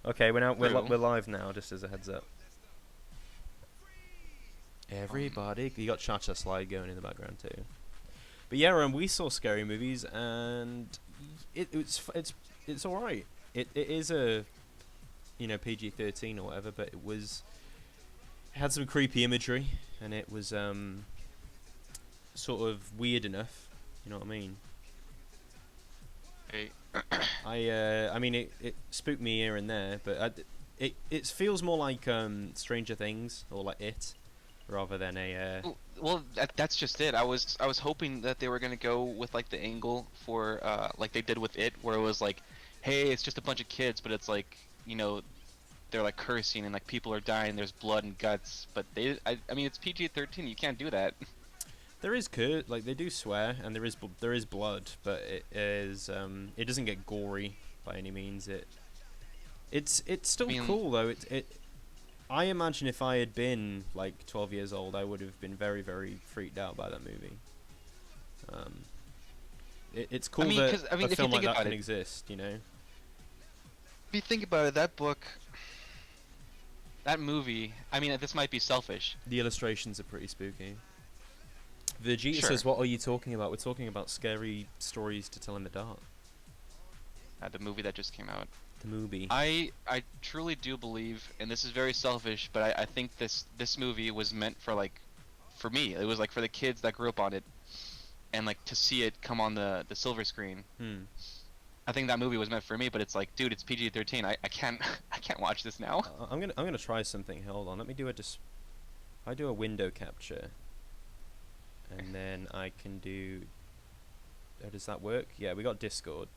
Okay, True. we're live now. Just as a heads up. Everybody, you got Cha Cha Slide going in the background too. But yeah, we saw scary movies, and it's all right. It is a PG-13 or whatever, but it had some creepy imagery, and it was sort of weird enough. You know what I mean? Hey. I mean it spooked me here and there, but it feels more like Stranger Things or like It rather than a Well, that's just it. I was hoping that they were gonna go with like the angle for like they did with it, where it was like, hey, it's just a bunch of kids, but it's like they're like cursing and like people are dying. There's blood and guts, but I mean it's PG-13. You can't do that. there is like they do swear and there is blood, but it doesn't get gory by any means. It's I still mean, cool though. It I imagine if I had been like 12 years old, I would have been very very freaked out by that movie. Um, it's I cool mean, that because I a mean, if you film like think that about can it, exist. You know, that book, that movie. I mean, this might be selfish. the illustrations are pretty spooky. Vegeta Sure. says, "What are you talking about? We're talking about scary stories to tell in the dark." The movie that just came out. The movie. I truly do believe, and this is very selfish, but I think this movie was meant for like, for me. It was like for the kids that grew up on it, and like to see it come on the silver screen. Hmm. I think that movie was meant for me, but it's like, dude, it's PG-13. I can't I can't watch this now. I'm gonna try something. Hold on. Let me do a I do a window capture, and then I can do. Does that work? Yeah, we got Discord.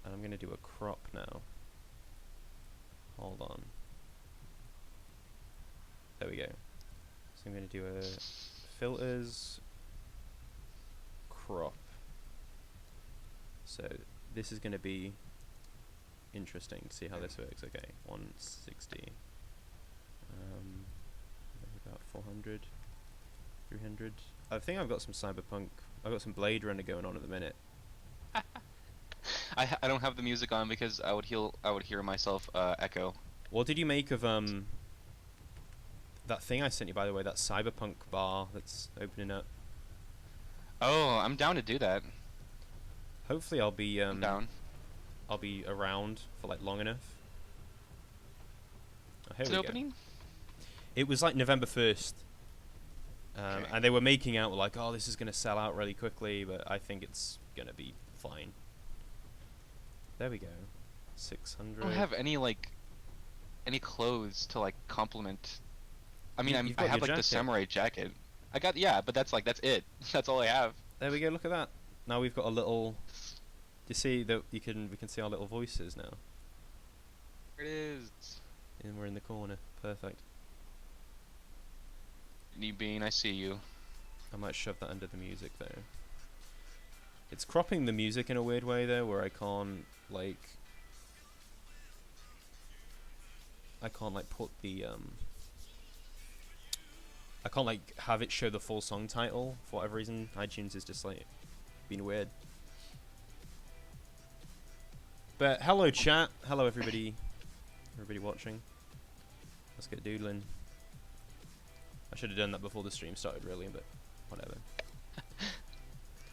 And I'm gonna do a crop now. Hold on. There we go. So I'm gonna do a filters crop. So this is gonna be interesting to see how this works. Okay, 160. Maybe about 400, 300. I think I've got some cyberpunk. I've got some Blade Runner going on at the minute. I don't have the music on because I would hear myself echo. What did you make of that thing I sent you, by the way, that cyberpunk bar that's opening up? Oh, I'm down to do that. Hopefully I'm down. I'll be around for like long enough. Oh, here Is it we go. opening? It was like November 1st. Okay. And they were making out like, oh, this is going to sell out really quickly, but I think it's going to be fine. There we go. I don't 600. have any like any clothes to like complement. I mean, You've I got your have like the jacket. samurai jacket. I got, yeah, but that's it. That's all I have. There we go, look at that. Now we've got a little... Do you see that we can see our little voices now? There it is. And we're in the corner. Perfect. Knee bean, I see you. I might shove that under the music though. It's cropping the music in a weird way though, where I can't like put the I can't like have it show the full song title for whatever reason. iTunes is just like being weird. But hello chat, hello everybody, everybody watching. Let's get doodling. I should have done that before the stream started really, but whatever.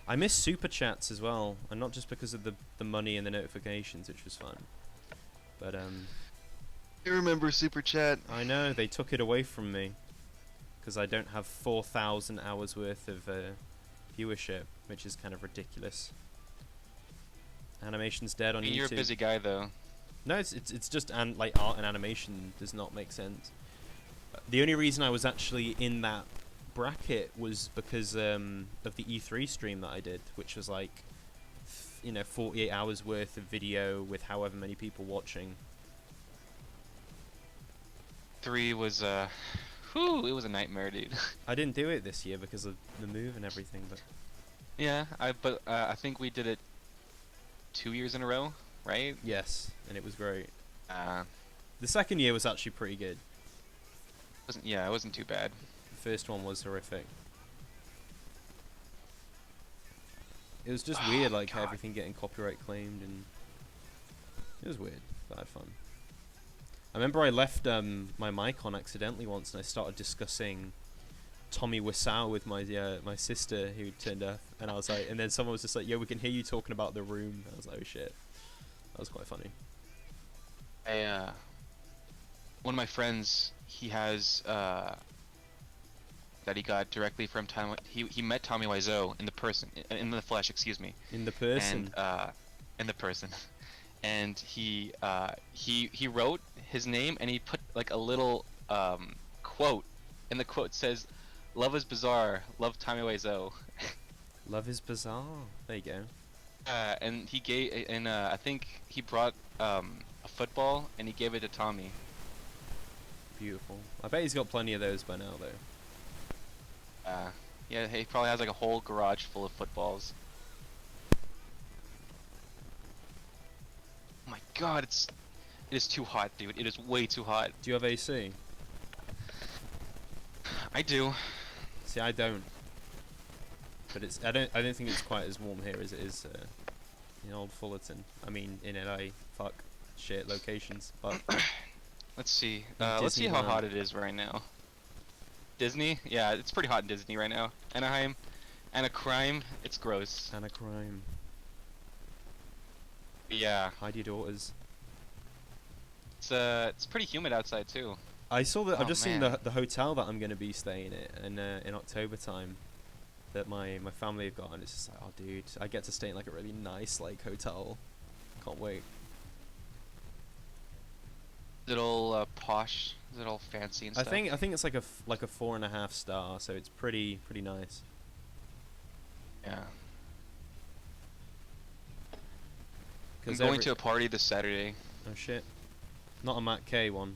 I miss super chats as well, and not just because of the money and the notifications, which was fun. But I remember Super Chat. I know they took it away from me because I don't have 4,000 hours worth of viewership, which is kind of ridiculous. Animation's dead on I mean, YouTube. you're a busy guy though. No, it's just like art and animation does not make sense. The only reason I was actually in that bracket was because of the E3 stream that I did, which was like 48 hours worth of video with however many people watching. 3 was whew, it was a nightmare, dude. I didn't do it this year because of the move and everything, but Yeah, but I think we did it 2 years in a row, right? yes, and it was great. Uh, The second year was actually pretty good. it wasn't too bad. The first one was horrific. It was just weird, like God. everything getting copyright claimed, and it was weird. But I had fun. I remember I left my mic on accidentally once, and I started discussing Tommy Wiseau with my sister who turned up, and I was like, and then someone was just like, "Yo, we can hear you talking about The Room." I was like, "Oh shit," that was quite funny. One of my friends, he has that he got directly from Tom. He met Tommy Wiseau in the flesh, excuse me. In the person. And in the person, and he wrote his name and he put like a little quote, and the quote says, "Love is bizarre. Love Tommy Wiseau." Love is bizarre. There you go. And he gave, and I think he brought a football and he gave it to Tommy. Beautiful. I bet he's got plenty of those by now, though. Yeah, he probably has like a whole garage full of footballs. Oh my god, it is too hot, dude. It is way too hot. Do you have AC? I do. See, I don't. But it's I don't think it's quite as warm here as it is in old Fullerton. I mean, in LA. Fuck. Shit locations. But let's see. Let's see how hot it is right now. Disney? Yeah, it's pretty hot in Disney right now. Anaheim. Anacrime. It's gross. Anacrime. Yeah. Hide your daughters. It's pretty humid outside too. I saw that. Oh, I've just seen man. the hotel that I'm going to be staying at in October time. That my family have got, and it's just like, oh dude, I get to stay in like a really nice like hotel. Can't wait. Is it all posh? Is it all fancy and stuff? I think it's like a 4.5 star, so it's pretty nice. Yeah. I'm 'Cause going to a party this Saturday. Oh shit. Not a Matt K one.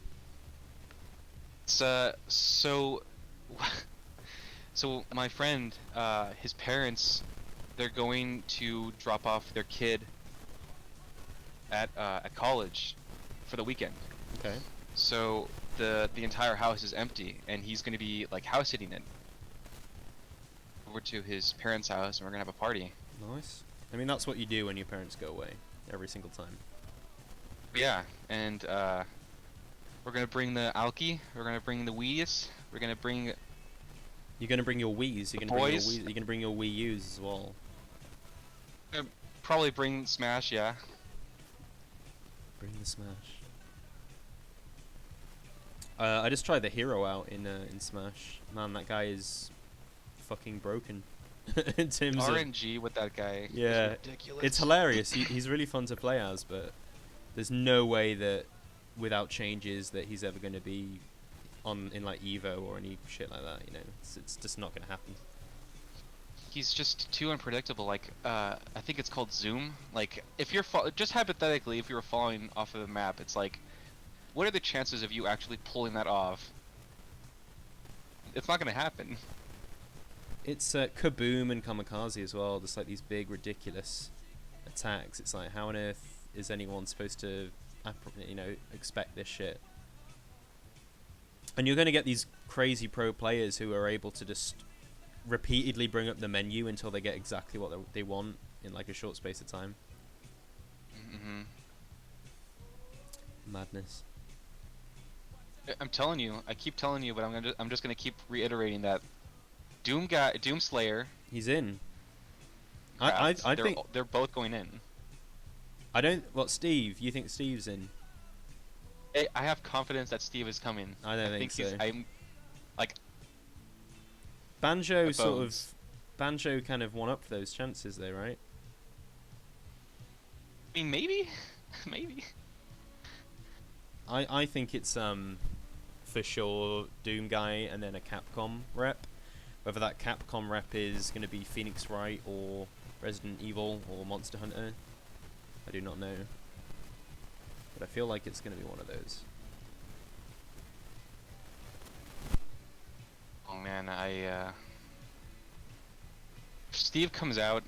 It's so my friend, his parents, they're going to drop off their kid at college for the weekend. Okay. So the entire house is empty, and he's going to be like house sitting it over to his parents' house, and we're gonna have a party. Nice. I mean, that's what you do when your parents go away, every single time. Yeah, and we're gonna bring the alky, we're gonna bring the weedies, we're gonna bring. You're gonna bring your Wii's. You're gonna bring your Wii U's as well. Probably bring Smash, yeah. Bring the Smash. I just tried the hero out in Smash. Man, that guy is fucking broken. In terms RNG with that guy. Yeah, is ridiculous. it's hilarious. He's really fun to play as, but there's no way that without changes that he's ever going to be in like Evo or any shit like that. You know, it's just not going to happen. He's just too unpredictable. Like, I think it's called zoom. Like, if you're just hypothetically, if you were falling off of the map, it's like, what are the chances of you actually pulling that off? It's not going to happen. It's Kaboom and Kamikaze as well. Just like these big, ridiculous attacks. It's like, how on earth is anyone supposed to, expect this shit? And you're going to get these crazy pro players who are able to just repeatedly bring up the menu until they get exactly what they want in like a short space of time. Mm-hmm. Madness. I'm telling you, I keep telling you, but I'm just gonna keep reiterating that Doom Slayer. He's in. I I think they're both going in. I don't. What, Steve? You think Steve's in? I have confidence that Steve is coming. I don't think so. I'm like Banjo Banjo kind of won up those chances though, right? I mean, maybe, maybe. I think it's for sure Doom guy and then a Capcom rep. Whether that Capcom rep is going to be Phoenix Wright or Resident Evil or Monster Hunter, I do not know. But I feel like it's going to be one of those. Oh man, if Steve comes out,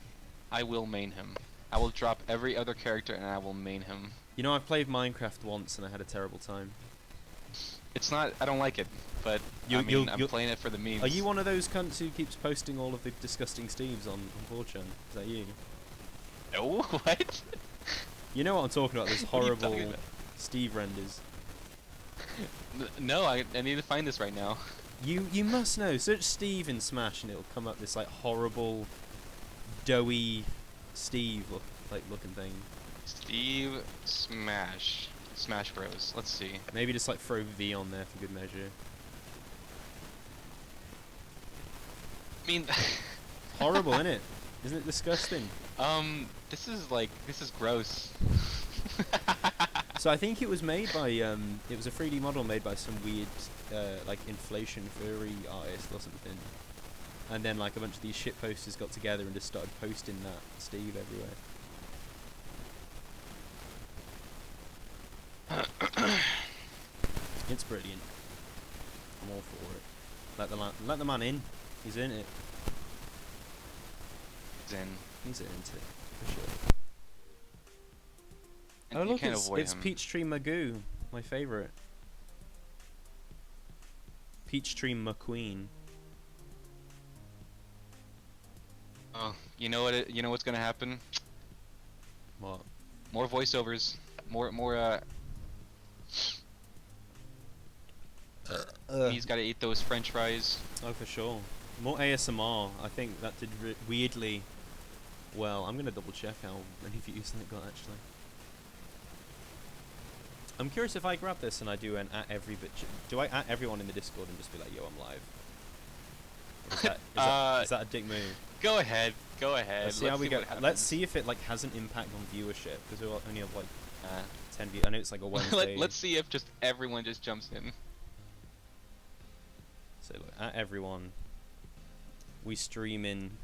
I will main him. I will drop every other character and I will main him. You know, I've played Minecraft once and I had a terrible time. It's not. I don't like it, but I'm playing it for the memes. Are you one of those cunts who keeps posting all of the disgusting Steves on 4chan? Is that you? No, what? You know what I'm talking about? This What are you horrible, talking about? Steve renders. No, I need to find this right now. You must know. Search Steve in Smash and it'll come up this like horrible, doughy Steve like looking thing. Steve Smash Bros. Let's see. Maybe just like throw V on there for good measure. I mean, Horrible, innit? Isn't it disgusting? this is gross. So I think it was made by it was a 3D model made by some weird like inflation furry artist or something. And then like a bunch of these shit posters got together and just started posting that Steve everywhere. It's brilliant. I'm all for it. Let the man in. He's in it. He's into it, for sure. And Oh you look, can't avoid it's him. Peachtree Magoo, my favourite. Peachtree McQueen. Oh, you know what? You know what's gonna happen? What? More voiceovers. More. He's got to eat those French fries. Oh, for sure. More ASMR. I think that did weirdly well. I'm gonna double check how many views that got actually. I'm curious if I grab this and I do an at every bitch. Do I at everyone in the Discord and just be like, "Yo, I'm live"? Or is that a dick move? Go ahead. Let's see how we go. Let's see if it like has an impact on viewership because we only have like 10 views. I know it's like a Wednesday. Let's see if just everyone just jumps in. So look, at everyone, we stream in.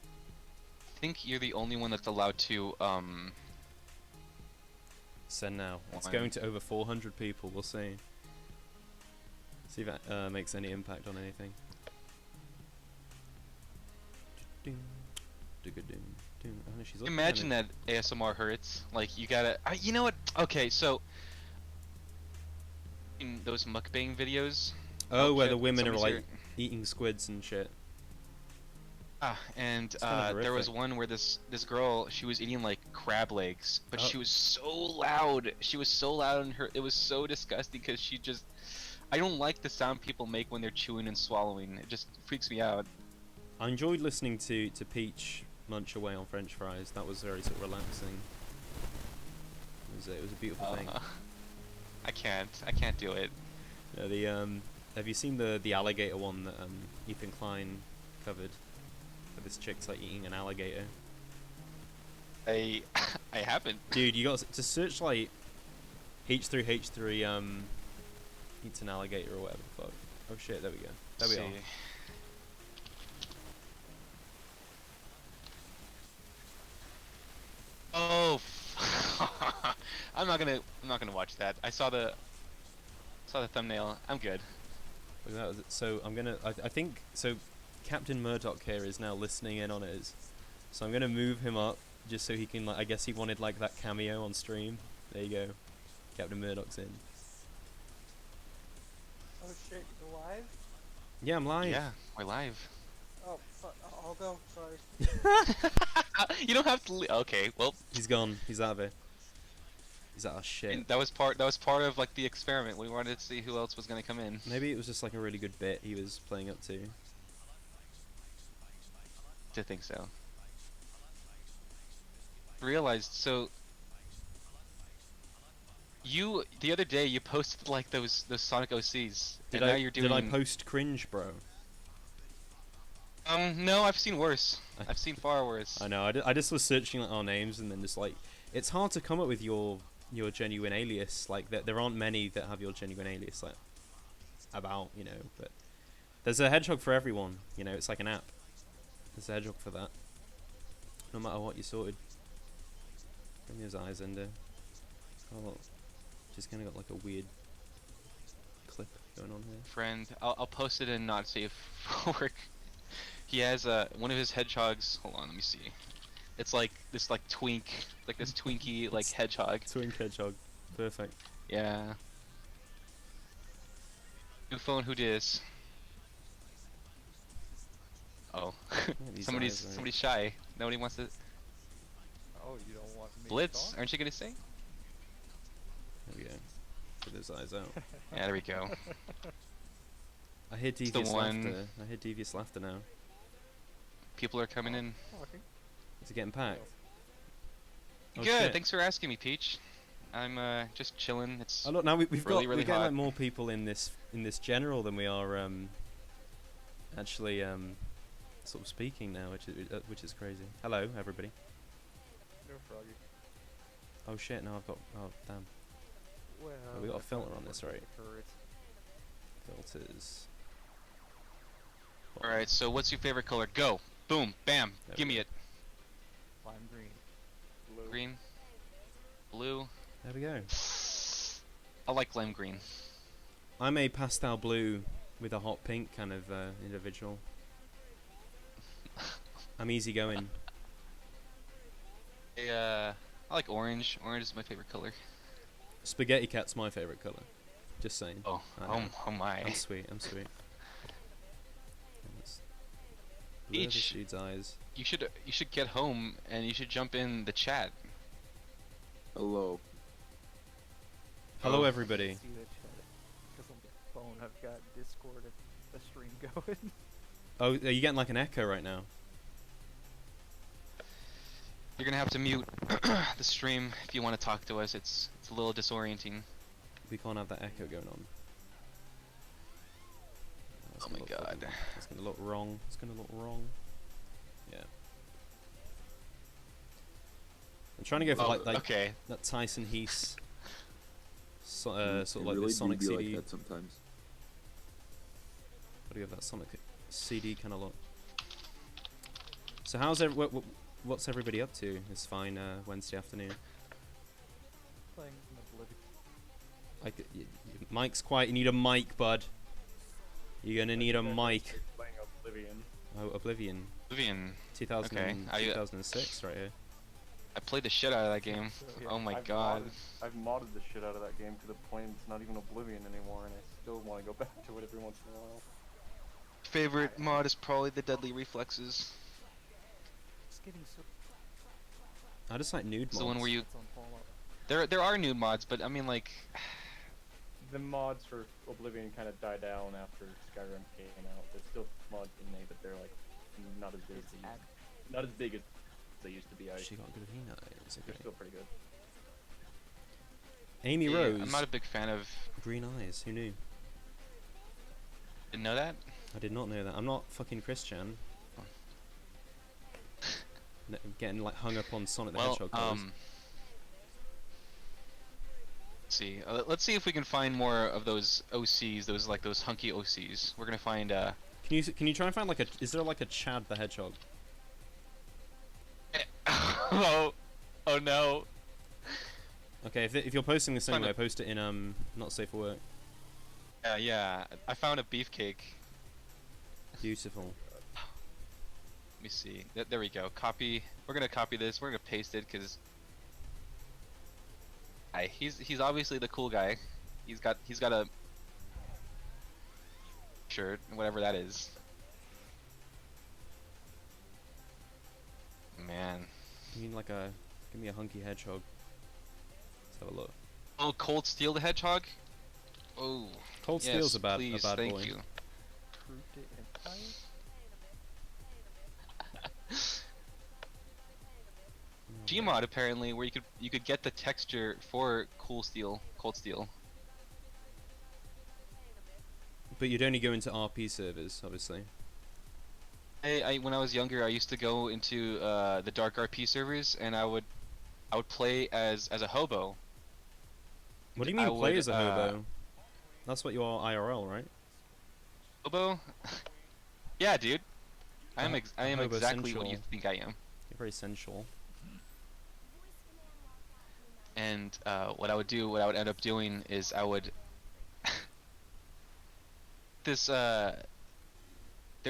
I think you're the only one that's allowed to Send now. It's going to over 400 people. We'll see. See if that makes any impact on anything. Imagine that ASMR hurts. Like you gotta. You know what? Okay, so in those mukbang videos. Oh, where the women are like eating squids and shit. And there was one where this girl, she was eating like crab legs, but she was so loud. She was so loud and it was so disgusting because she just. I don't like the sound people make when they're chewing and swallowing. It just freaks me out. I enjoyed listening to Peach munch away on French fries. That was very sort of relaxing. It was a beautiful thing. I can't do it. Yeah, have you seen the alligator one that Ethan Klein covered? Where this chick's like eating an alligator. I haven't. Dude, you got to search like H3H3 eats an alligator or whatever the fuck. Oh shit, there we go. There we are. Oh, I'm not gonna watch that. I saw the thumbnail. I'm good. Look, that was it. So I'm gonna. I think so. Captain Murdoch here is now listening in on it. So I'm gonna move him up just so he can. Like, I guess he wanted like that cameo on stream. There you go. Captain Murdoch's in. Oh shit, you're live? Yeah, I'm live. Yeah, we're live. Oh fuck, I'll go. Sorry. You don't have to. Okay, well. He's gone. He's out of it. He's out of shit. That was part of like the experiment. We wanted to see who else was gonna come in. Maybe it was just like a really good bit he was playing up to. To think so. Realized so. You the other day you posted like those Sonic OCs. Did now you're doing. Did I post cringe, bro? No, I've seen worse. I've seen far worse. I know. I just was searching like our names and then just like it's hard to come up with your genuine alias. Like there aren't many that have your genuine alias like about, you know. But there's a hedgehog for everyone. You know, it's like an app. There's a hedgehog for that. No matter what you sorted. Bring his eyes under. Oh, just kind of got like a weird clip going on here. Friend, I'll post it in not safe for work. He has one of his hedgehogs. Hold on, let me see. It's like this twink, like this twinky like hedgehog. Twink hedgehog, perfect. Yeah. New phone, who dis? Oh, Yeah, somebody's shy. Nobody wants to. Oh, you don't Blitz, aren't you gonna say? There we go. Get those eyes out. Yeah, there we go. I hear the devious one. laughter. I hear devious laughter now. People are coming in. Talking. Is it getting packed? Oh, Good. shit. Thanks for asking me, Peach. I'm just chilling. It's Oh look, now we've really, got really we're getting hot. like more people in this general than we are actually sort of speaking now, which is crazy. Hello, everybody. No Froggy. Oh shit! Now I've got damn Well, we got a that's filter not on this, working right? for it. filters. all right. So what's your favorite color? Go. Boom. Bam. There Give we me go. it. Lime green. Blue. Green. Blue. There we go. I like lime green. I'm a pastel blue with a hot pink kind of individual. I'm easygoing. I like orange. Orange is my favorite color. Spaghetti cat's my favorite color. Just saying. Oh. I know. Oh my. I'm sweet. I'm sweet. Blue of the Each- dude's eyes. You should get home and you should jump in the chat. Hello. Hello, Oh. everybody. See that chat. Because on the phone I've got Discord and the stream going. Oh, are you getting like an echo right now? You're gonna have to mute the stream if you want to talk to us. It's a little disorienting. We can't have that echo going on. That's Oh gonna my look God. fucking- That's gonna look wrong. It's gonna look wrong. Yeah. I'm trying to go for like okay. that Tyson Heath, sort It of like really the Sonic do be CD. like that sometimes. What do you have that Sonic CD kind of look? So what's everybody up to? This fine Wednesday afternoon. Playing in Oblivion. Like, mic's quiet. You need a mic, bud. You're gonna need a mic. Playing Oblivion. Oh, Oblivion. Vivian, 2000, Okay, 2006, right here. I played the shit out of that game. So, yeah, Oh my I've god. I've modded the shit out of that game to the point it's not even Oblivion anymore, and I still want to go back to it every once in a while. Favorite mod is probably the Deadly Reflexes. It's getting so. I just like nude It's mods. the one where you. It's on Fallout. There are new mods, but I mean like. The mods for Oblivion kind of died down after Skyrim came out. There's still mods being made, but they're like not as big as It's they used, ad- not as big as they used to be. She got good Vina. It's They're okay. still pretty good. Amy Yeah, Rose. I'm not a big fan of. Green eyes. Who knew? Didn't know that? I did not know that. I'm not fucking Christian. Getting like hung up on Sonic the Well, Hedgehog colours. let's see. Let's see if we can find more of those OCs, those hunky OCs. We're gonna find Can you try and find like a? Is there like a Chad the Hedgehog? oh no. Okay, if you're posting this Find anyway, it. post it in not safe for work. Yeah. I found a beefcake. Beautiful. Let me see. There we go. Copy. We're gonna copy this. We're gonna paste it because he's obviously the cool guy. He's got a shirt, whatever that is. Man. You mean like a? Give me a hunky hedgehog. Let's have a look. Oh, Cold Steel the Hedgehog. Oh. Cold yes, Steel's a bad please, bad thank boy. you. Proved it Empire? Gmod apparently, where you could get the texture for Cold Steel. But you'd only go into RP servers, obviously. When I was younger, I used to go into the dark RP servers, and I would play as a hobo. What do you I mean play would, as a hobo? That's what you are IRL, right? Hobo? Yeah, dude. I am hobo exactly what you sensual. think I am. You're very sensual. And what I would end up doing is I would there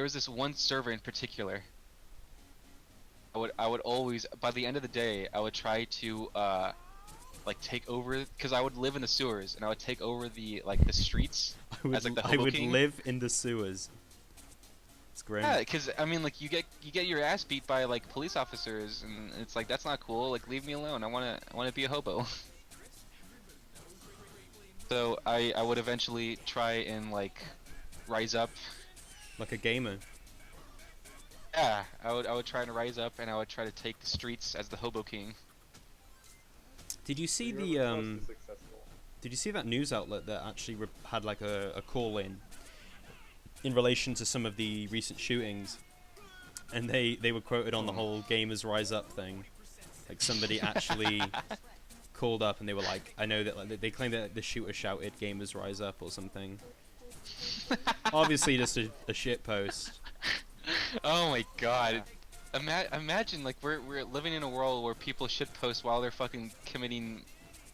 was this one server in particular. I would always, by the end of the day, I would try to like take over, because I would live in the sewers and I would take over the streets. I would, As, like, the I Hobo would King? live in the sewers. It's grim. Yeah, because I mean, like you get your ass beat by like police officers, and it's like that's not cool. Like leave me alone. I wanna be a hobo. So I would eventually try and like rise up. Like a gamer. Yeah, I would try to rise up, and I would try to take the streets as the hobo king. Did you So see you were the close to successful. Did you see that news outlet that actually had like a call in relation to some of the recent shootings, and they were quoted on the whole gamers rise up thing, like somebody actually called up and they were like, I know that like, they claim that the shooter shouted gamers rise up or something. Obviously just a shit post. Oh my god. Imagine like we're living in a world where people shitpost while they're fucking committing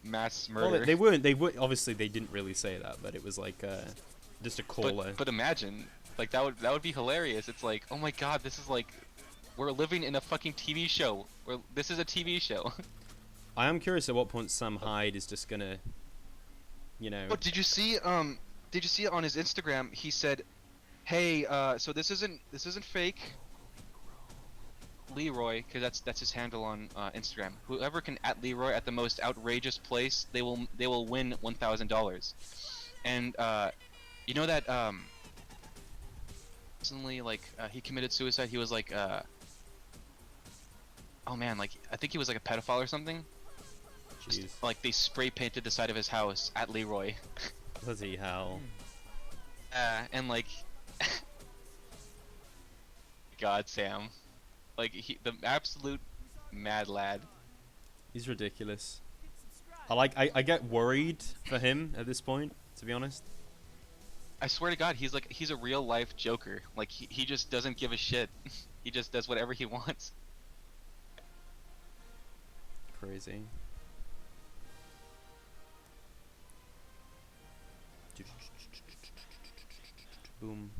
mass murder. Well, they weren't. They would obviously they didn't really say that, but it was like just a caller. But imagine, like that would be hilarious. It's like, oh my god, this is like, we're living in a fucking TV show. This is a TV show. I am curious at what point Sam Hyde is just gonna, you know. But did you see it on his Instagram? He said, "Hey, so this isn't fake, Leroy, because that's his handle on Instagram. Whoever can at Leroy at the most outrageous place, they will win $1,000." And you know that recently, like he committed suicide. He was like, oh man, like I think he was like a pedophile or something. Jeez. Like they spray painted the side of his house at Leroy. Bloody hell. And like, God, Sam, like the absolute mad lad. He's ridiculous. I get worried for him at this point, to be honest. I swear to God, he's a real life Joker. Like he just doesn't give a shit. He just does whatever he wants. Crazy. Boom.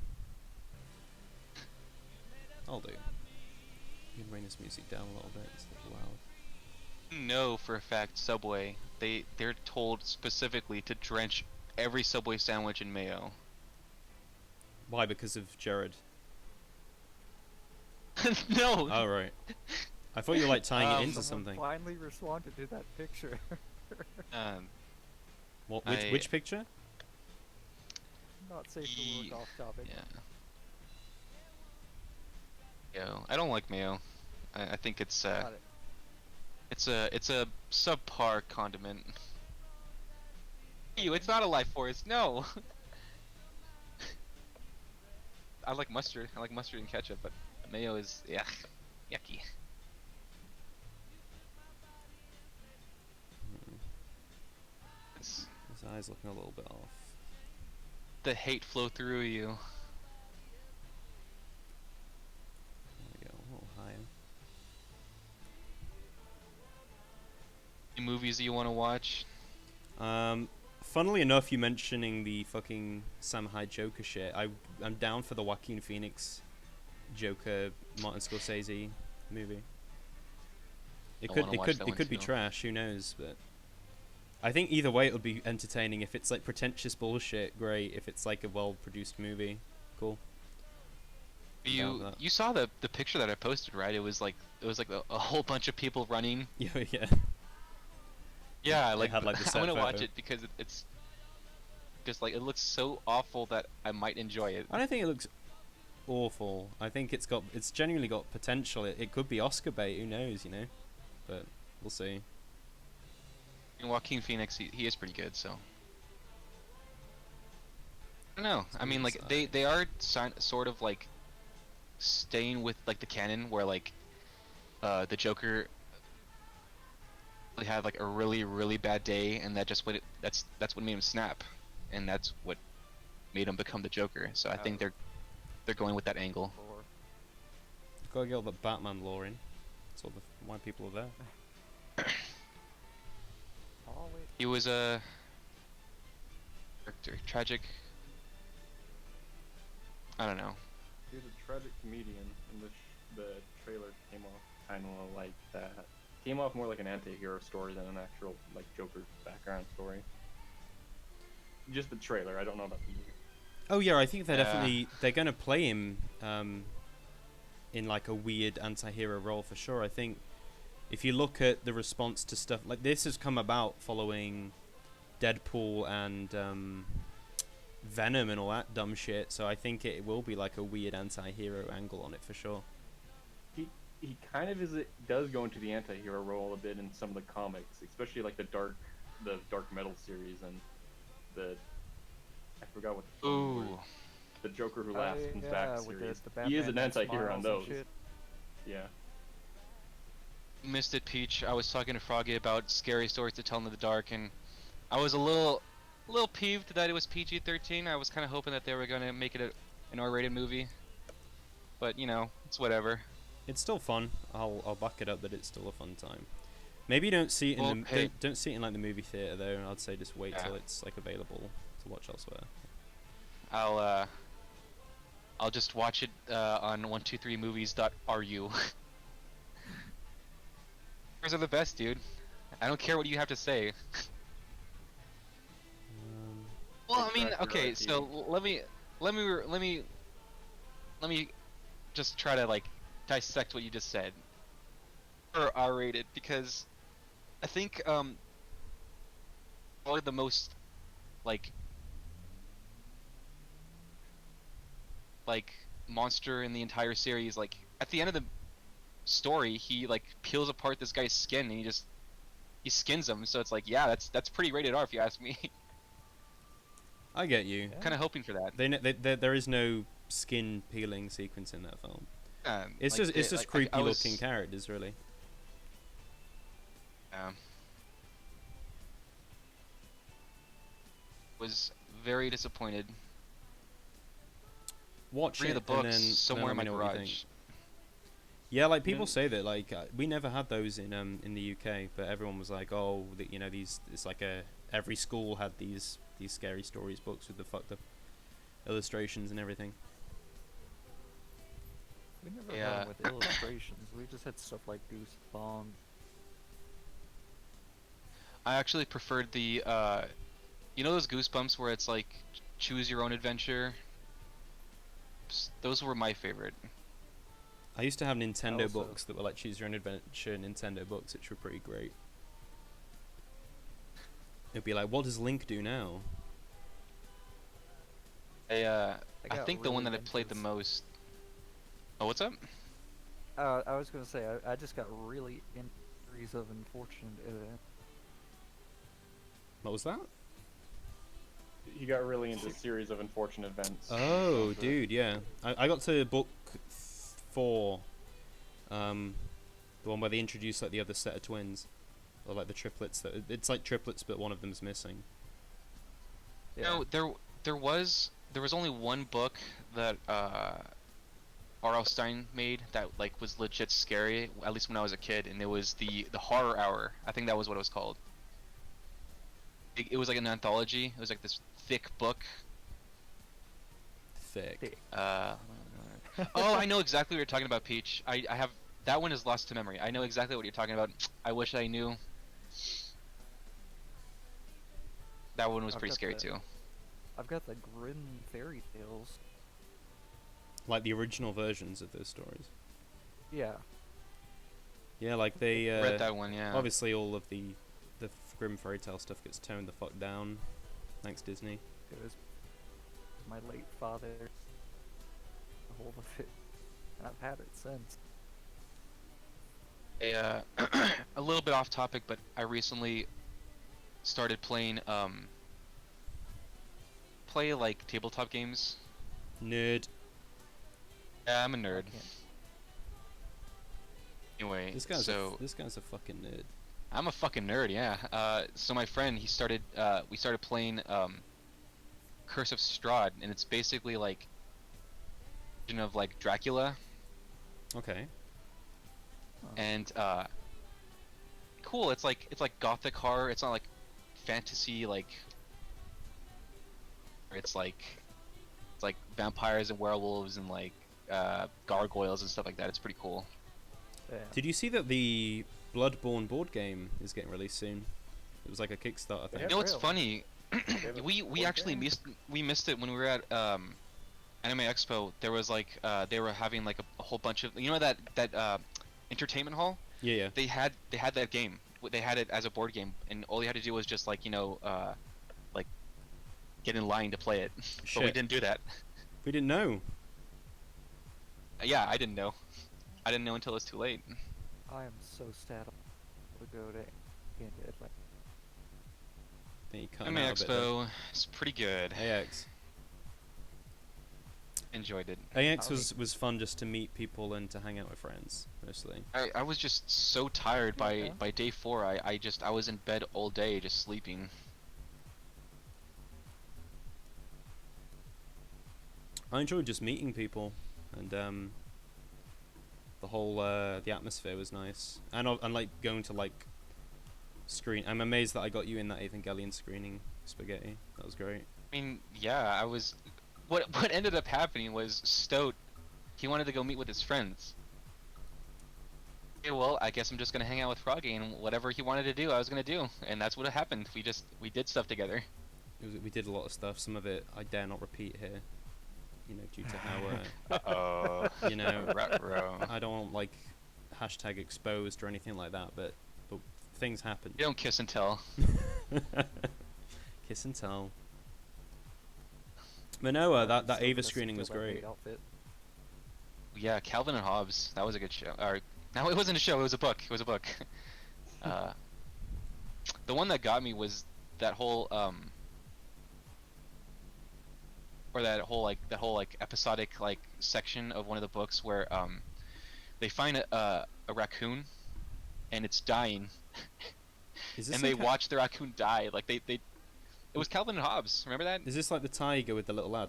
I'll do. You can bring this music down a little bit. It's a little loud. No, for a fact, Subway, they're told specifically to drench every Subway sandwich in mayo. Why? Because of Jared. No. Oh right. I thought you were like tying it into Someone something. finally responded to that picture. What? I- Which picture? Not safe to work off topic. Yeah. Yo, I don't like mayo. I think it's Got it. it's a subpar condiment. Ew, it's not a life force. No. I like mustard. I like mustard and ketchup, but mayo is yucky. It's His eyes looking a little bit off. the hate flow through you. There we go. A little higher. Any movies that you want to watch? Funnily enough, you mentioning the fucking Sam Hyde Joker shit. I'm down for the Joaquin Phoenix Joker Martin Scorsese movie. It I could wanna it watch could that it one could be too. trash. Who knows? But I think either way it'll be entertaining. If it's like pretentious bullshit, great. If it's like a well-produced movie, cool. Down with that. You saw the picture that I posted, right? It was like a whole bunch of people running. Yeah, yeah. Yeah, They like, had, like, the I'm set gonna watch photo. it because it's just like it looks so awful that I might enjoy it. I don't think it looks awful. I think it's genuinely got potential. It could be Oscar bait. Who knows? You know, but we'll see. And Joaquin Phoenix, he is pretty good, so. I don't know. I mean, like they are sort of like staying with like the canon where like the Joker had like a really bad day, and that's what made him snap, and that's what made him become the Joker. So I think they're going with that angle. Or Gotta get all the Batman lore in. That's all why people are there. always He was a character, tragic. I don't know. He was a tragic comedian, and the trailer came off kind of like that. Came off more like an anti-hero story than an actual like Joker background story. Just the trailer. I don't know about the movie. Oh yeah, I think Yeah. they're gonna play him in like a weird anti-hero role for sure. I think if you look at the response to stuff like this has come about following Deadpool and Venom and all that dumb shit, so I think it will be like a weird anti-hero angle on it for sure. He kind of does go into the anti-hero role a bit in some of the comics, especially like the dark metal series and the I forgot what the film was. Ooh. The Joker Who Oh, Laughs Comes Back yeah, with series. the He is Batman an that anti-hero on smiles and those. shit. Yeah. Missed it, Peach. I was talking to Froggy about scary stories to tell in the dark, and I was a little peeved that it was PG-13. I was kind of hoping that they were gonna make it an R-rated movie, but you know, it's whatever. It's still fun. I'll back it up that it's still a fun time. Maybe don't see it in Well, the hey. don't see it in like the movie theater though. I'd say just wait Yeah. till it's like available to watch elsewhere. I'll just watch it on 123movies.ru. Yours are the best, dude. I don't care what you have to say. Well, I mean, Track your okay, IP. so let me just try to like dissect what you just said. Or R-rated, because I think probably the most like monster in the entire series, like at the end of the story he like peels apart this guy's skin and he skins him, so it's like, yeah, that's pretty rated R if you ask me. I get you. Yeah. Kind of hoping for that. There is no skin peeling sequence in that film. It's Like, just like, creepy I was, looking characters, really. was very disappointed. Watch Read it the books and then somewhere let in my me know what you think. garage. Yeah, like people say that like we never had those in the UK, but everyone was like, oh, you know, these it's like every school had these scary stories books with the fucked up illustrations and everything. We never Yeah. had them with illustrations. We just had stuff like Goosebumps. I actually preferred the you know those Goosebumps where it's like choose your own adventure? Those were my favorite. I used to have Nintendo Also- books that were like choose your own adventure Nintendo books, which were pretty great. It'd be like, what does Link do now? I got think the one really that I played the into most. Oh, what's up? I was gonna say I just got really into series of unfortunate events. What was that? He got really into a series of unfortunate events. Oh, The- dude, yeah. I got to book 4, the one where they introduce like the other set of twins, or like the triplets. It's like triplets, but one of them's missing. Yeah. No, there was only one book that R.L. Stein made that like was legit scary, at least when I was a kid, and it was the Horror Hour. I think that was what it was called. It was like an anthology. It was like this thick book. Thick. Thick. Oh, I know exactly what you're talking about, Peach. I have that one is lost to memory. I know exactly what you're talking about. I wish I knew. That one was I've pretty got scary that. too. I've got the Grimm fairy tales. Like the original versions of those stories. Yeah. Yeah, like they Read that one, yeah. obviously all of the Grimm fairy tale stuff gets toned the fuck down. Thanks Disney. It was my late father. The whole of it. And I've had it since. A little bit off topic, but I recently started playing play like tabletop games. Nerd. Yeah, I'm a I nerd. can't- Anyway, This guy's so this guy's a fucking nerd. I'm a fucking nerd, yeah. So my friend, we started playing Curse of Strahd, and it's basically like version of like Dracula, Okay. Oh. and cool. It's like gothic horror. It's not like fantasy like. It's like vampires and werewolves and like gargoyles and stuff like that. It's pretty cool. Yeah. Did you see that the Bloodborne board game is getting released soon? It was like a Kickstarter thing. You know what's Really? funny? have a we board actually game? missed it when we were at Anime Expo. There was like they were having like a whole bunch of, you know, that entertainment hall. Yeah, yeah. They had that game. They had it as a board game, and all you had to do was just like, you know, like get in line to play it. But we Shit. didn't do that. We didn't know. Yeah, I didn't know. I didn't know until it's too late. I am so sad to go to Atlanta. I think you cut Anime out a bit there. Expo is pretty good. AX. Enjoyed it. AX was fun just to meet people and to hang out with friends, mostly. I was just so tired Yeah. by day 4. I was in bed all day just sleeping. I enjoyed just meeting people, and the whole the atmosphere was nice, and like going to like screen. I'm amazed that I got you in that Evangelion screening, Spaghetti. That was great. I mean, yeah, I was. What ended up happening was Stoat, he wanted to go meet with his friends. Okay, well, I guess I'm just gonna hang out with Froggy, and whatever he wanted to do, I was gonna do, and that's what happened. We did stuff together. We did a lot of stuff. Some of it I dare not repeat here, you know, due to how Oh, you know, bro. I don't want like hashtag exposed or anything like that, but things happen. You don't kiss and tell. Kiss and tell. But no, that So Ava pissed screening to was feel that great. hate outfit. Yeah, Calvin and Hobbes. That was a good show. Or no, it wasn't a show. It was a book. It was a book. The one that got me was that whole or that whole like episodic like section of one of the books where they find a raccoon and it's dying, Is this and they like watch the raccoon die. Like they it was Calvin and Hobbes. Remember that? is this like the tiger with the little lad?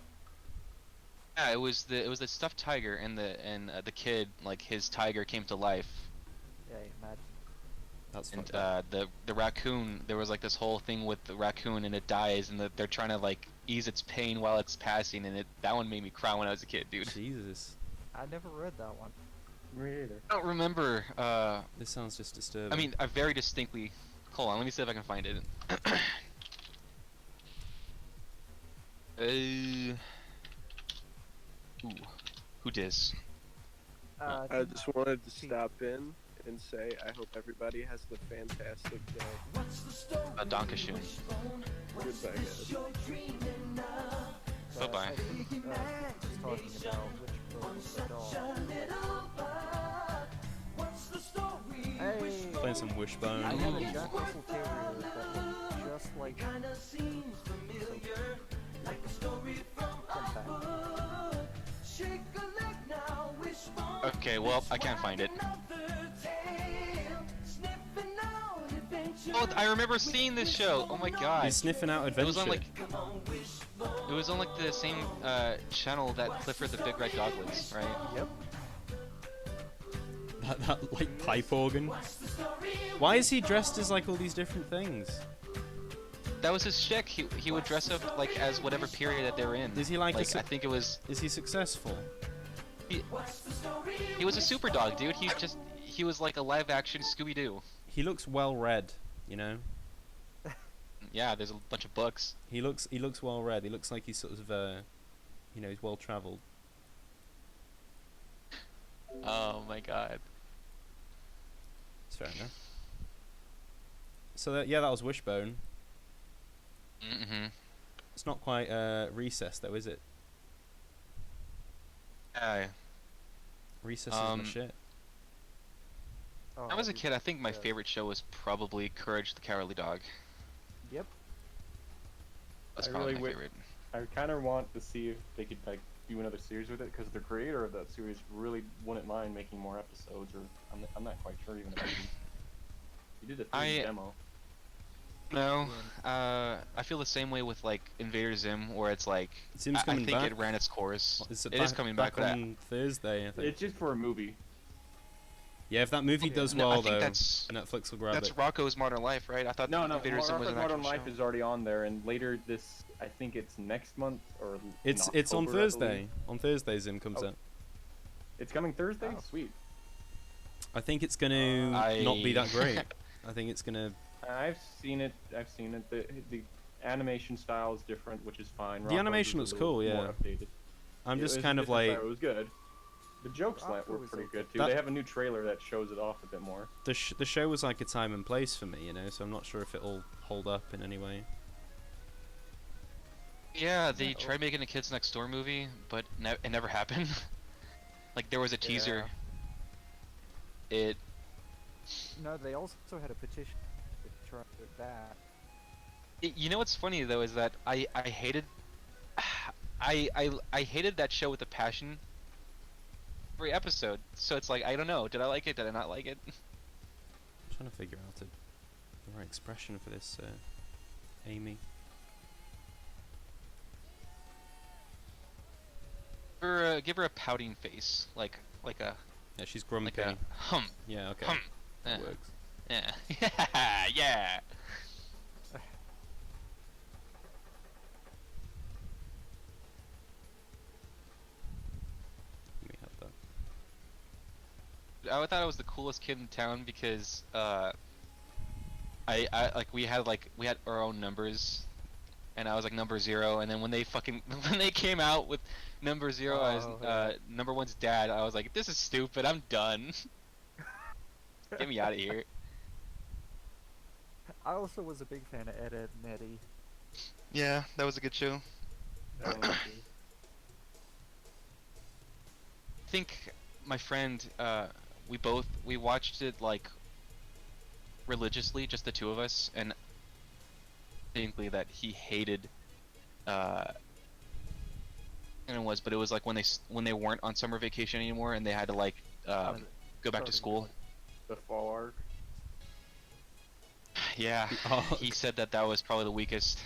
Yeah, it was the stuffed tiger and the kid, like his tiger came to life. Yeah, imagine. That's And fucked up. the raccoon, there was like this whole thing with the raccoon, and it dies, and they're trying to like ease its pain while it's passing, and that one made me cry when I was a kid, dude. Jesus, I never read that one. Me either. I don't remember. this sounds just disturbing. I mean, I very distinctly. Hold on, let me see if I can find it. Ooh, who dis? I just wanted to stop in and say I hope everybody has a fantastic day. Donkashun. Goodbye, guys. Bye bye. Just talking about which book was the dog. Hey! Playing some Wishbone. I had a Jack Russell Terrier that looked just like Okay, well, I can't find it. Oh, I remember seeing this show. Oh my god. He's sniffing out It adventure. was on like the same channel that Clifford the Big Red Dog was, right? Yep. that like pipe organ. Why is he dressed as like all these different things? That was his shtick. He would dress up like as whatever period that they were in. Is he like a I think it was Is he successful? he was a super dog, dude. He was like a live action Scooby Doo. He looks well read, you know. Yeah, there's a bunch of books. He looks well read. He looks like he's sort of you know, he's well traveled. Oh my god. It's fair enough. So that was Wishbone. Mm-hmm. It's not quite Recess though, is it? Recess is my shit. Oh, When I was a kid, I think my yeah. favorite show was probably Courage the Cowardly Dog. Yep. That's I probably really my wi- favorite. I kind of want to see if they could like do another series with it because the creator of that series really wouldn't mind making more episodes, or I'm not quite sure even. If he did a free demo. No, I feel the same way with like Invader Zim, where it's like Zim's I coming think back. it ran its course. Is It is coming back, but on Thursday, I think. It's just for a movie. Yeah, if that movie Yeah. does No, I well think though, that's Netflix will grab that's it. Rocco's Modern Life, right? I thought No, Invader Zim was Martha's an Modern actual Life show. is already on there, and later this, I think it's next month or in It's on October, I believe. Thursday. On Thursday, Zim comes Oh. out. It's coming Thursday. Oh. Sweet. I think it's gonna not be that great. I think it's gonna. I've seen it. The animation style is different, which is fine. The animation looks cool, yeah. More updated. I'm It just was kind a of different like style, it was good. The jokes Rocco were was pretty okay. good too. That- They have a new trailer that shows it off a bit more. the show was like a time and place for me, you know. So I'm not sure if it'll hold up in any way. Yeah, they Yeah, tried making a Kids Next Door movie, but it never happened. Like there was a teaser. It No, they also had a petition to try with that. You know what's funny though is that I hated I hated that show with a passion every episode. So it's like I don't know, did I like it? Did I not like it? I'm trying to figure out the right expression for this, Amy. Give her a pouting face, like a Yeah, she's grumpy. like a hum. Yeah, okay. Yeah. That works. Yeah. Yeah. Let me have that. I thought I was the coolest kid in town because I like we had our own numbers, and I was like number 0, and then when they when they came out with number 0 as number 1's dad, I was like, this is stupid, I'm done. Get me out of here. I also was a big fan of Ed, Edd and Eddie. Yeah, that was a good show. That one was good. I think my friend, we watched it like religiously, just the two of us, and distinctly that he hated and it was like when they weren't on summer vacation anymore and they had to like go back to school. The fall arc. Yeah, Oh. he said that was probably the weakest.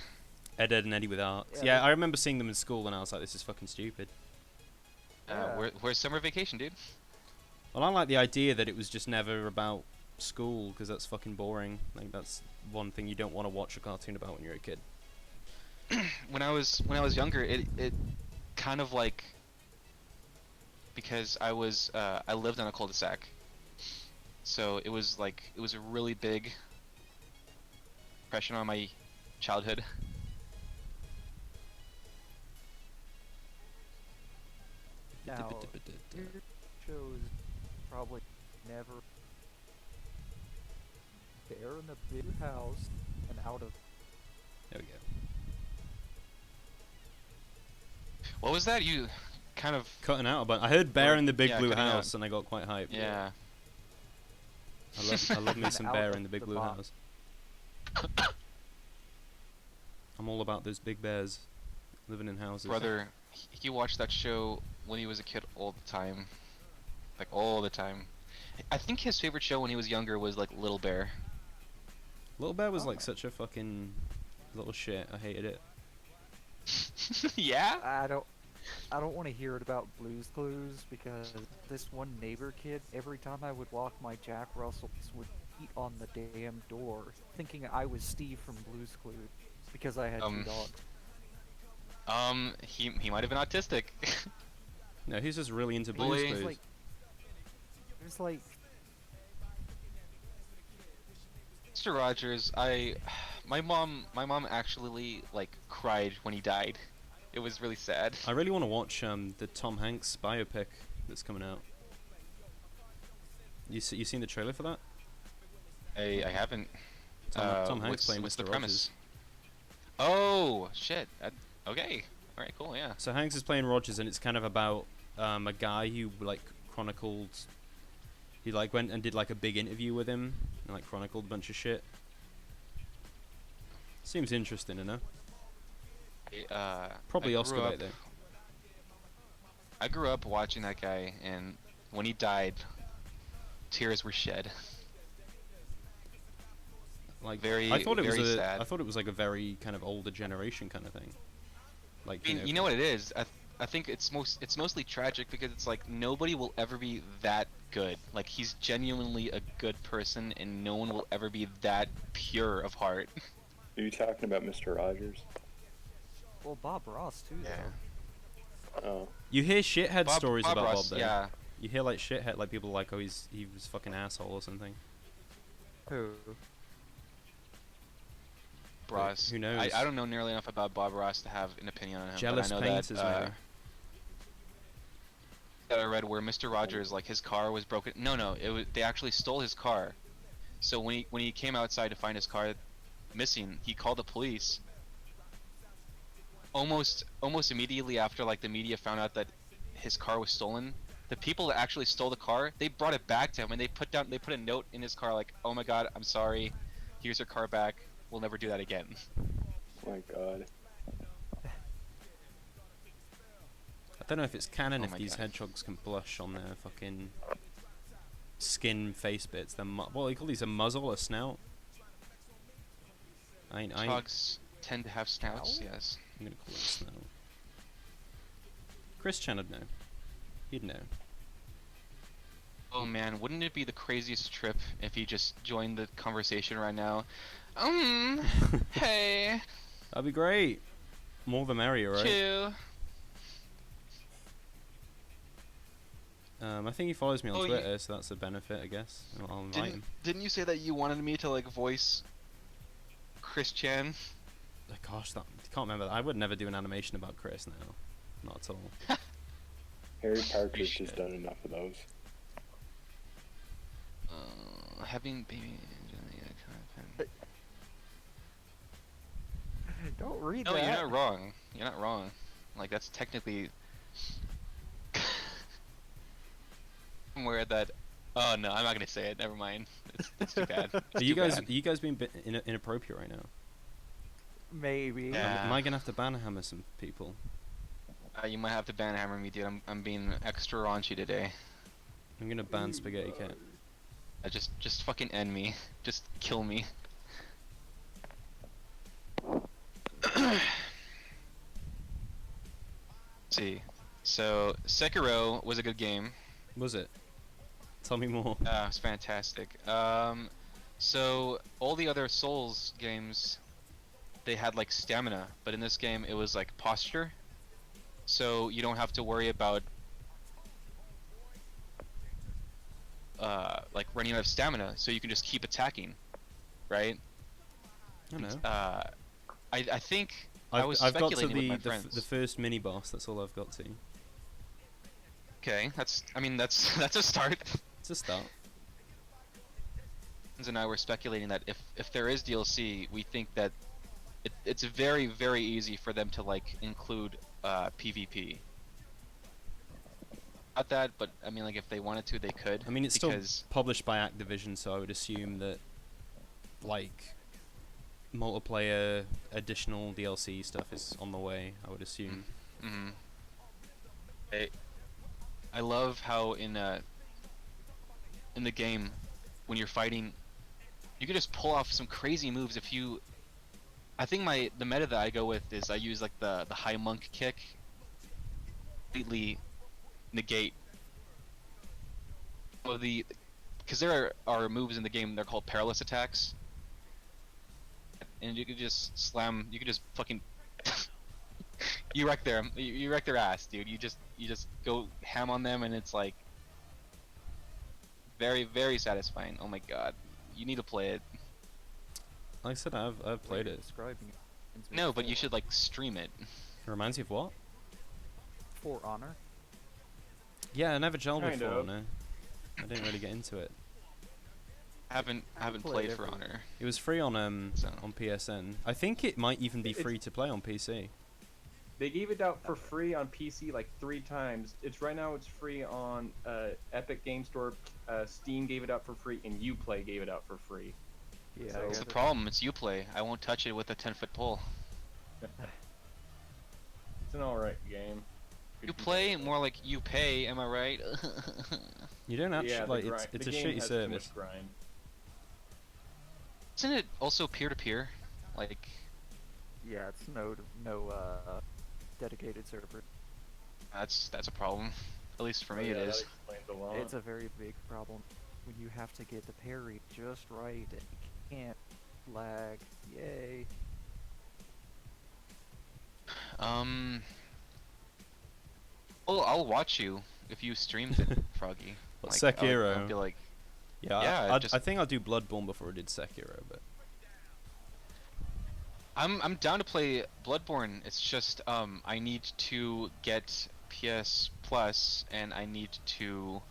Ed, and Eddie with Arcs. Yeah, Yeah, they- I remember seeing them in school and I was like, this is fucking stupid. Yeah. Where's summer vacation, dude? Well, I like the idea that it was just never about school, because that's fucking boring. Like, that's one thing you don't want to watch a cartoon about when you're a kid. When I was younger, it kind of like, because I lived on a cul-de-sac, so it was a really big impression on my childhood. Now, your shows probably never Bear in the Big House and Out of. There we go. What was that? You kind of Cutting out a bunch. I heard Bear in the Big Yeah, Blue cutting out. House and I got quite hyped. yeah. I love me some Out Bear of in the Big the Blue box. House. I'm all about those big bears living in houses. Brother, he watched that show when he was a kid all the time. Like all the time. I think his favorite show when he was younger was like Little Bear. Little Bear was Oh like my- such a fucking little shit. I hated it. Yeah? I don't want to hear it about Blue's Clues because this one neighbor kid, every time I would walk my Jack Russells, would beat on the damn door, thinking I was Steve from Blue's Clues because I had two dogs. He might have been autistic. No, he's just really into Boy. Blue's It's Clues. It's like Mr. Rogers, my mom actually like cried when he died. It was really sad. I really want to watch the Tom Hanks biopic that's coming out. You seen the trailer for that? I haven't. Tom Hanks what's, playing what's Mr. the Rogers. premise? Oh shit. Okay. All right. Cool. Yeah. So Hanks is playing Rogers, and it's kind of about a guy who like chronicled. He like went and did like a big interview with him, and like chronicled a bunch of shit. Seems interesting, you know. Probably I Oscar grew bait up- though. I grew up watching that guy, and when he died, tears were shed. Like very- I thought it very was sad. I thought it was like a very kind of older generation kind of thing. Like I mean, you know what it is? I think it's mostly tragic because it's like nobody will ever be that good. Like he's genuinely a good person, and no one will ever be that pure of heart. Are you talking about Mr. Rogers? well Bob Ross too. Oh. You hear shithead stories Bob about Ross, Bob though. yeah. You hear like shithead, like people are like, oh, he was fucking asshole or something. Though. Who? but Ross. who knows? I don't know nearly enough about Bob Ross to have an opinion on him. Jealous but I know painters, that, maybe. that I read where Mr. Rogers, like, his car was broken. No, they actually stole his car. So when he came outside to find his car missing, he called the police. Almost immediately after, like, the media found out that his car was stolen, the people that actually stole the car, they brought it back to him, and they put a note in his car like, "Oh my God, I'm sorry. Here's your car back. We'll never do that again." Oh my god. I don't know if it's canon Oh if my these God. hedgehogs can blush on their fucking skin face bits. Their what do you call these? A muzzle, a snout? I Dogs tend to have snouts, Ow? yes. I'm gonna call it a snout. Chris Chan would know. He'd know. Oh man, wouldn't it be the craziest trip if he just joined the conversation right now? Hey, That'd be great. More the merrier, right? Chew. I think he follows me on Oh, Twitter, so that's a benefit, I guess. I'll invite him. Didn't you say that you wanted me to, like, voice Chris Chan? Gosh, I can't remember. I would never do an animation about Chris now. Not at all. Harry Parker's should. just done enough of those. Having baby. Don't read No, that. you're not wrong. You're not wrong. Like, that's technically somewhere that. Oh no, I'm not gonna say it. Never mind. It's too bad. It's Are you too guys bad. being a bit inappropriate right now? Maybe. Yeah. Am I gonna have to banhammer some people? You might have to banhammer me, dude. I'm being extra raunchy today. I'm gonna ban Spaghetti Cat. Just fucking end me. Just kill me. See, so Sekiro was a good game. Was it? Tell me more. It was fantastic. So all the other Souls games, they had like stamina, but in this game it was like posture. So you don't have to worry about like running out of stamina. So you can just keep attacking, right? I don't know. I think I was I've got to speculating with my friends. the first mini boss. That's all I've got to. Okay, that's that's a start. It's a start. And I were speculating that if there is DLC, we think that it's very easy for them to like include PvP. Not that, but I mean, like if they wanted to, they could. I mean, it's because still published by Activision, so I would assume that like multiplayer, additional DLC stuff is on the way. I would assume. hmm I love how in the game when you're fighting, you can just pull off some crazy moves if you. I think the meta that I go with is I use like the high monk kick. Completely negate. Well, because there are moves in the game, they're called perilous attacks, and you could just slam. You could just fucking. You wreck their ass, dude. You just go ham on them, and it's like very satisfying. Oh my god, you need to play it. Like I said, I've played it. Describing it. No, but you should like stream it. It reminds you of what? For Honor. Yeah, I never gelled Kind before. of. No, I didn't really get into it. Haven't played played For everything. Honor. It was free on So. on PSN. I think it might even be It's- free to play on PC. They gave it out for free on PC like 3 times. It's right now. It's free on Epic Game Store. Steam gave it out for free, and Uplay gave it out for free. Yeah. So- I It's got the it. problem. It's Uplay. I won't touch it with a 10-foot pole. It's an alright game. You play more like you pay. Am I right? You don't actually Yeah, like the it's grind- it's the a game shitty has too service. much grind. Isn't it also peer-to-peer? Like, Yeah, it's no dedicated server. that's a problem. At least for me, Yeah, it that is. explains a lot. It's a very big problem when you have to get the parry just right and you can't lag. Yay. Well, I'll watch you if you streamed it, Froggy. What, Like, Sekiro? I'll be like, Yeah, Yeah, I just- think I'll do Bloodborne before I did Sekiro, but I'm down to play Bloodborne. It's just I need to get PS Plus and I need to.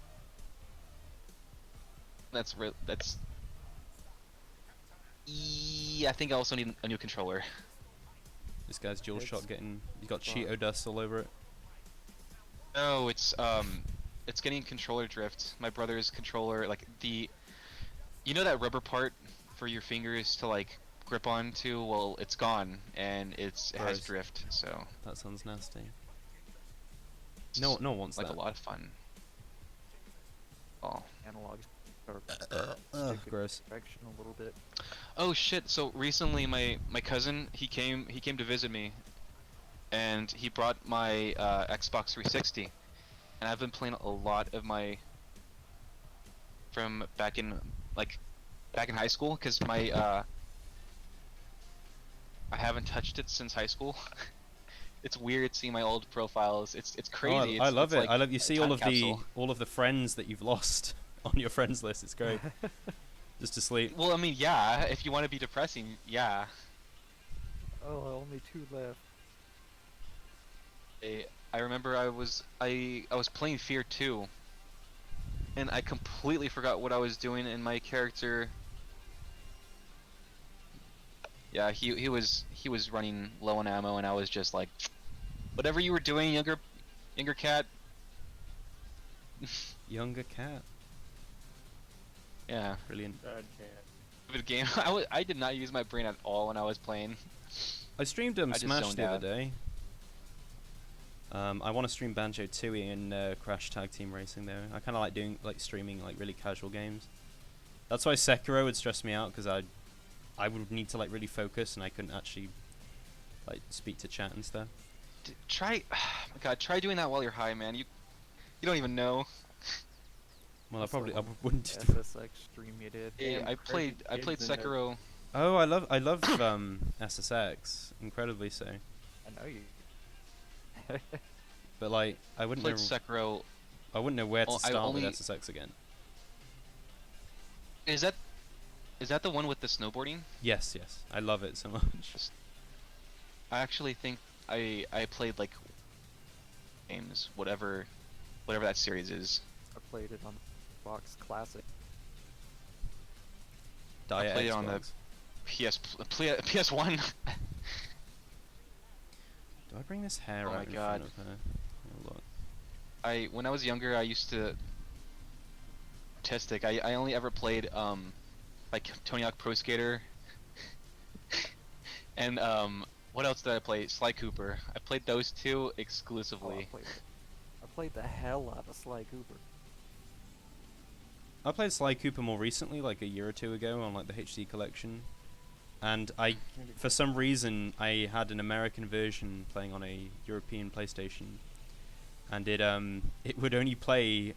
That's. I think I also need a new controller. This guy's dual It's shot getting. He's got fun. Cheeto dust all over it. No, it's getting controller drift. My brother's controller, like you know that rubber part for your fingers to like grip onto? Well, it's gone and it has Gross. drift. So That sounds nasty. it's No one wants like that. a lot of fun. Oh. Analogs are Ugh, gross. direction a little bit. Oh shit! So recently, my cousin he came to visit me, and he brought my Xbox 360, and I've been playing a lot of my from back in high school because my I haven't touched it since high school. It's weird seeing my old profiles. It's Oh, crazy. I It's love it. like I love you a see time all of capsule. the friends that you've lost on your friends list. It's great. Just to sleep. Well, I mean, yeah. If you want to be depressing, yeah. Oh, only 2 left. I remember I was playing Fear 2, and I completely forgot what I was doing, and my character. Yeah, he was running low on ammo, and I was just like, whatever you were doing, younger cat. Younger cat. Yeah, Brilliant. Bad cat. good game. I did not use my brain at all when I was playing. I streamed I just Smash zoned the out. other day. I want to stream Banjo-Tooie and Crash Tag Team Racing though. I kind of like doing streaming like really casual games. That's why Sekiro would stress me out because I would need to like really focus and I couldn't actually like speak to chat and stuff. Try, oh my God, try doing that while you're high, man. You don't even know. Well, That's the one wouldn't. SSX stream you did. Hey, Damn, I crazy played kids in there. Sekiro. Oh, I love SSX, incredibly so. I know you. But like I wouldn't Played know Sekiro. I wouldn't know where to I start only- with SSX again. Is that the one with the snowboarding? Yes, I love it so much. I actually think I played like games, whatever that series is. I played it on Xbox Classic. Diet played it on the Xbox. PS1. Do I bring this hair Oh out my in God. front of her? Oh, look. When I was younger, I used to autistic. I only ever played like Tony Hawk Pro Skater and what else did I play? Sly Cooper. I played those two Oh, exclusively. I played the hell out of Sly Cooper. I played Sly Cooper more recently, like a year or two ago, on like the HD collection, and for some reason, I had an American version playing on a European PlayStation, and it would only play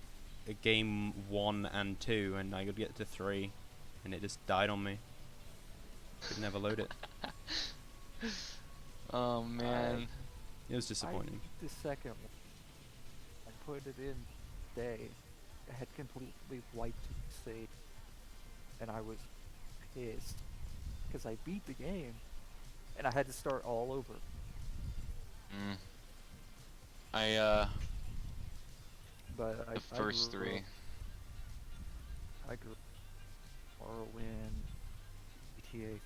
a game 1 and 2, and I would get to 3, and it just died on me. Could never load it. Oh man. It was disappointing. I beat the second one. I put it in today. It had completely wiped the save. And I was pissed. Because I beat the game. And I had to start all over. But The first I grew three. up- I grew up Morrowind, GTA.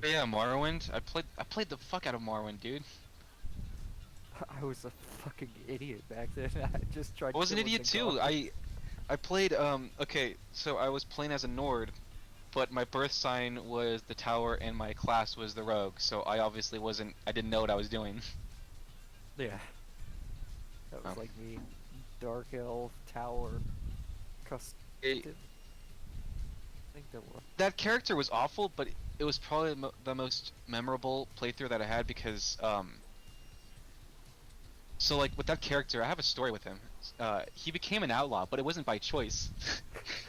Yeah, Morrowind. I played the fuck out of Morrowind, dude. I was a fucking idiot back then. I just tried I was an killing idiot the too. goblins. I played okay, so I was playing as a Nord, but my birth sign was the tower and my class was the rogue, so I obviously I didn't know what I was doing. Yeah. That was Oh. like me. Dark Elf, Tower, Custom. It- I think that was. That character was awful, but it was probably the most memorable playthrough that I had because so like with that character, I have a story with him. He became an outlaw, but it wasn't by choice.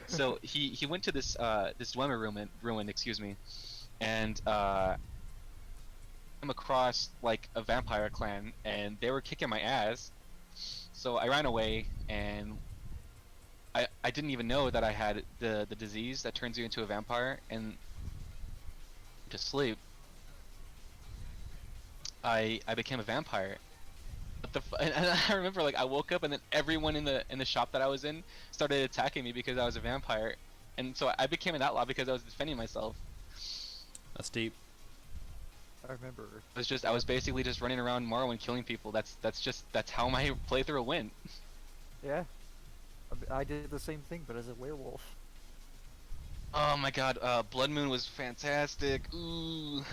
So he went to this Dwemer ruin, excuse me, and came across like a vampire clan, and they were kicking my ass. So I ran away, and I didn't even know that I had the disease that turns you into a vampire, and to sleep. I became a vampire. But and I remember like I woke up and then everyone in the shop that I was in started attacking me because I was a vampire, and so I became an outlaw because I was defending myself. That's deep. I remember. I was basically just running around Morrowind and killing people. That's how my playthrough went. Yeah. I did the same thing, but as a werewolf. Oh my god, Blood Moon was fantastic. Ooh.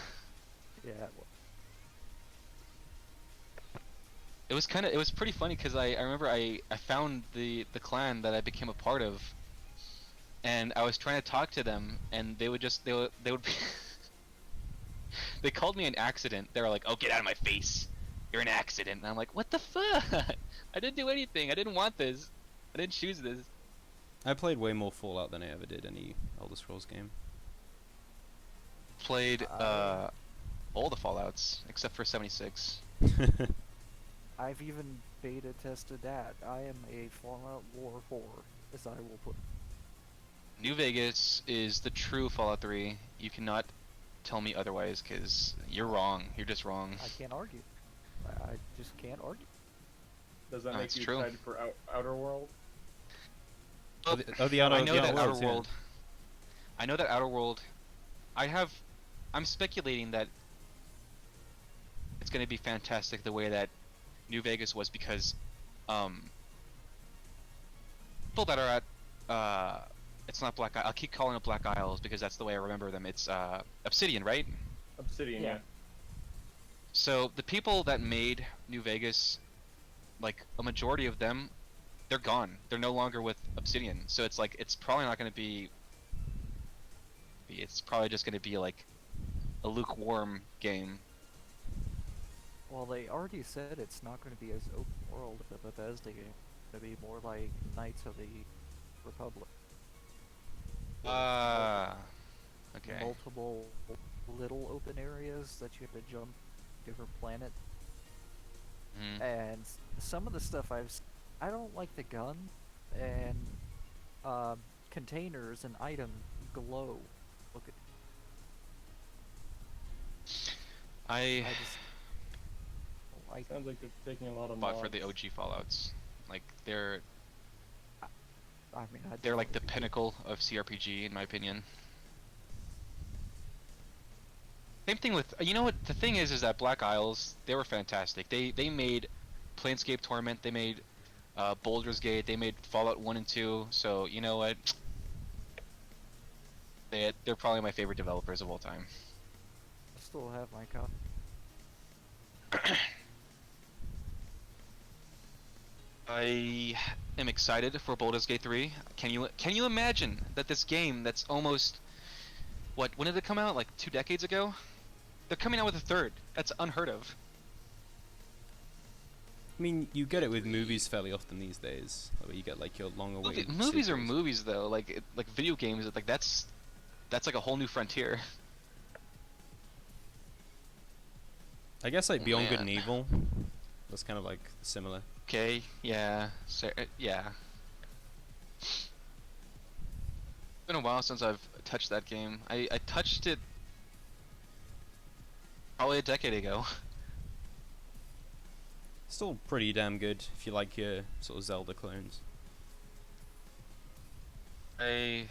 Yeah. It was pretty funny because I remember I found the clan that I became a part of, and I was trying to talk to them, and they would be they called me an accident. They were like, "Oh, get out of my face! You're an accident." And I'm like, "What the fuck? I didn't do anything. I didn't want this. I didn't choose this." I played way more Fallout than I ever did any Elder Scrolls game. Played all the Fallouts except for 76. I've even beta tested that. I am a Fallout War whore, as I will put. New Vegas is the true Fallout 3. You cannot tell me otherwise, because you're wrong. You're just wrong. I can't argue. I just can't argue. Does that No, make it's you true. excited for Outer World? The Outer, I know the that Outer Outer Worlds, yeah. World. I know that Outer World. I'm speculating that it's going to be fantastic the way that New Vegas was because, people that are at, it's not Black Isle. I'll keep calling it Black Isles because that's the way I remember them. It's Obsidian, right? Obsidian, Yeah. yeah. So the people that made New Vegas, like a majority of them, they're gone. They're no longer with Obsidian. So it's like it's probably not going to be. It's probably just going to be like a lukewarm game. Well, they already said it's not going to be as open world as the Bethesda game. It's going to be more like Knights of the Republic. Okay. Multiple little open areas that you have to jump different planets. Mhm. And some of the stuff I don't like the gun and containers and items glow. Look at I just don't like Sounds like they're taking a lot of But mods. for the OG Fallouts, like they're I mean, they're like the pinnacle of CRPG in my opinion. Same thing with you know what the thing is that Black Isles, they were fantastic. They made Planescape Torment, they made Baldur's Gate, they made Fallout 1 and 2. So you know what, they're probably my favorite developers of all time. I still have my copy. I am excited for Baldur's Gate 3. Can you imagine that this game that's almost when did it come out? Like 2 decades ago? They're coming out with a third. That's unheard of. I mean, you get it with movies fairly often these days, where you get like your long-awaited Movies are sequels. movies though. Like video games, like that's like a whole new frontier. I guess like Beyond Good and Man. Evil, that's kind of like similar. Okay, yeah, so, yeah. It's been a while since I've touched that game. I touched it probably a decade ago. Still pretty damn good if you like your sort of Zelda clones. I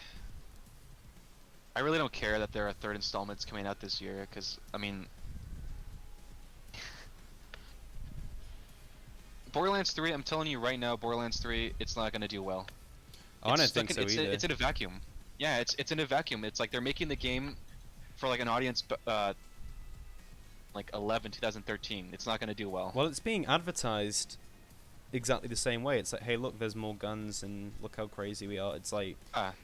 really don't care that there are third installments coming out this year, because I mean, Borderlands 3. I'm telling you right now, Borderlands 3, it's not gonna do well. I don't It's think stuck so in- either. It's in a vacuum. Yeah, it's in a vacuum. It's like they're making the game for like an audience, like 2013. It's not gonna do well. Well, it's being advertised exactly the same way. It's like, hey, look, there's more guns, and look how crazy we are. It's like,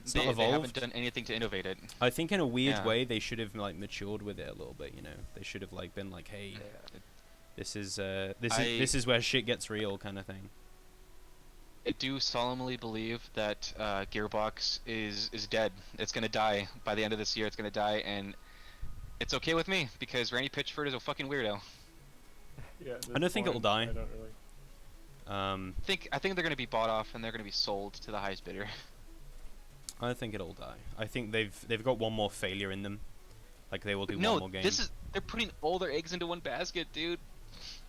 it's not They haven't evolved. done anything to innovate it. I think in a weird Yeah. way they should have like matured with it a little bit. You know, they should have like been like, hey, this is where shit gets real, kind of thing. I do solemnly believe that Gearbox is dead. It's gonna die by the end of this year. It's gonna die, and it's okay with me because Randy Pitchford is a fucking weirdo. Yeah, at I don't this think it'll point, die. I don't really. I think they're gonna be bought off and they're gonna be sold to the highest bidder. I think it'll die. I think they've got one more failure in them. Like they will do No, one more game. this is They're putting all their eggs into one basket, dude.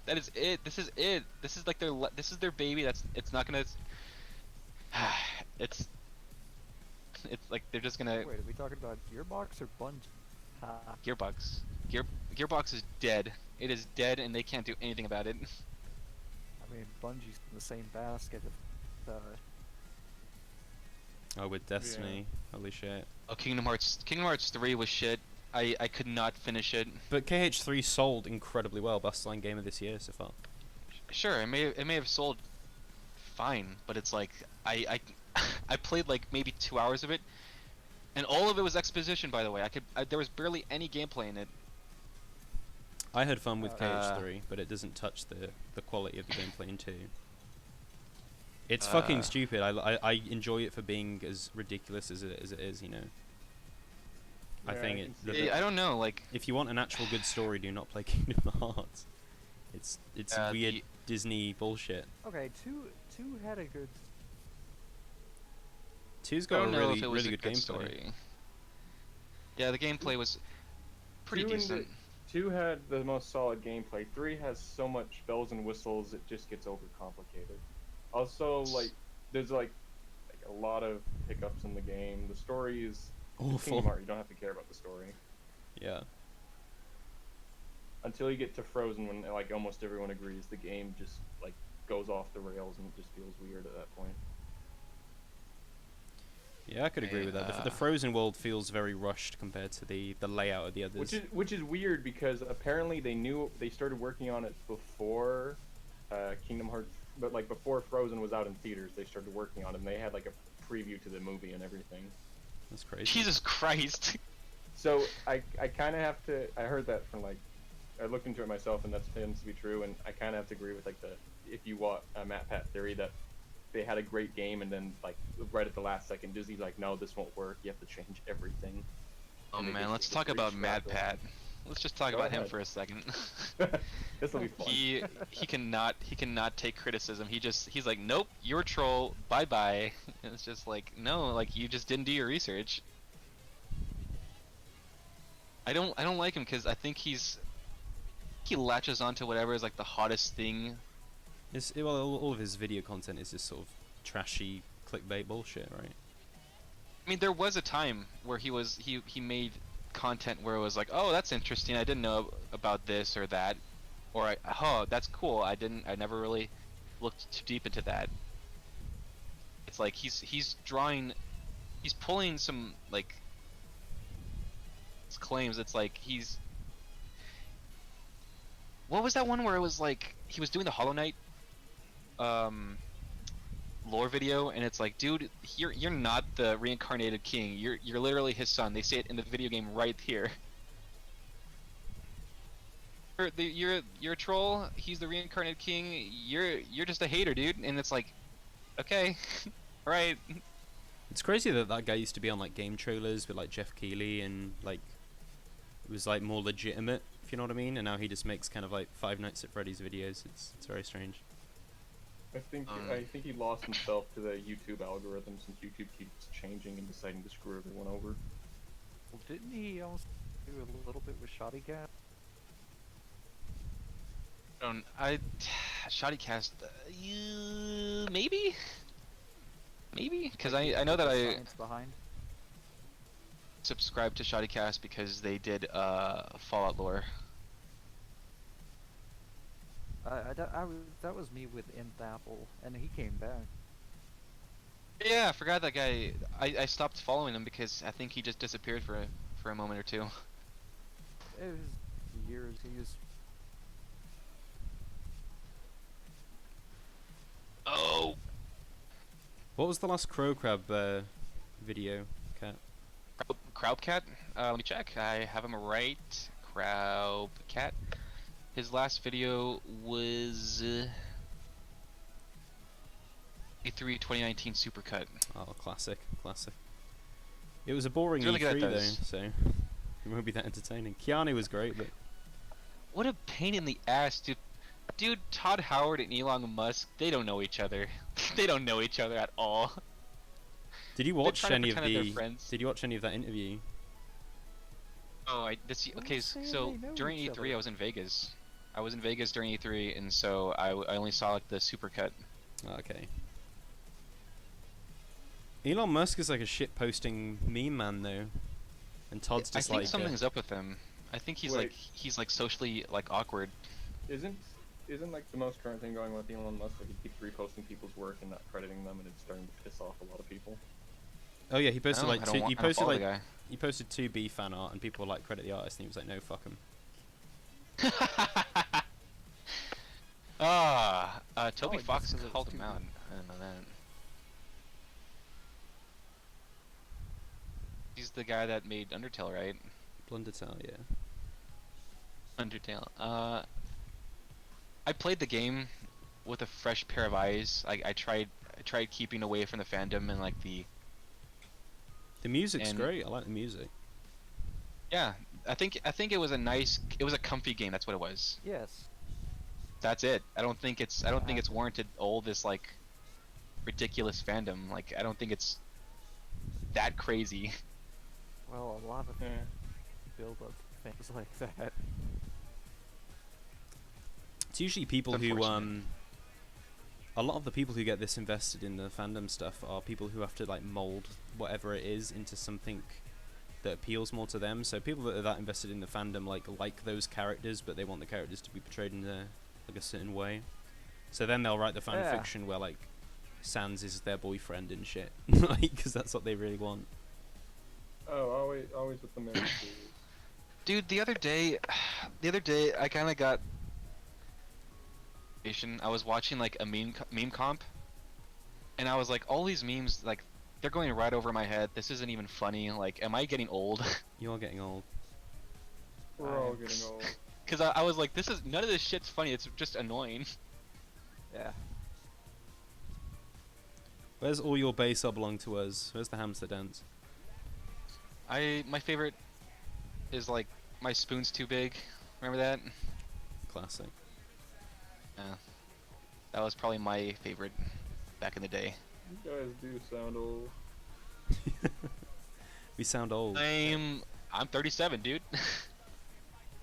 That is it. This is it. This is like this is their baby. It's not gonna. It's like they're just gonna. Wait, are we talking about Gearbox or Bungie? Ha. Gearbox. Gearbox is dead. It is dead, and they can't do anything about it. I mean, Bungie's in the same basket. Oh, with Destiny. Holy shit. Oh, Kingdom Hearts 3 was shit. I could not finish it. But KH3 sold incredibly well. Best selling game of this year so far. Sure, it may have sold fine, but it's like I I played like maybe 2 hours of it, and all of it was exposition. By the way, there was barely any gameplay in it. I had fun with KH3, but it doesn't touch the quality of the gameplay in 2. It's fucking stupid. I enjoy it for being as ridiculous as it is, you know. I think I don't know, like if you want an actual good story, do not play Kingdom Hearts. It's weird Disney bullshit. Okay, two had a good. 2's I got a don't know really if it was really a good good gameplay. story. Yeah, the gameplay was pretty 2 and decent. 2 had the most solid gameplay. 3 has so much bells and whistles, it just gets overcomplicated. Also, like, there's like a lot of hiccups in the game. The story is Awful. Kingdom Hearts, you don't have to care about the story. Yeah. Until you get to Frozen, when like almost everyone agrees the game just like goes off the rails and it just feels weird at that point. Yeah, I could agree with that. The Frozen world feels very rushed compared to the layout of the others. Which is weird because apparently they started working on it before Kingdom Hearts, but like before Frozen was out in theaters, they started working on it and they had like a preview to the movie and everything. That's crazy. Jesus Christ. So I kind of have to. I heard that from like, I looked into it myself, and that tends to be true. And I kind of have to agree with like if you watch Matt Pat theory that they had a great game, and then like right at the last second, Disney's like, no, this won't work. You have to change everything. Oh And they man, just let's need to talk about Mad re-scrap Pat. Let's just talk Go about him ahead. for a second. This will be fun. he cannot take criticism. He's like, nope, you're a troll. Bye bye. And it's just like, no, like you just didn't do your research. I don't like him because I think he latches onto whatever is like the hottest thing. Well, all of his video content is just sort of trashy clickbait bullshit, right? I mean, there was a time where he made content where it was like, oh, that's interesting. I didn't know about this or that, or oh, that's cool. I never really looked too deep into that. It's like he's pulling some like claims. It's like what was that one where it was like he was doing the Hollow Knight lore video, and it's like, dude, you're not the reincarnated king. You're literally his son. They say it in the video game right here. You're a troll. He's the reincarnated king. You're just a hater, dude. And it's like, okay, all right. It's crazy that guy used to be on like game trailers with like Jeff Keighley and like it was like more legitimate, if you know what I mean. And now he just makes kind of like Five Nights at Freddy's videos. It's very strange. I think he lost himself to the YouTube algorithm since YouTube keeps changing and deciding to screw everyone over. Well, didn't he also do a little bit with Shoddy Cat? Shoddycast, maybe, because I know that I Science behind. subscribed to Shoddycast because they did Fallout lore. That was me with Nth Apple, and he came back. Yeah, I forgot that guy. I stopped following him because I think he just disappeared for a moment or two. It was years. He was. Oh, What was the last Crow Crab video, Cat? Crowbcat? Let me check. I have him right. Crowbcat. His last video was E3 2019 Supercut. Oh, classic. It was a boring He's really good E3 at though, those. so it won't be that entertaining. Keanu was great, but What a pain in the ass, dude. Dude, Todd Howard and Elon Musk, they don't know each other. They don't know each other at all. did you watch trying to any of pretend that they're the? friends. Did you watch any of that interview? Oh, okay. saying So they know during each E3, other. I was in Vegas. I was in Vegas during E3, and so I only saw like the supercut. Okay. Elon Musk is like a shit posting meme man though, and Todd's I just think like something's up with him. I think Wait. he's like socially like awkward. Isn't like the most current thing going with Elon Musk? Like he keeps reposting people's work and not crediting them, and it's starting to piss off a lot of people. oh yeah, he posted like I two. don't want, He I don't posted follow like the guy. he posted 2B fan art, and people were like credit the artist, and he was like, no, fuck him. Toby just Fox 'cause it was called him 2B. out. I didn't know that. He's the guy that made Undertale, right? Blundertale, yeah. Undertale. I played the game with a fresh pair of eyes. I tried keeping away from the fandom and like the The music's And- great. I like the music. yeah. I think it was a comfy game. That's what it was. Yes. That's it. I don't think it's warranted all this like ridiculous fandom. Like I don't think it's that crazy. Well, a lot of Yeah. build up things like that. It's usually people It's who unfortunate. a lot of the people who get this invested in the fandom stuff are people who have to like mold whatever it is into something that appeals more to them. So people that are that invested in the fandom like those characters, but they want the characters to be portrayed in like a certain way. So then they'll write the fan Yeah. fiction where like Sans is their boyfriend and shit, like because that's what they really want. Oh, always with the marriage series. Dude, the other day I kind of got. I was watching like a meme comp, and I was like, all these memes like they're going right over my head. This isn't even funny. Like, am I getting old? You are getting old. We're all getting old. Because I was like, none of this shit's funny. It's just annoying. Yeah. Where's all your base are belong to us? Where's the hamster dance? My favorite is like my spoon's too big. Remember that? Classic. Yeah, that was probably my favorite back in the day. You guys do sound old. We sound old. I'm 37, dude.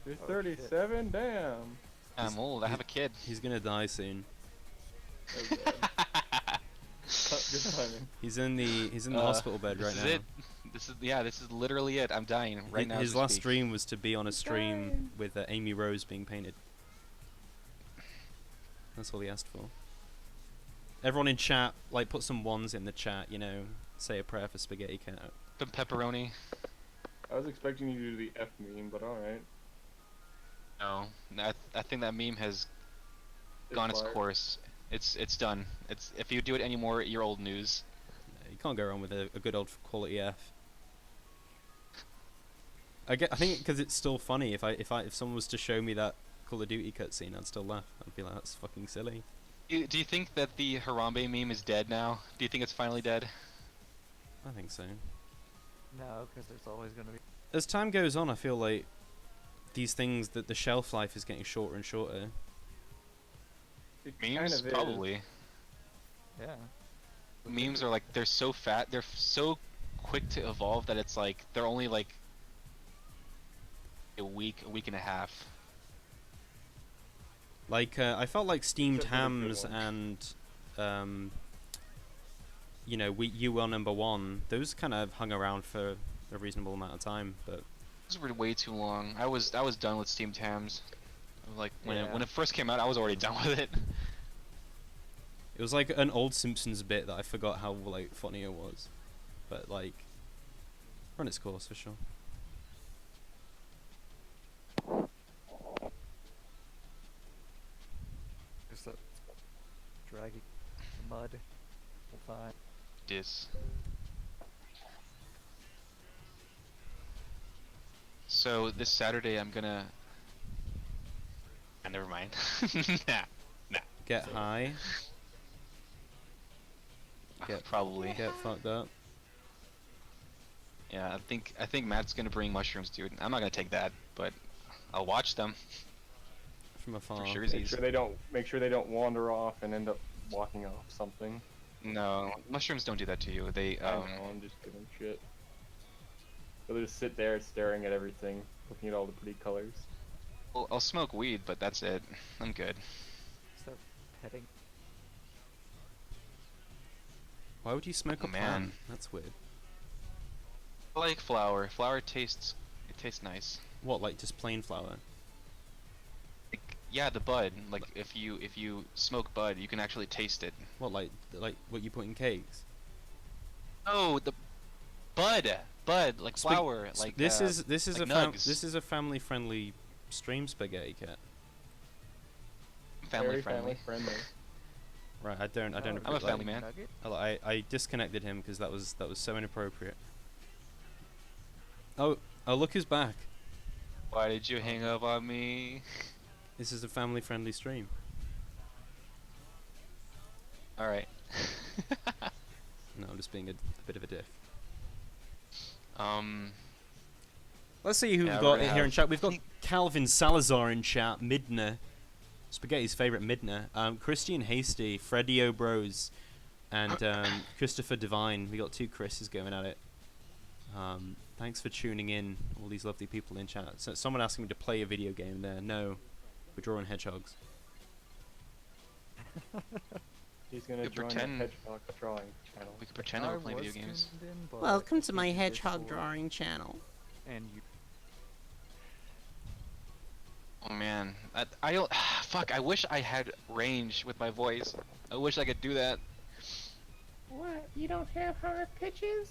You're Oh, 37? Damn. I'm old. I have a kid. He's gonna die soon. That's bad. Good timing. He's in the hospital bed right this now. is it. This is literally it. I'm dying right now. His as we last speak. dream was to be on a stream with Amy Rose being painted. That's all he asked for. Everyone in chat, like, put some ones in the chat, you know, say a prayer for Spaghetti Cat. The pepperoni. I was expecting you to do the F meme, but alright. No, I think that meme has It's gone its fire. course. It's done. If you do it anymore, you're old news. You can't go wrong with a good old quality F. I think because it's still funny. If someone was to show me that Call of Duty cutscene, I'd still laugh. I'd be like, that's fucking silly. Do you think that the Harambe meme is dead now? Do you think it's finally dead? I think so. No, because there's always going to be. As time goes on, I feel like these things that the shelf life is getting shorter and shorter. It Memes kind of is. probably. Yeah. Memes are like they're so fat. They're so quick to evolve that it's like they're only like a week and a half. Like I felt like steamed Except for the good hams ones. and you know, you were number one. Those kind of hung around for a reasonable amount of time, but Those were way too long. I was done with steamed hams. Like when Yeah. it first came out, I was already done with it. it was like an old Simpsons bit that I forgot how like funny it was. But like, run its course for sure. Just that dragging the mud. We'll find. Dis. So this Saturday I'm gonna. Never mind. nah. Get high, Get- Probably. get fucked up. Yeah, I think Matt's gonna bring mushrooms, dude. I'm not gonna take that, but I'll watch them. From afar. sure. Make sure they don't wander off and end up walking off something. No, mushrooms don't do that to you. They I don't know, I'm just giving shit. They'll just sit there staring at everything, looking at all the pretty colors. Well, I'll smoke weed, but that's it. I'm good. Start petting. Why would you smoke Oh, a plant? man. That's weird. I like flower. Flower tastes. It tastes nice. What, like just plain flower? Like, yeah, the bud. Like if you smoke bud, you can actually taste it. What, like what you put in cakes? Oh, the bud, like Spag- flour, like this is like a nugs. this is a family friendly stream, Spaghetti Cat. family Very friendly. family friendly. Right, I don't I'm a like- family man. Nugget? I disconnected him because that was so inappropriate. Oh, look who's back. Why did you hang up on me? This is a family friendly stream. All right. No, I'm just being a bit of a diff. um. Let's see who Yeah, we've we're got gonna here in have- chat. We've got Calvin Salazar in chat, Midna, Spaghetti's favourite Midna, Christian Hasty, Freddie O'Bros, and Christopher Devine. We got 2 Chris's going at it. Thanks for tuning in, all these lovely people in chat. So, someone asking me to play a video game there. No, we're drawing hedgehogs. He's gonna Could join pretend- the hedgehog drawing channel. We could pretend that I we're playing video was games. tuned in, but Welcome to I my think hedgehog Discord drawing channel. And you. Oh man, I don't. Fuck. I wish I had range with my voice. I wish I could do that. What? You don't have hard pitches?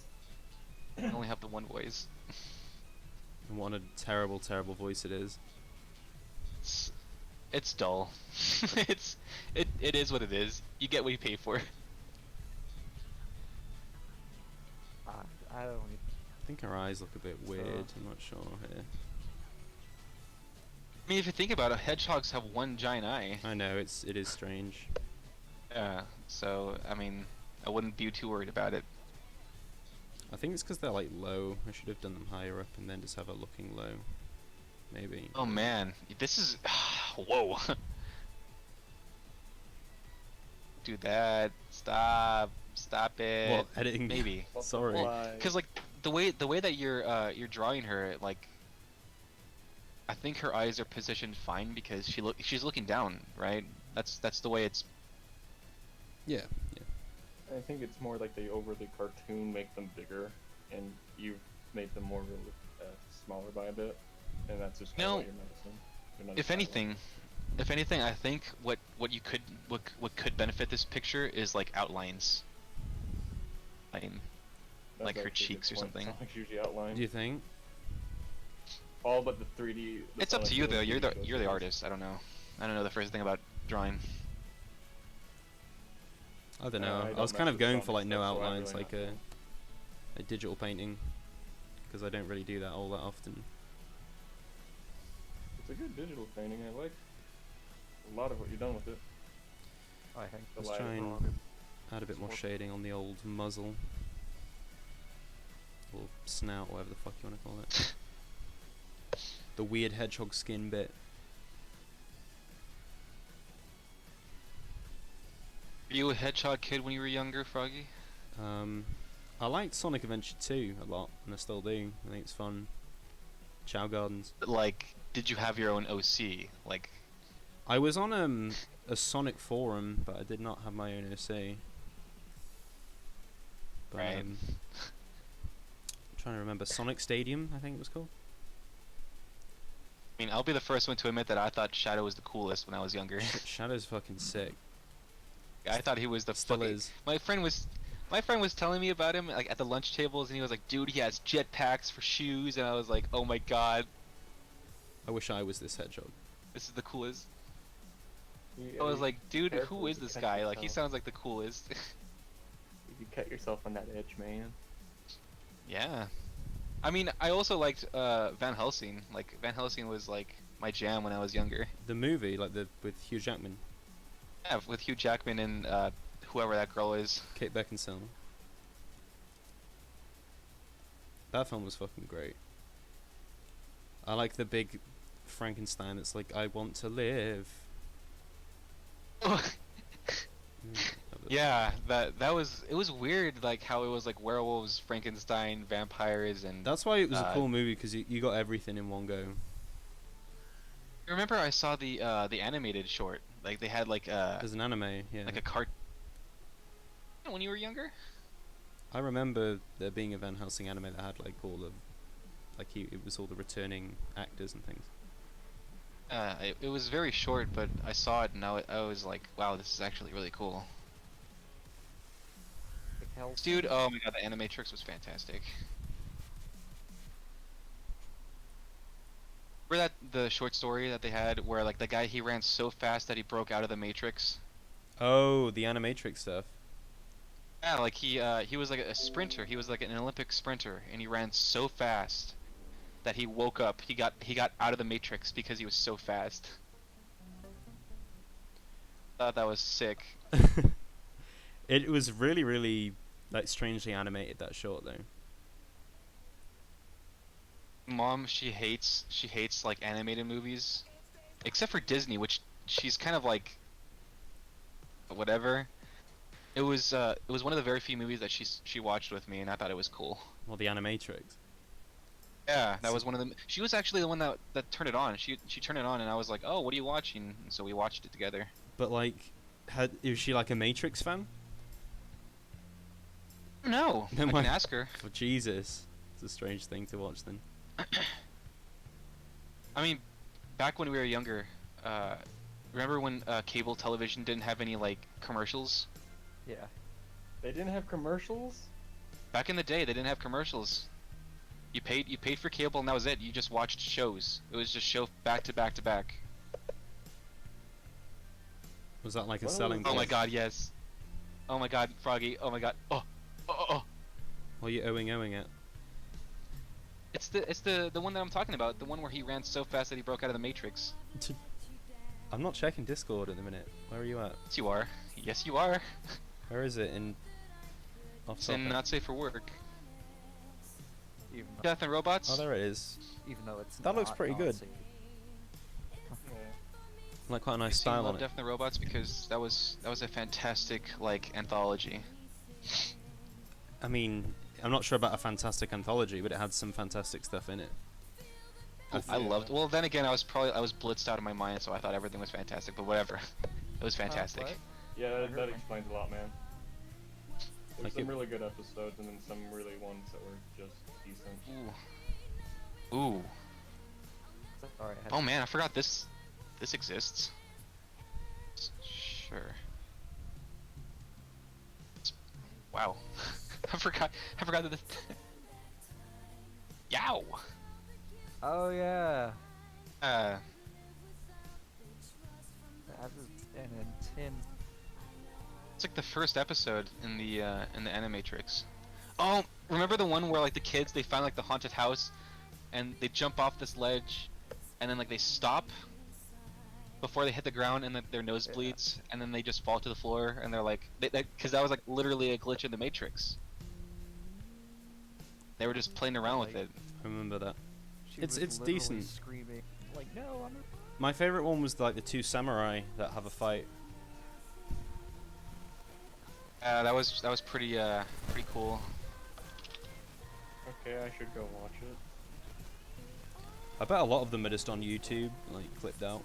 I only have the one voice. And what a terrible, terrible voice it is. It's dull. it is what it is. You get what you pay for. I don't even. I think our eyes look a bit weird. I'm not sure here. I mean, if you think about it, hedgehogs have one giant eye. I know it is strange. Yeah. So I mean, I wouldn't be too worried about it. I think it's because they're like low. I should have done them higher up and then just have a looking low. Maybe. Oh man, this is. Whoa. Do that. Stop. Stop it. What, editing? Maybe. Sorry. Why? Because like the way that you're drawing her, like I think her eyes are positioned fine because she's looking down, right? That's the way it's. Yeah. I think it's more like they over the cartoon make them bigger, and you've made them more smaller by a bit, and that's just No. what you're noticing. You're not If anything, I think what could benefit this picture is like outlines. Like her cheeks or something. Sonic's usually outlined. Do you think? All but the 3D. It's up to you though. You're the shows. artist. I don't know the first thing about drawing. I don't know. I I don't was kind mess of with going for like Sonic no stuff, so I outlines, really like don't know. a digital painting, because I don't really do that all that often. It's a good digital painting. I like a lot of what you've done with it. I think The Let's light try and on add a bit more Sort- shading on the old muzzle. Or snout, whatever the fuck you want to call it. The weird hedgehog skin bit. Were you a hedgehog kid when you were younger, Froggy? I liked Sonic Adventure 2 a lot, and I still do. I think it's fun. Chow Gardens. Like, did you have your own OC? Like, I was on a Sonic forum, but I did not have my own OC. But, Right. I'm trying to remember. Sonic Stadium, I think it was called. I mean, I'll be the first one to admit that I thought Shadow was the coolest when I was younger. Shadow's fucking sick. I thought he was the Still fucking. is. My friend was telling me about him like at the lunch tables, and he was like, "Dude, he has jetpacks for shoes," and I was like, "Oh my god, I wish I was this hedgehog. this is the coolest." You- I was you- like, "Dude, careful who is with this the guy? Like, he yourself. sounds like the coolest." You cut yourself on that edge, man. Yeah. I mean, I also liked Van Helsing. Like, Van Helsing was like my jam when I was younger. The movie, like with Hugh Jackman, Yeah, with Hugh Jackman and whoever that girl is. Kate Beckinsale. That film was fucking great. I like the big Frankenstein that's like, I want to live. Mm, that Yeah, it was weird, like how it was like werewolves, Frankenstein, vampires, and That's why it was a uh, cool movie, because you got everything in one go. remember I saw the animated short. Like they had There's an anime, yeah. like a cart when you were younger. I remember there being a Van Helsing anime that had like all the, it was all the returning actors and things. It was very short, but I saw it and I was like, wow, this is actually really cool. Like Hell's Dude, oh my god, the Animatrix was fantastic. Remember the short story that they had where like the guy he ran so fast that he broke out of the Matrix? Oh, the Animatrix stuff. Yeah, like he was like a sprinter. He was like an Olympic sprinter, and he ran so fast that he woke up. He got out of the Matrix because he was so fast. Thought that was sick. It was really, really like strangely animated, that short though. Mom, she hates like animated movies, except for Disney, which she's kind of like whatever. It was one of the very few movies that she watched with me, and I thought it was cool. Well, the Animatrix. Yeah, that was one of them. She was actually the one that turned it on. She turned it on, and I was like, "Oh, what are you watching?" And so we watched it together. But like, is she like a Matrix fan? No, Then I why- can ask her. Oh, Jesus, it's a strange thing to watch then. I mean, back when we were younger, remember when cable television didn't have any like commercials? Yeah. They didn't have commercials? Back in the day, they didn't have commercials. You paid for cable, and that was it. You just watched shows. It was just show back to back to back. Was that like a What selling was- Oh point? my god, yes. Oh my god, Froggy. Oh my god. Oh, oh. Or you owing it? It's the one that I'm talking about. The one where he ran so fast that he broke out of the Matrix. I'm not checking Discord at the minute. Where are you at? Yes, you are. Yes, you are. Where is it in? Off It's in topic? Not Safe for Work. Even though, Death and Robots. Oh, there it is. even though it's That looks not pretty good. Nazi. Yeah. Like quite a I nice see style Love, on it. Death and the Robots because that was a fantastic like anthology. I mean, I'm not sure about a fantastic anthology, but it had some fantastic stuff in it. I loved. Well, then again, I was blitzed out of my mind, so I thought everything was fantastic. But whatever, it was fantastic. What? Yeah, I heard that one. explains a lot, man. There's Like some it- really good episodes, and then some really ones that were just decent. Ooh. Ooh. Sorry, I had Oh man, I forgot this exists. Sure. Wow. I forgot that this. Yow. Oh yeah. Uh. That is an intense. It's like the first episode in the Animatrix. Oh, remember the one where like the kids they find like the haunted house, and they jump off this ledge, and then like they stop before they hit the ground, and then their nose Yeah. bleeds, and then they just fall to the floor, and they're like, because that was like literally a glitch in the Matrix. They were just playing around with Like- it. I remember that. She It's- was it's literally decent. Screaming like, no, I'm. My favorite one was like the two samurai that have a fight. That was pretty cool. Okay, I should go watch it. I bet a lot of them are just on YouTube, like clipped out.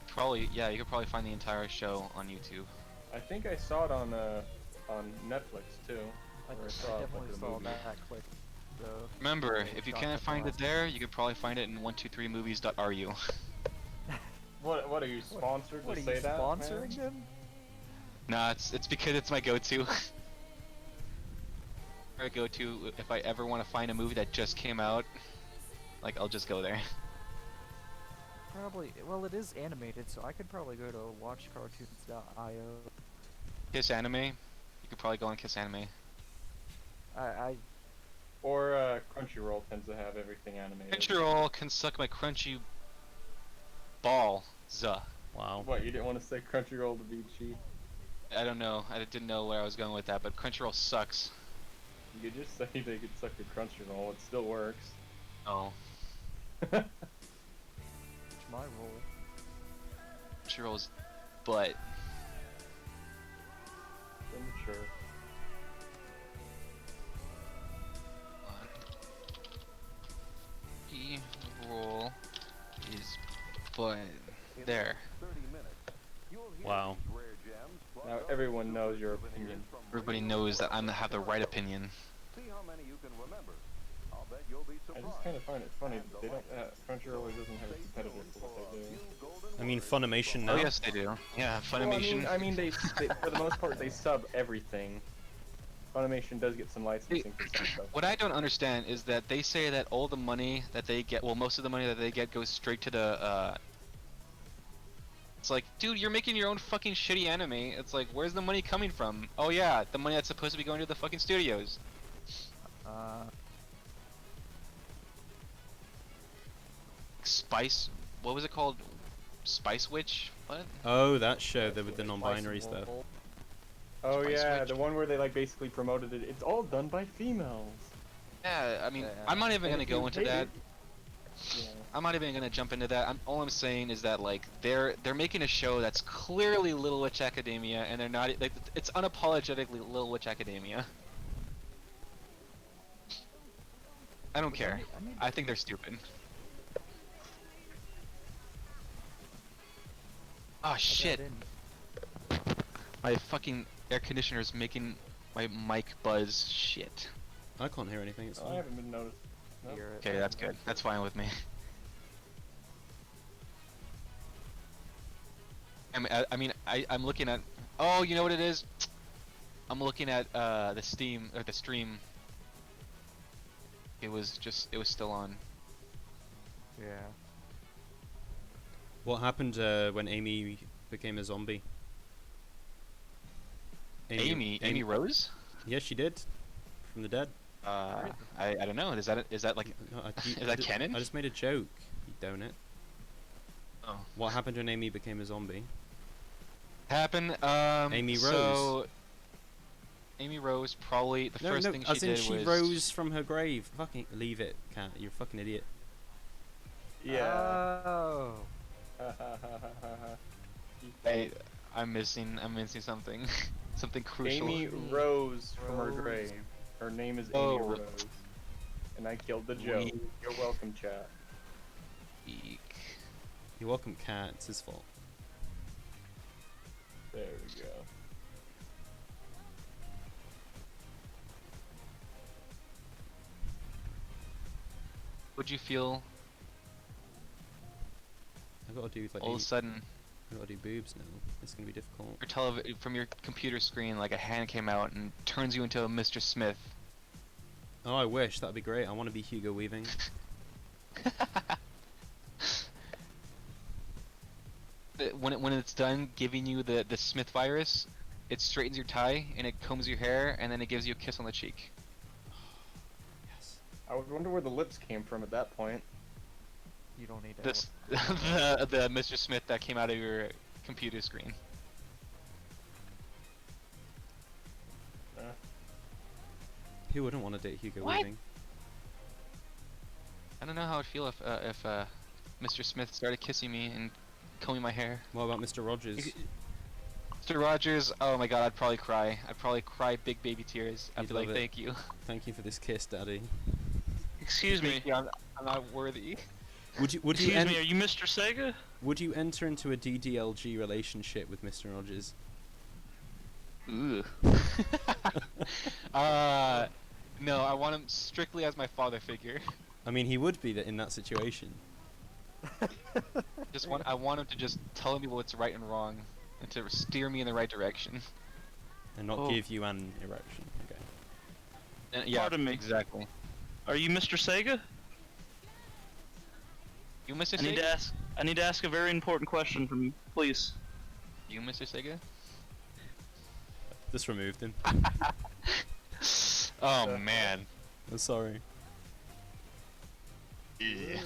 Probably, yeah, you could probably find the entire show on YouTube. I think I saw it on Netflix too. I Or I saw it, like, definitely the saw movie. that clip. So, Remember, they if you shot can't that find it last- there, you could probably find it in 123movies.ru. What are you sponsored What to are say you that? sponsoring man? them? Nah, it's because it's my go-to. I go to if I ever want to find a movie that just came out, like I'll just go there. Probably. Well, it is animated, so I could probably go to watchcartoons.io. Kiss Anime, you could probably go on Kiss Anime. I Or Crunchyroll tends to have everything animated. Crunchyroll can suck my crunchy ball. Zuh. Wow. What, you didn't want to say Crunchyroll to be cheap? I don't know. I didn't know where I was going with that, but Crunchyroll sucks. You could just say they could suck your Crunchyroll, it still works. Oh, it's my role. Crunchyroll's butt. Immature. E roll is but there. Wow. Now everyone knows your opinion. Everybody knows that I'm have the right opinion. I just kind of find it funny that they don't. Crunchyroll really doesn't have a competitor for what they do. I mean, Funimation now. Oh yes, they do. Yeah, Well, Funimation. I mean, they for the most part they sub everything. Funimation does get some licensing for some stuff. What I don't understand is that they say that all the money that they get, well, most of the money that they get goes straight to the. It's like, dude, you're making your own fucking shitty anime. It's like, where's the money coming from? Oh yeah, the money that's supposed to be going to the fucking studios. Spice, what was it called? Spice Witch? What? Oh, that show there with the non-binary stuff. Oh Spice yeah, Witch? the one where they like basically promoted it. It's all done by females. Yeah, I mean, Yeah. I'm not even And gonna if you go into hate that. it- Yeah. I'm not even gonna jump into that. All I'm saying is that like they're making a show that's clearly Little Witch Academia, and they're not. Like, it's unapologetically Little Witch Academia. I don't care. I think they're stupid. Oh shit! My fucking air conditioner is making my mic buzz. Shit. I can't hear anything. It's Oh, I fine. haven't been noticed. No. Okay, that's good. That's fine with me. I'm looking at. Oh, you know what it is? I'm looking at the Steam or the stream. It was still on. Yeah. What happened when Amy became a zombie? Amy Rose? Yes, she did. From the dead. I don't know. Is that like No, is that canon? I just made a joke. You donut. Oh. What happened when Amy became a zombie? Happened. Amy So Amy Rose probably the first thing she as in did she was rose from her grave. Fucking leave it, cat. You're a fucking idiot. Yeah. Oh. I'm missing something. Something crucial. Amy rose from her grave. Her name is Amy Oh. Rose. And I killed the joke. Weak. You're welcome, chat. Eek. You're welcome, cat. It's his fault. There we go. Would you feel I gotta do like all of a sudden I gotta do boobs now. It's gonna be difficult. from your computer screen like a hand came out and turns you into a Mr. Smith? Oh, I wish. That'd be great. I want to be Hugo Weaving. When it's done giving you the Smith virus, it straightens your tie and it combs your hair and then it gives you a kiss on the cheek. Yes. I would wonder where the lips came from at that point. You don't need to. This the Mr. Smith that came out of your computer screen. Who wouldn't want to date Hugo What? Weaving? I don't know how I'd feel if Mr. Smith started kissing me and combing my hair. What about Mr. Rogers? Mr. Rogers, oh my god, I'd probably cry. I'd probably cry big baby tears. I'd You'd be like, love it. thank you. Thank you for this kiss, Daddy. Excuse me. Yeah, I'm not worthy. Would you Excuse me, are you Mr. Sega? would you enter into a DDLG relationship with Mr. Rogers? Ooh. No, I want him strictly as my father figure. I mean, he would be in that situation. I want him to just tell me what's right and wrong, and to steer me in the right direction. And not Oh. give you an erection. Okay. And, yeah, Pardon me. exactly. Are you Mr. Sega? You, Mr. I need to Sega? ask. I need to ask a very important question from you, please. You, Mr. Sega? Just removed him. Oh man. I'm sorry. Yeah.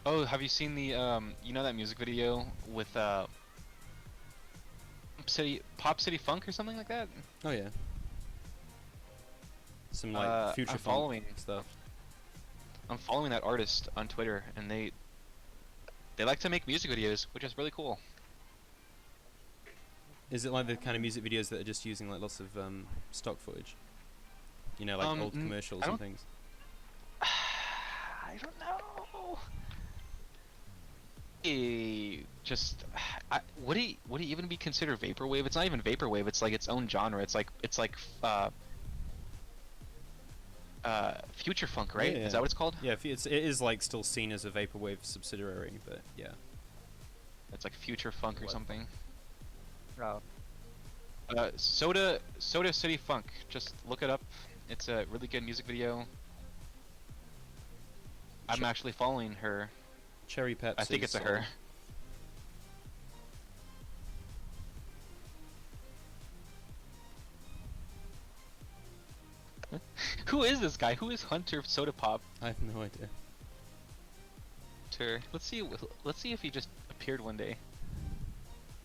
Oh, have you seen the you know that music video with Pop City Funk or something like that? Oh yeah. Some like future I'm funk following. stuff. I'm following that artist on Twitter, and They like to make music videos, which is really cool. Is it like the kind of music videos that are just using like lots of stock footage? You know, like old commercials and things. I don't know. Would he even be considered vaporwave? It's not even vaporwave. It's like its own genre. It's like future funk, right? Yeah, Is that what it's called? Yeah, it is like still seen as a vaporwave subsidiary, but yeah. It's like future funk or something. Oh, Soda City Funk. Just look it up. It's a really good music video. I'm actually following her. Cherry Pepsi. I think it's a her. Who is this guy? Who is Hunter Soda Pop? I have no idea. Let's see if he just appeared one day.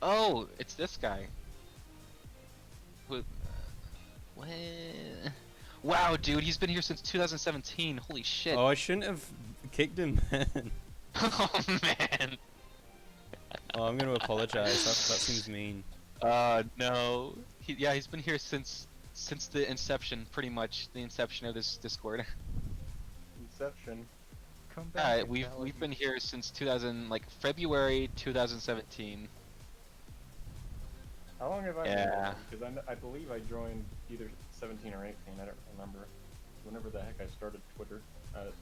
Oh, it's this guy. What? Wow, dude, he's been here since 2017. Holy shit. Oh, I shouldn't have kicked him, man. Oh man. Oh, I'm gonna apologize. That seems mean. No. He's been here since the inception, pretty much the inception of this Discord. Inception. come back. and We've tell been you. here since February 2017. How long have I Yeah. been here? Because I believe I joined either 17 or 18. I don't remember. Whenever the heck I started Twitter,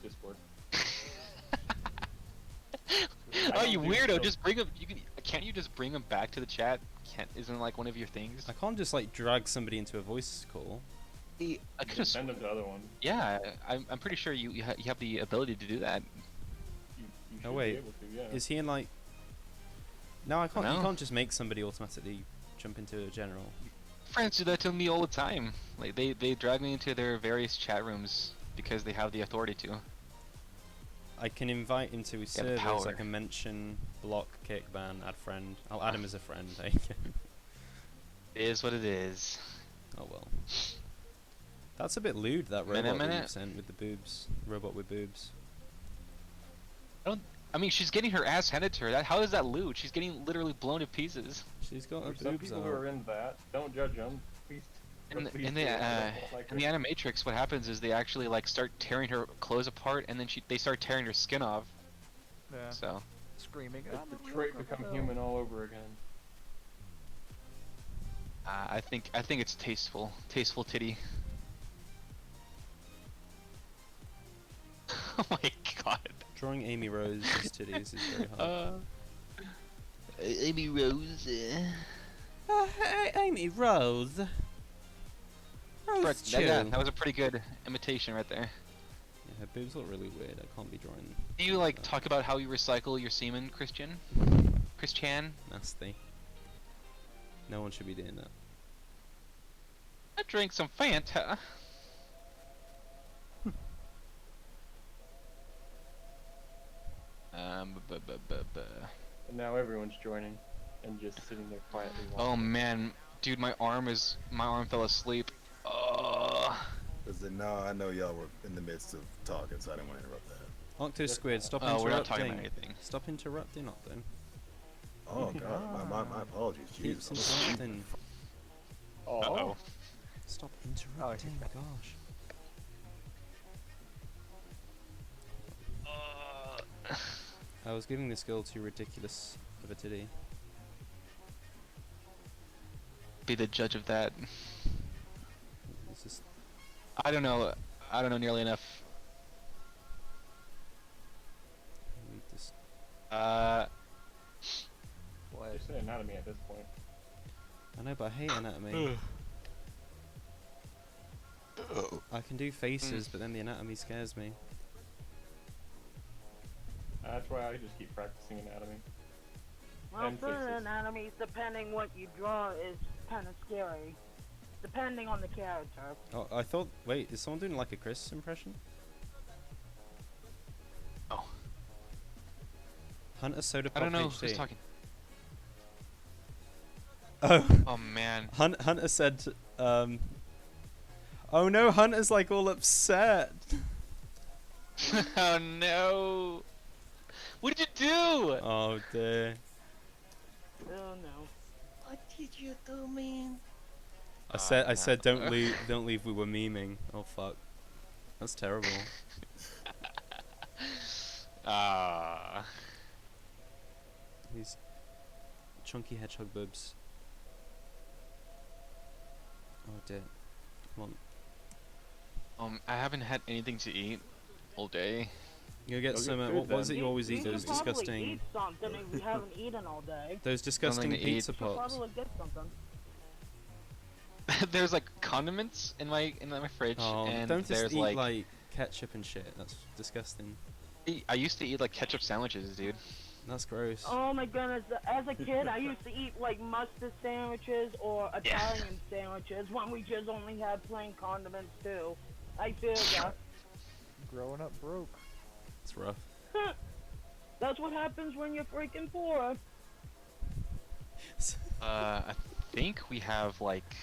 Discord. Oh, you don't do weirdo! so. Just bring him. Can't you just bring him back to the chat? Isn't like one of your things? I can't just like drag somebody into a voice call. I You could can have. send them to other ones. Yeah, I'm pretty sure you have the ability to do that. You should Oh wait, be able to, yeah. is he in like? No, I can't. You No. can't just make somebody automatically jump into a general. Friends do that to me all the time. Like they drag me into their various chat rooms because they have the authority to. I can invite into the servers. I power. can mention, block, kick, ban, add friend. I'll add him as a friend. There you go. It is what it is. Oh well. That's a bit lewd. That Minute, robot that you minute. sent with the boobs. Robot with boobs. I mean, she's getting her ass handed to her. How is that lewd? She's getting literally blown to pieces. She's got her There's some boobs people who are out. in that. Don't judge them. Please. In please the do. I don't like in the her. animatrix, what happens is they actually like start tearing her clothes apart, and then they start tearing her skin off. Yeah. So Screaming. It's "I'm a Detroit real become crocodile." human all over again. I think it's tasteful titty. Oh my god. Drawing Amy Rose's titties is very hard. Amy Rose. Hey, Amy Rose. Rose That was a pretty good imitation right there. Yeah, her boobs look really weird. I can't be drawing them. Do you like talk about how you recycle your semen, Christian? Christian? Nasty. No one should be doing that. I drank some Fanta. And now everyone's joining and just sitting there quietly Oh watching. man, dude, my arm fell asleep. Oh. Listen, no, I know y'all were in the midst of talking, so I didn't want to interrupt that. Octo Squid, stop Oh, interrupting. we're not talking about anything. Stop interrupting, Octo. Oh god, my apologies. Keeps Jesus. interrupting. Oh, Uh-oh. Stop interrupting, gosh. I was giving this girl too ridiculous of a titty. Be the judge of that. It's just I don't know nearly enough. we just What? just an anatomy at this point. I know, but I hate anatomy. I can do faces, but then the anatomy scares me. That's why I just keep practicing anatomy. Well, And certain faces. anatomies, depending what you draw, is kind of scary. Depending on the character. Oh, I thought. Wait, is someone doing like a Chris impression? Oh. Hunter Soda I Pop don't know HD. who's talking. Oh, Oh man. Hunter said. Oh no, Hunter's like all upset. Oh no. What did you do? Oh dear. Oh no. What did you do, man? I said don't no. leave we were memeing. Oh fuck. That's terrible. Ah. These chunky hedgehog boobs. Oh dear. Come on. I haven't had anything to eat all day. You get Go some. get What food, is it you then. always eat? You Those should probably disgusting. eat something if you haven't eaten all day. Those disgusting to eat. pizza You should pots. probably get something. There's like condiments in my fridge, Oh, and don't just there's eat like ketchup and shit. That's disgusting. I used to eat like ketchup sandwiches, dude. That's gross. Oh my goodness, as a kid I used to eat like mustard sandwiches or Italian sandwiches when we just only had plain condiments too. I feel ya. Growing up broke. It's rough. That's what happens when you're freaking poor. I think we have like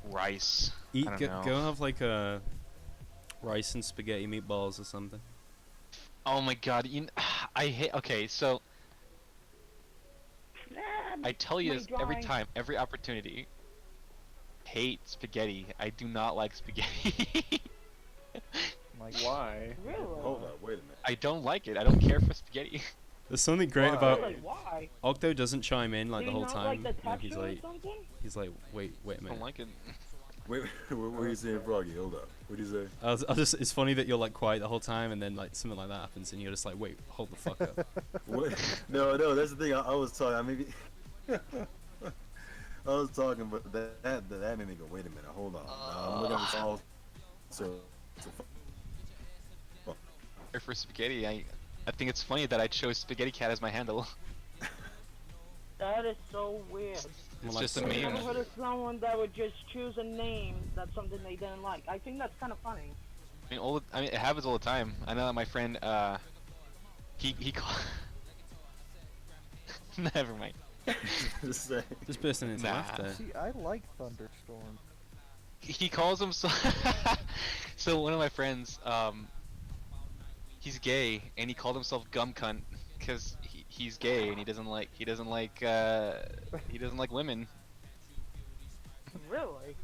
rice. Eat. I don't know. Go have like a rice and spaghetti meatballs or something. Oh my god, I hate. Okay, so I tell you My this every drawing. time, every opportunity. Hate spaghetti. I do not like spaghetti. Like, Why? Really? Hold up, wait a minute. I don't like it. I don't care for spaghetti. There's something great Why? about Really, why? Octo doesn't chime in like Do the you whole not time. like the You know, texture or something? he's like, wait a I don't minute. like it. Wait, what are you saying, Froggy? Hold up. What do you say? It's funny that you're like quiet the whole time, and then like something like that happens, and you're just like, wait, hold the fuck up. What? No, that's the thing. I was talking. I maybe. I was talking, but that made me go. Wait a minute. Hold on. I'm looking at this all. So For spaghetti, I think it's funny that I chose Spaghetti Cat as my handle. That is so weird. It's like just a that. I've never meme. heard of someone that would just choose a name that's something they didn't like. I think that's kind of funny. I mean, it happens all the time. I know that my friend, he called. Never mind. just say. Just bursting into Nah. laughter. see, I like Thunderstorm. He calls himself. So one of my friends, he's gay, and he called himself Gum Cunt because he's gay and he doesn't like women. Really?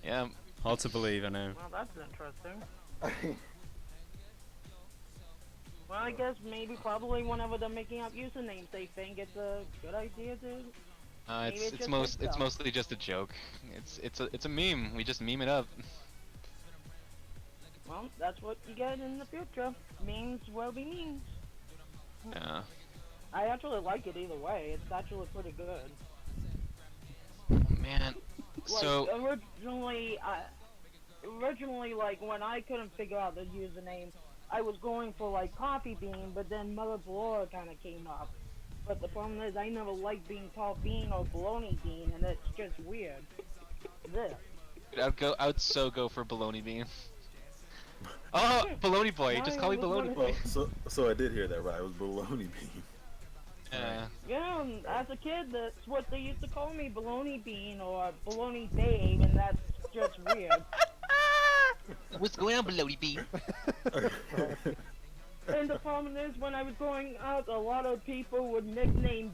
Yeah. Hard to believe, I know. Well, that's interesting. Well, I guess maybe probably whenever they're making up usernames, they think it's a good idea to. Maybe it's just like It's that. mostly just a joke. It's a meme. We just meme it up. Well, that's what you get in the future. Memes will be memes. Yeah. I actually like it either way. It's actually pretty good. Man. Like, So originally, like when I couldn't figure out the username, I was going for like Coffee Bean, but then Mother Blora kind of came up. But the problem is, I never liked being called Bean or Baloney Bean, and it's just weird. This. I would so go for Baloney Bean. Oh, Baloney Boy. Just call me Baloney Well, Boy. so I did hear that right. It was baloney bean. Yeah. Yeah, as a kid, that's what they used to call me, Baloney Bean or Baloney Babe, and that's just weird. What's going on, Baloney Bean? And the problem is, when I was growing up, a lot of people would nickname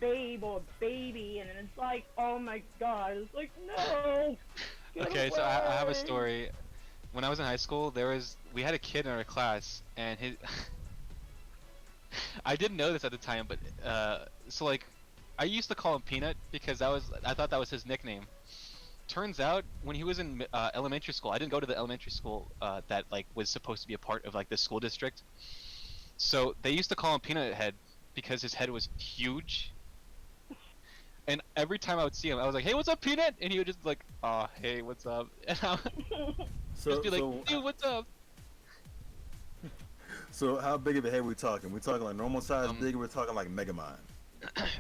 Babe or Baby, and it's like, oh my god, it's like, no! Get Okay, so I have a away. story. When I was in high school, we had a kid in our class, and his I didn't know this at the time, but so like I used to call him Peanut because I thought that was his nickname. Turns out when he was in elementary school, I didn't go to the elementary school that like was supposed to be a part of like the school district. So they used to call him Peanut Head because his head was huge. And every time I would see him, I was like, "Hey, what's up, Peanut?" And he would just be like, "Oh, hey, what's up?" And I would just be like, "Dude, what's up?" So how big of a head we talking? We talking like normal size big, or we're talking like Megamind?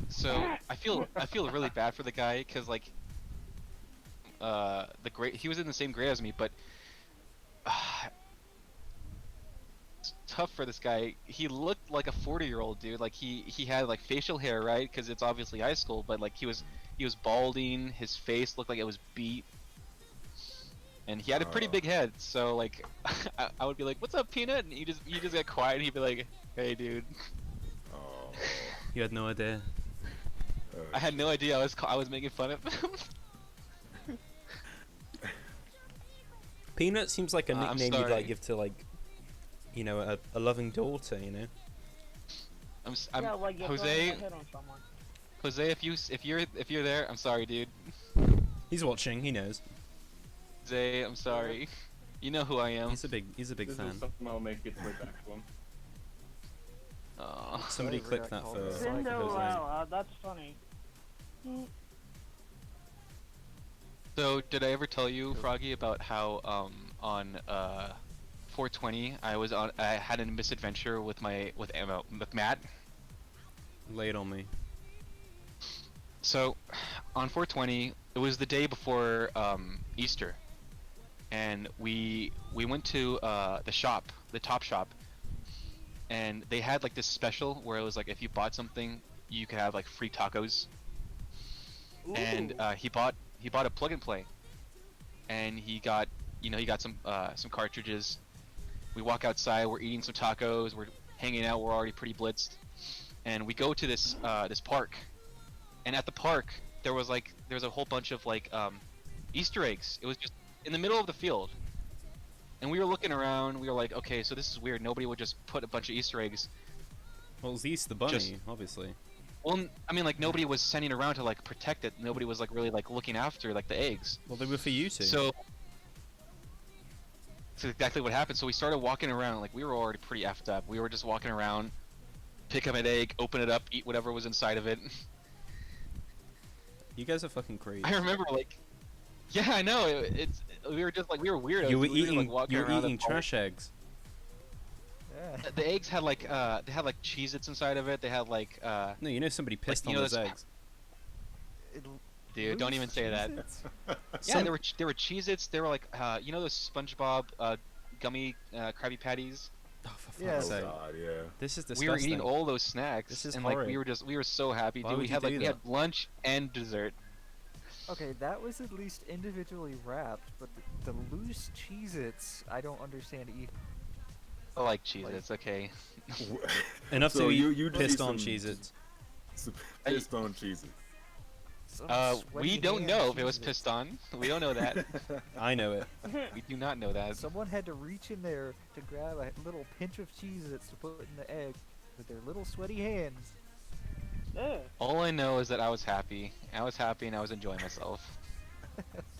So I feel really bad for the guy because like he was in the same grade as me, but it's tough for this guy. He looked like a 40-year-old dude. Like he had like facial hair, right? Because it's obviously high school, but like he was balding. His face looked like it was beat. and he had a pretty big head. So like, I would be like, "What's up, Peanut?" And he just get quiet. And he'd be like, "Hey, dude." Oh. You had no idea. I had no idea I was making fun of him. Peanut seems like a I'm nickname you'd sorry. like give to like, you know, a loving daughter. You know. I'm Yeah, like you're Jose. throwing a hit on someone. Jose, if you're there, I'm sorry, dude. He's watching. He knows. Jose, I'm sorry. You know who I am. He's a big This fan. will somehow make its way back to him. Aw. Somebody Whatever click got that called for out. Jose. Cinderella, that's funny. So did I ever tell you, Froggy, about how on 420 I had a misadventure with Matt. Lay it on me. So on 420 it was the day before Easter, and we went to the Top Shop, and they had like this special where it was like if you bought something you could have like free tacos. And he bought a plug and play, and he got some cartridges. We walk outside, we're eating some tacos, we're hanging out, we're already pretty blitzed, and we go to this park, and at the park there was a whole bunch of like Easter eggs. It was just in the middle of the field, and we were looking around. We were like, okay, so this is weird. Nobody would just put a bunch of Easter eggs. Well, it was the Easter Bunny, obviously. Well, I mean, like nobody was sending around to like protect it. Nobody was like really like looking after like the eggs. Well, they were for you two. So that's exactly what happened. So we started walking around. Like we were already pretty effed up. We were just walking around, pick up an egg, open it up, eat whatever was inside of it. You guys are fucking crazy. I remember like, yeah, I know. We were just like we were weirdos. You were We eating. like, walking You were around eating the park. trash eggs. Yeah. The eggs had like Cheez-Its inside of it. They had like No, you know somebody pissed on you know those those eggs. dude, don't Loose even say that. Cheez-Its? Yeah, there were Cheez-Its. There were like you know those SpongeBob gummy Krabby Patties. Oh, for Yeah. fuck's Oh sake. god, yeah. This is We disgusting. were eating all those snacks, This is and like horrid. we were so happy. Why Dude, would we you had do like we that? had lunch and dessert. Okay, that was at least individually wrapped, but the loose Cheez-Its, I don't understand either. I like Cheez-Its, okay. Enough So to you eat just pissed eat on some- Cheez-Its. Pissed on cheeses. Some We sweaty don't hand know if it was Cheez-Its. pissed on. We don't know that. I know it. We do not know that. Someone had to reach in there to grab a little pinch of Cheez-Its to put in the egg with their little sweaty hands. Ugh. All I know is that I was happy. I was happy and I was enjoying myself.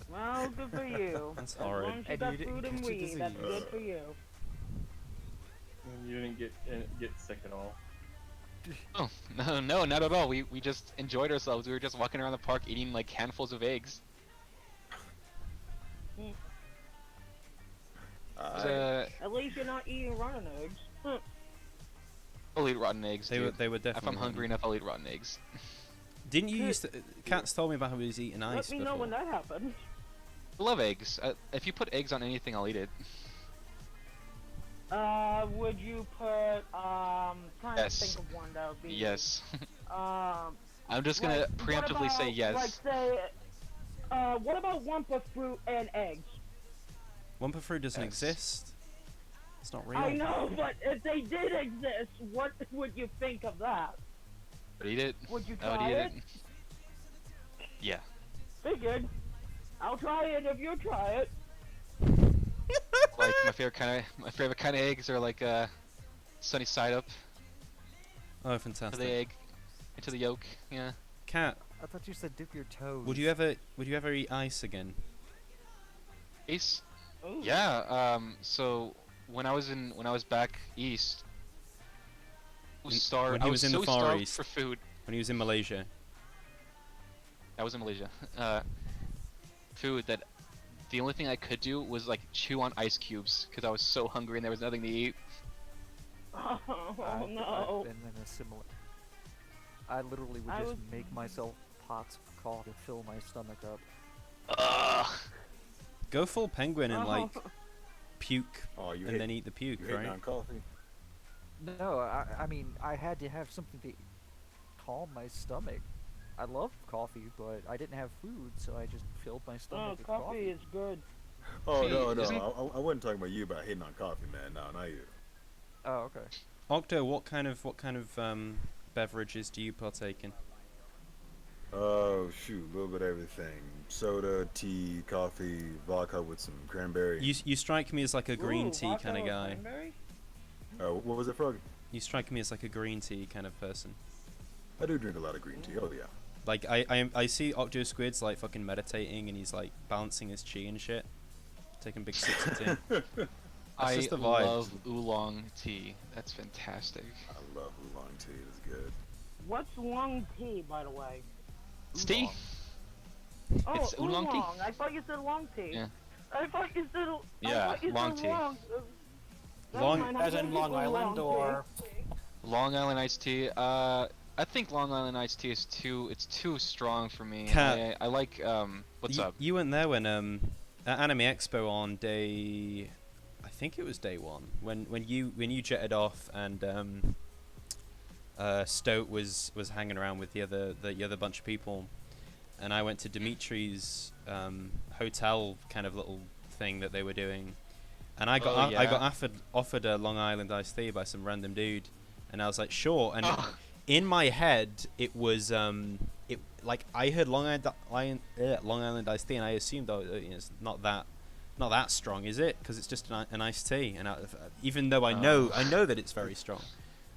Well, good for you. That's As horrid. long as you And got you didn't food and catch a weed, that's disease. good for you. And you didn't get sick at all. Oh, no, not at all. We just enjoyed ourselves. We were just walking around the park eating like handfuls of eggs. It was, At least you're not eating rotten eggs. Huh. I'll eat rotten eggs, They were. dude. They were If definitely. I'm hungry enough, I'll eat rotten eggs. Didn't you used to? Cats told me about how he was eating ice Let me know before. when that happens. I love eggs. If you put eggs on anything, I'll eat it. Would you put, trying Yes. to think of one that would be... Yes. Um, I'm just gonna like, what preemptively say about, yes. Like, say, what about Wumpa fruit and eggs? Wumpa fruit doesn't Yes. exist. It's not real. I know, but if they did exist, what would you think of that? I'd eat it. Would you I would try eat it? it. Yeah. Figured. I'll try it if you try it. Like my favorite kind of eggs are like sunny side up Oh, to fantastic. the egg, into the yolk. Yeah. Cat, I thought you said dip your toes. would you ever eat ice again? Ace. Ooh. Yeah. So when I was back east, I was starved. when he I was was in the so Far starved East. for food. When he was in Malaysia. I was in Malaysia. Food that the only thing I could do was like chew on ice cubes because I was so hungry and there was nothing to eat. Oh, no. I've been in a similar. I literally would I just was- make myself pots of coffee to fill my stomach up. Ugh. Go full penguin and like Oh. puke Oh, you and hit, then eat the puke, you hitting right? on coffee. No, I mean, I had to have something to calm my stomach. I love coffee, but I didn't have food, so I just filled my Oh, stomach with coffee coffee. is good. Oh See, no, isn't- no, I wasn't talking about you about hating on coffee, man. No, not you. Oh, okay. Octo, what kind of beverages do you partake in? Oh shoot, a little bit of everything: soda, tea, coffee, vodka with some cranberry. You strike me as like a green Ooh, tea vodka kind of with guy. cranberry? What was it, Frog? You strike me as like a green tea kind of person. I do drink a lot of green tea. Oh yeah. Like I see Octo Squid's like fucking meditating and he's like balancing his chi and shit, taking big sips of tea. That's I just the vibe. love oolong tea. That's fantastic. I love oolong tea. It's good. What's long tea, by the way? It's tea. Oh, It's oolong tea? I thought you said long tea. Yeah. I thought you said. Yeah, I thought you long said tea. Long. Long- Never mind, I As thought in you Long said Island, tea. or Long Island iced tea. I think Long Island iced tea is too strong for me. Cat. I like what's up? You weren't there when at Anime Expo on day, I think it was day 1 when you jetted off and Stoat was hanging around with the other bunch of people, and I went to Dimitri's hotel kind of little thing that they were doing, and I got I got offered a Long Island iced tea by some random dude, and I was like sure, and in my head it was it like I heard Long Island iced tea and I assumed it's not that strong, is it? Because it's just an iced tea, and even though I know that it's very strong,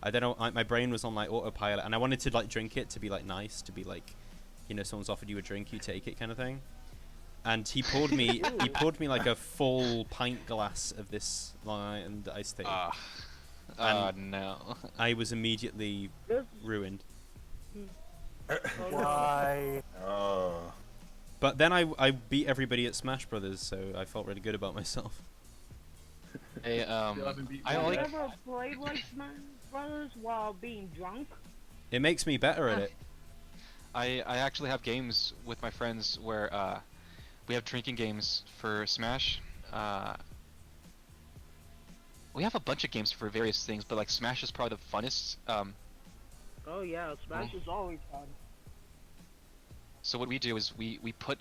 I don't know. My brain was on like autopilot, and I wanted to like drink it to be like nice, to be like, someone's offered you a drink, you take it kind of thing. And he poured me like a full pint glass of this Long Island iced tea. No. I was immediately ruined. why? Oh. But then I beat everybody at Smash Brothers, so I felt really good about myself. Hey, I Have you like. ever played like Smash Brothers while being drunk? It makes me better at it. I actually have games with my friends where we have drinking games for Smash. We have a bunch of games for various things, but like Smash is probably the funnest. Oh yeah, Smash is always fun. So what we do is we put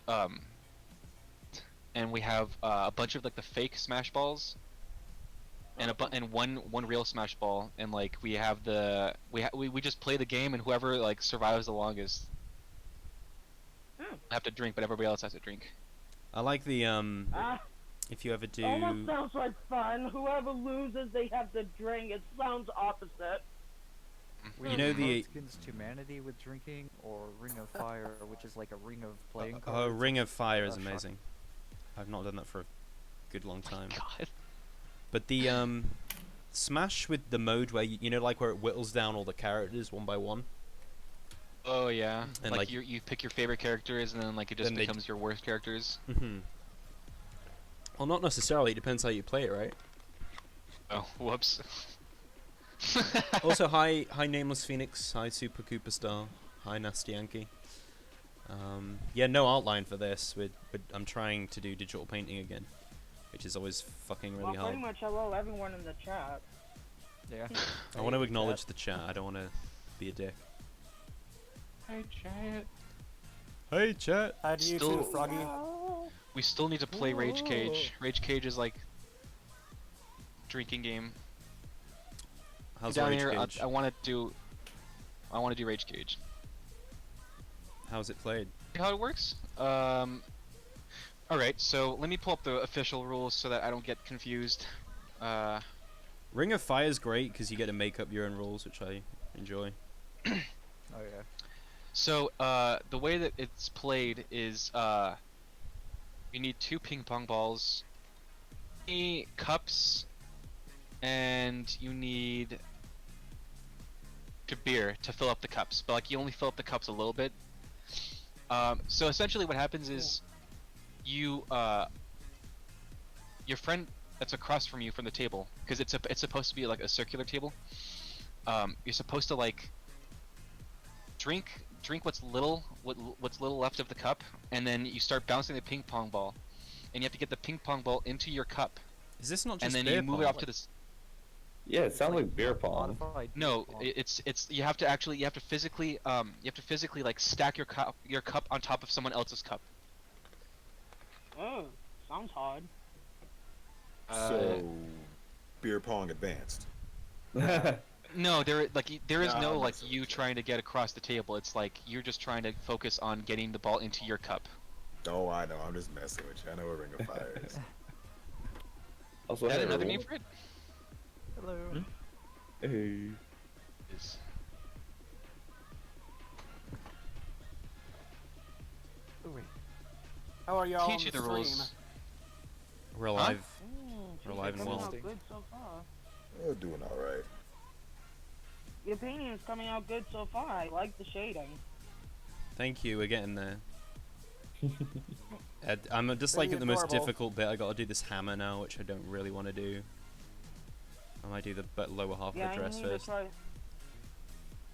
and we have a bunch of like the fake Smash balls, and and one real Smash ball, and like we have we just play the game, and whoever like survives the longest have to drink, but everybody else has to drink. I like the if you ever do. Almost sounds like fun. Whoever loses, they have to drink. It sounds opposite. You know the Skins Humanity with drinking, or Ring of Fire, which is like a ring of playing cards. Ring of Fire is shocking. amazing. I've not done that for a good long time. God. But the Smash with the mode where like where it whittles down all the characters one by one. Oh yeah, And like like- you pick your favorite characters, and then like it just Then they- becomes your worst characters. Mm-hmm. Well, not necessarily. It depends how you play it, right? Oh, whoops. Also, hi Nameless Phoenix, hi Super Cooper Star, hi Nasty Yankee. Yeah, no outline for this. I'm trying to do digital painting again, which is always fucking really Well, hard. pretty much hello everyone in the chat. Yeah. I want to acknowledge the chat. I don't want to be a dick. Hey, chat. Hey chat. How do you Still- do, Froggy? We still need to play Rage Cage. Rage Cage is like drinking game. How's Down Rage here, Cage? I want to do Rage Cage. How's it played? How it works? All right. So let me pull up the official rules so that I don't get confused. Ring of Fire is great because you get to make up your own rules, which I enjoy. Oh yeah. So the way that it's played is you need 2 ping pong balls, 3 cups, and you need beer to fill up the cups. But like you only fill up the cups a little bit. So essentially, what happens is you your friend that's across from you from the table, because it's supposed to be like a circular table. You're supposed to like drink what's little left of the cup, and then you start bouncing the ping pong ball, and you have to get the ping pong ball into your cup, Is this not and just then beer you move pong? it off to the. Yeah, it sounds like beer pong. Modified No, ping pong. it's you have to physically like stack your cup on top of someone else's cup. Oh, Sounds hard. So, beer pong advanced. No, there is No, no I'm like messing you with you. trying to get across the table. It's like you're just trying to focus on getting the ball into your cup. Oh, I know. I'm just messing with you. I know what Ring of Fire is. Also, Is that hey, another everyone. name for it? Hello. Hey. Is- Oh, wait. How are y'all on Teach you the the stream? rules. We're alive. We're She's alive and coming well. out good so far. Oh, doing all right. Your painting's coming out good so far. I like the shading. Thank you. We're getting there. I'm just like Very at the most adorable. difficult bit. I got to do this hammer now, which I don't really want to do. I might do the lower half Yeah, of the dress I need first. to try.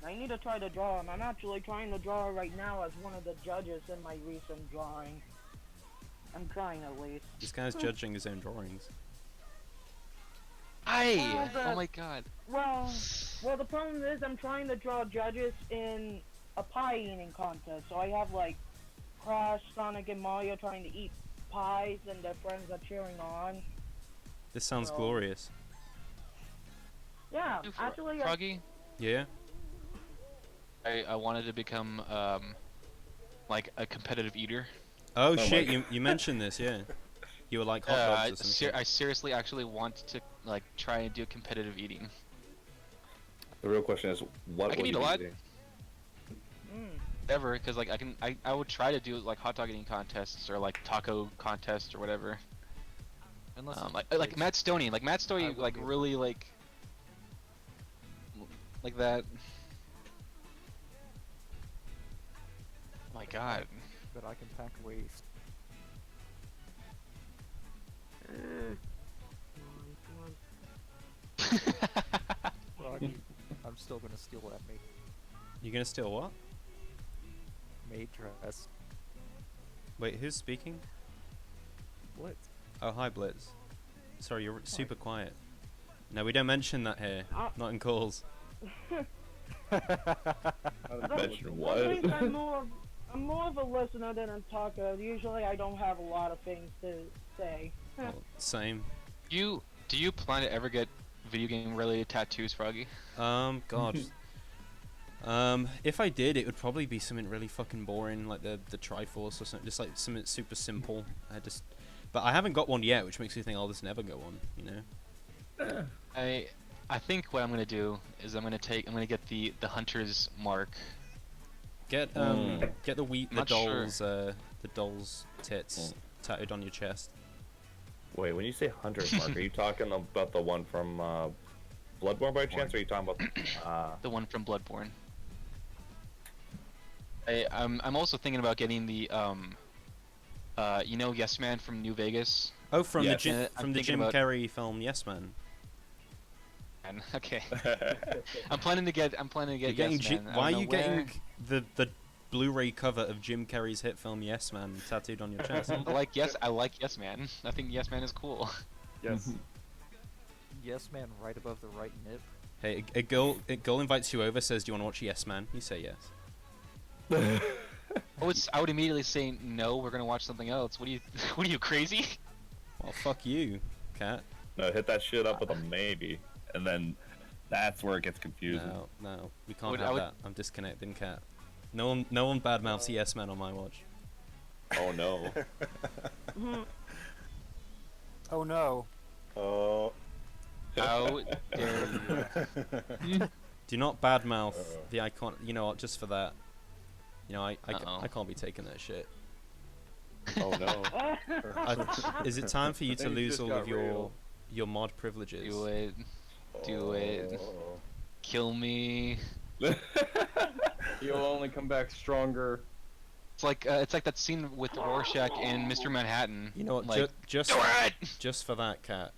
I need to try to draw him. I'm actually trying to draw right now as one of the judges in my recent drawing. I'm trying at least. This guy's judging his own drawings. Aye! Well, Oh my god. Well, the problem is I'm trying to draw judges in a pie eating contest. So I have like Crash, Sonic, and Mario trying to eat pies, and their friends are cheering on. This sounds So- glorious. Yeah, actually, Froggy, Yeah? I wanted to become like a competitive eater. Oh, my shit, God. you mentioned this, yeah. You were like hot dogs or some shit. I seriously actually want to like try and do competitive eating. The real question is, what I can will eat you a be lot. eating? Ever, because like I would try to do like hot dog eating contests or like taco contests or whatever. Unless Like Matt Stoney, I like would be- really like that. Oh my god. but I can pack waste. Froggy, I'm still gonna steal that You gonna steal what? maid dress. Wait, who's speaking? What? Oh, hi, Blitz. Sorry, you're super quiet. No, we don't mention that here. Not in calls. Mention what? Sometimes I'm more of a listener than a talker. Usually I don't have a lot of things to say. Well, same. Do you plan to ever get video game related tattoos, Froggy? God. If I did, it would probably be something really fucking boring, like the Triforce or something, just like something super simple. But I haven't got one yet, which makes me think I'll just never go on, you know? I think what I'm gonna do is I'm gonna get the hunter's mark. Get the Not sure. doll's tits tattooed on your chest. Wait, when you say Hunter's Mark, are you talking about the one from Bloodborne by chance, or are you talking about The one from Bloodborne. I'm also thinking about getting the you know Yes Man from New Vegas. Oh, from Yes. the I'm thinking Jim about- Carrey film Yes Man. Okay. I'm planning to get You're getting Yes Man. I why are don't you know where. getting the Blu-ray cover of Jim Carrey's hit film Yes Man tattooed on your chest? I like Yes Man. I think Yes Man is cool. Yes. Yes, man, right above the right nip. Hey, a girl invites you over, says, "Do you want to watch Yes Man?" You say yes. I would immediately say no. We're gonna watch something else. What are you crazy? Well, fuck you, cat. No, hit that shit up with a maybe, and then that's where it gets confusing. No, we can't Would- have I would- that. I'm disconnecting, cat. No one badmouths Yes Man on my watch. Oh no. Oh no. Oh. How dare you? Do not badmouth the icon. You know what? Just for that. You know, I Uh-oh. can't be taking that shit. Oh no. Is it time for you to Things lose just all got of real. your mod privileges? Do it. Do it. Kill me. He'll only come back stronger. It's like that scene with Rorschach and Mr. Manhattan. You know what? Like, just do it! just for that, cat.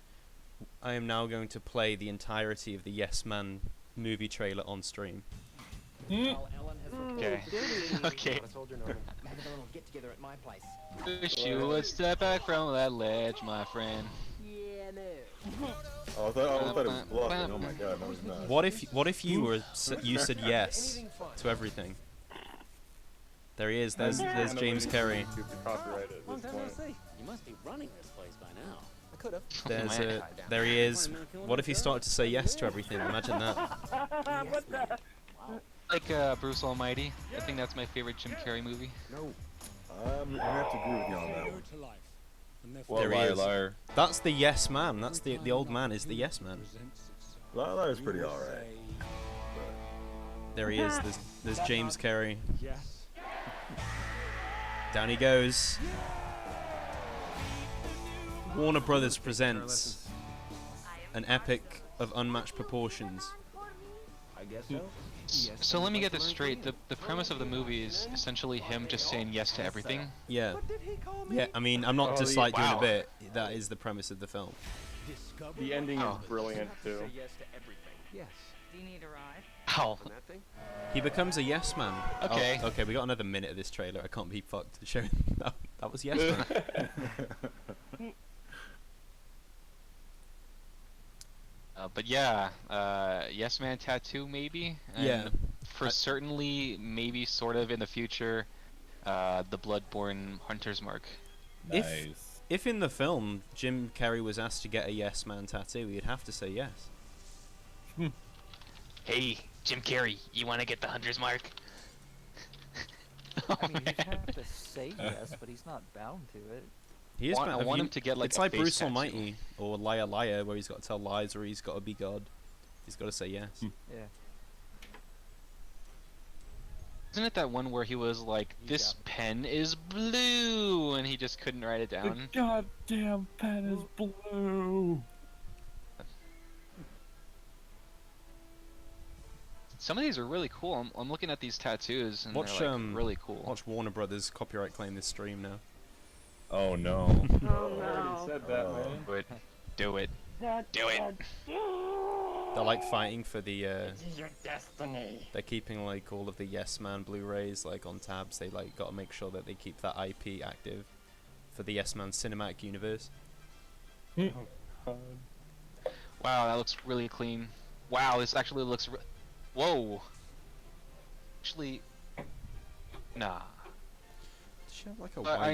I am now going to play the entirety of the Yes Man movie trailer on stream. Okay. Okay. Get together at my place. Wish you would step back from that ledge, my friend. Yeah, no. Oh, I thought it was bluffing. Oh my god, no, it's not. What if you said yes to everything? There he is. There's James Carey. You have to copyright it Long at this time no point. see. You must be running this place by now. I could have. There he is. What if he started to say yes to everything? Imagine that. What the? Like Bruce Almighty. I think that's my favorite Jim Carrey movie. No. I'm gonna have to agree with you on that one. Well, There he liar, is. liar. That's the yes man. That's the old man is the yes man. Lala is pretty alright. There he is. There's James Carey. Yes. Down he goes. Warner Brothers presents an epic of unmatched proportions. I guess so. So let me get this straight. The premise of the movie is essentially him just saying yes to everything. Yeah. Yeah, I mean, I'm not to slight you in a wow. bit. That is the premise of the film. The ending is brilliant too. Yes to everything. Yes. Do you need a ride? Ow. He becomes a yes man. Okay. Oh, okay, we got another minute of this trailer. I can't be fucked showing that was yes man. But yeah, Yes Man tattoo maybe. And Yeah. For certainly, maybe sort of in the future, the Bloodborne Hunter's Mark. Nice. If in the film Jim Carrey was asked to get a yes man tattoo, he'd have to say yes. Hey, Jim Carrey, you want to get the Hunter's Mark? Oh, I mean, he'd man. have to say yes, but he's not bound to it. He is. I want him to get like it's a like face Bruce tattoo. Almighty or Liar Liar, where he's got to tell lies or he's got to be God. He's got to say yes. Yeah. Isn't it that one where he was like, "This pen is blue," and he just couldn't write it down? goddamn pen is blue. Some of these are really cool. I'm looking at these tattoos and Watch they're like really cool. Watch Warner Brothers copyright claim this stream now. Oh no. Oh I no. already said that, man. Do it. Do it. Do it. They're like fighting for the. This is your destiny. They're keeping like all of the Yes Man Blu-rays like on tabs. They like got to make sure that they keep that IP active for the Yes Man cinematic universe. Wow, that looks really clean. Wow, this actually looks. Whoa. Actually, nah. Does she have like a But white? I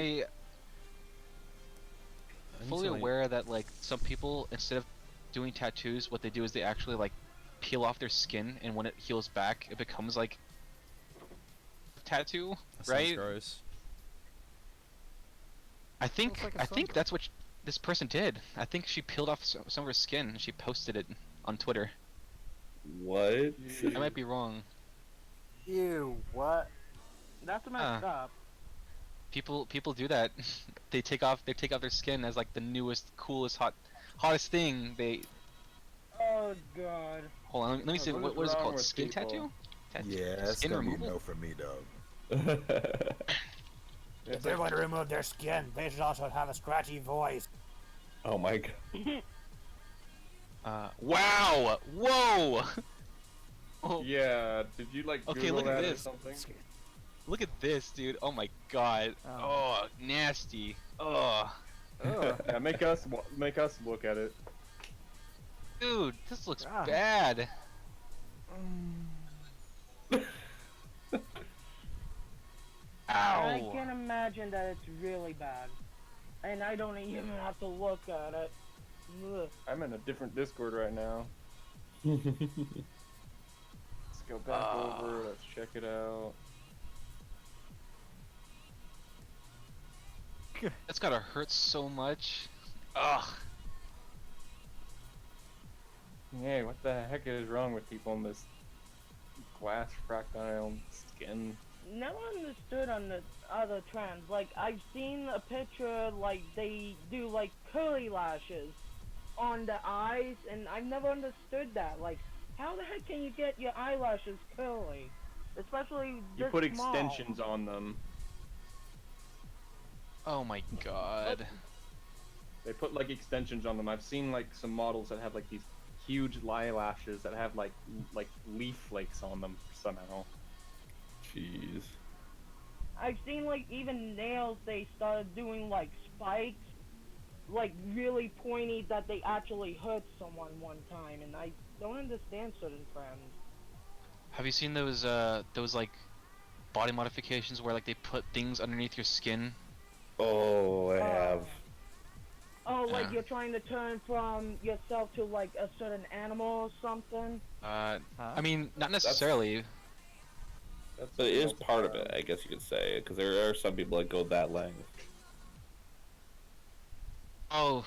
need fully to, like- aware that like some people, instead of doing tattoos, what they do is they actually like peel off their skin, and when it heals back, it becomes like a tattoo, That sounds right? gross. I think like a I think sunburn. that's what this person did. I think she peeled off some of her skin and she posted it on Twitter. What? I might be wrong. Ew, what? That's messed up. People do that. they take off their skin as like the newest, coolest, hottest thing. They Oh god. hold on. Let me see. What is What is it wrong called? with Skin people? tattoo? Yeah, that's Skin gonna be removal? no for me, dog. If they're going to remove their skin, they should also have a scratchy voice. Oh my god. Wow! Whoa! Oh, Yeah, did you like Okay, Google look at that or this. something? look at this, dude. Oh my god. Oh, nasty. Oh, Yeah, make us look at it. dude, this looks Ah. bad. I Ow! can imagine that it's really bad. And I don't even have to look at it. Ugh. I'm in a different Discord right now. Let's go back over. Let's check it out. That's gotta hurt so much. Ugh. Hey, what the heck is wrong with people in this glass fractile skin? Never understood on the other trends. Like, I've seen a picture, like, they do, like, curly lashes on the eyes, and I've never understood that. Like, how the heck can you get your eyelashes curly? Especially You this put small. extensions on them. Oh my god. They put like extensions on them. I've seen like some models that have like these huge eyelashes that have like leaf flakes on them somehow. Jeez. I've seen, like, even nails, they started doing, like, spikes, like, really pointy that they actually hurt someone one time, and I don't understand certain trends. Have you seen those like body modifications where like they put things underneath your skin? Oh, I have. Oh, like Yeah. you're trying to turn from yourself to like a certain animal or something? I mean, not necessarily. But it is part of it, I guess you could say, because there are some people that go that length. Oh,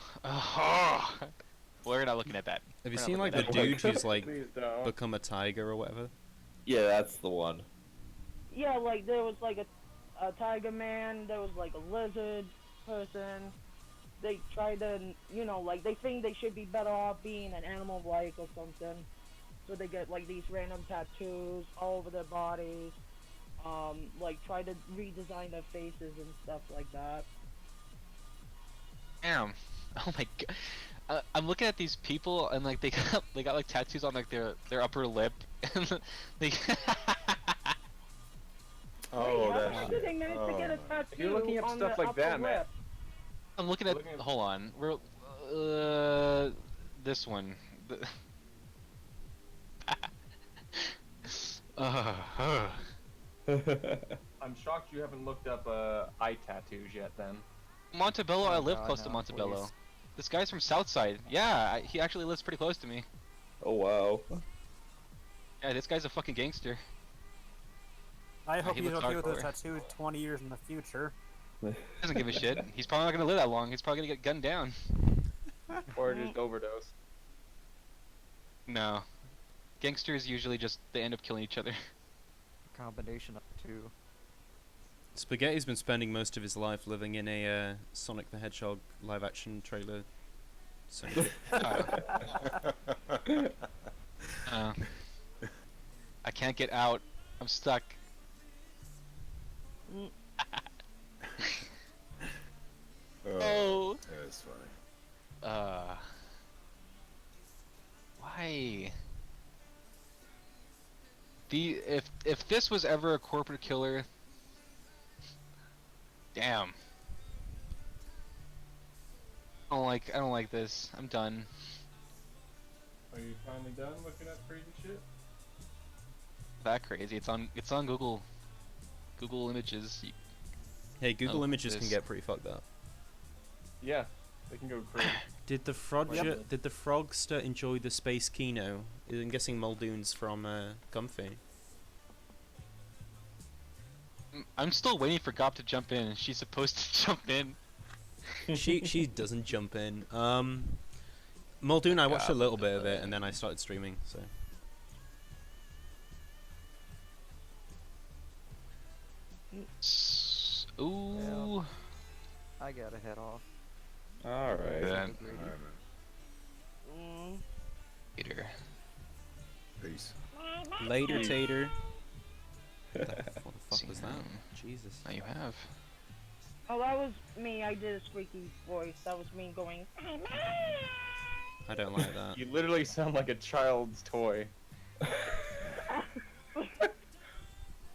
we're not looking at that. Have you We're not seen like looking the at that. dude who's like Please don't. become a tiger or whatever? Yeah, that's the one. Yeah, like there was like a tiger man, there was like a lizard person. They try to, you know, like they think they should be better off being an animal-like or something. So they get like these random tattoos all over their bodies. Like try to redesign their faces and stuff like that. Damn. Oh my god. I'm looking at these people and like they got like tattoos on like their upper lip and they Oh, How that's did they manage to get a tattoo If you're looking up on stuff the like upper that, man. lip? I'm looking at Looking at- hold on. We're this one. Uh, I'm shocked you haven't looked up eye tattoos yet. Then. Montebello, I Oh, live God, close to no, Montebello. please. This guy's from Southside. Yeah, he actually lives pretty close to me. Oh, wow. Yeah, this guy's a fucking gangster. I hope he he's looks okay with hardcore. his tattoo 20 years in the future. Doesn't give a shit. He's probably not gonna live that long. He's probably gonna get gunned down. Or just overdose. No. Gangsters usually just they end up killing each other. Combination of the two. Spaghetti's been spending most of his life living in a Sonic the Hedgehog live-action trailer. So I can't get out. I'm stuck. Oh. That's funny. Why? If this was ever a corporate killer, damn. I don't like this. I'm done. Are you finally done looking at crazy shit? That crazy. It's on Google Images. hey, Google Oh, Images can this. get pretty fucked up. Yeah, they can go crazy. Did the Frogster enjoy the Space Kino? I'm guessing Muldoon's from Comfy. I'm still waiting for Gop to jump in. She's supposed to jump in. she doesn't jump in. Muldoon, I watched a God. little bit of it and then I started streaming. So Ooh. I gotta head off. Alright. Then. All right, man. Later. Peace. later, Tater. What the fuck was that? Damn. Jesus. Now you have. Oh, that was me. I did a squeaky voice. That was me going. I don't like that. You literally sound like a child's toy.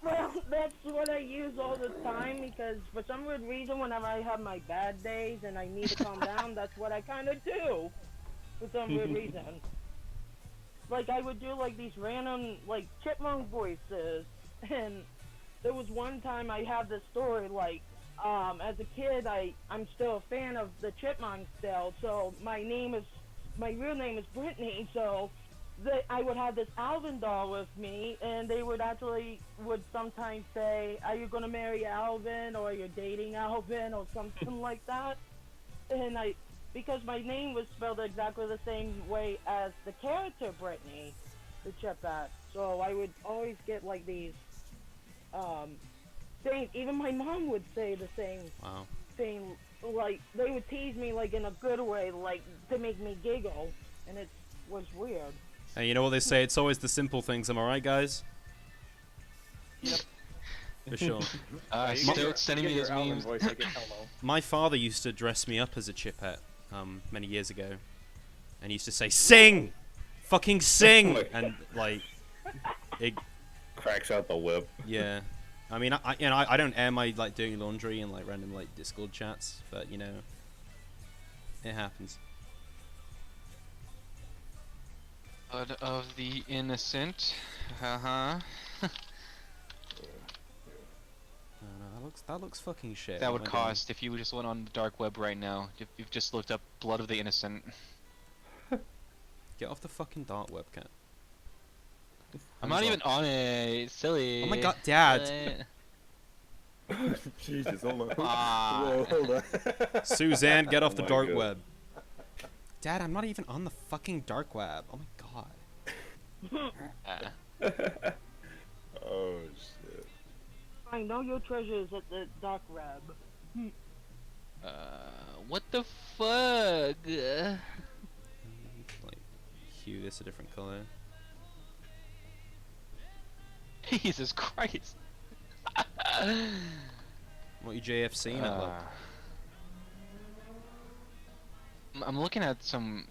Well, that's what I use all the time because for some weird reason, whenever I have my bad days and I need to calm down, that's what I kind of do. For some weird reason. Like, I would do, like, these random, like, chipmunk voices. And there was one time I had this story, like, as a kid, I'm still a fan of the chipmunks still. So my real name is Brittany, so I would have this Alvin doll with me, and they would sometimes say, "Are you gonna marry Alvin?" or "You're dating Alvin?" or something like that. And because my name was spelled exactly the same way as the character Brittany, the Chipette, so I would always get like these things. Even my mom would say the same Wow. thing. Like they would tease me like in a good way, like to make me giggle, and it was weird. Hey, you know what they say? It's always the simple things. Am I right, guys? Yep. For sure. Still sending me those memes. Voice, like, hello. My father used to dress me up as a Chipette many years ago, and he used to say, "Sing, fucking sing," and like, it Cracks out the whip. yeah. I mean, I don't air my like doing laundry and like random like Discord chats, but you know, it happens. Blood of the innocent. Uh-huh. That looks fucking shit. that what would am I doing? cost if you just went on the dark web right now. If you've just looked up Blood of the Innocent. Get off the fucking dark web, cat. I'm not even on it. Silly. Oh my god, Dad! Silly. Jesus, hold on. Ah. Whoa, hold on. Suzanne, get off Oh the my dark God. web. Dad, I'm not even on the fucking dark web. Oh my god. Oh shit. I know your treasure is at the dark web. What the fuck? Like, hue this a different color. Jesus Christ. What you JFC in it, look? I'm looking at some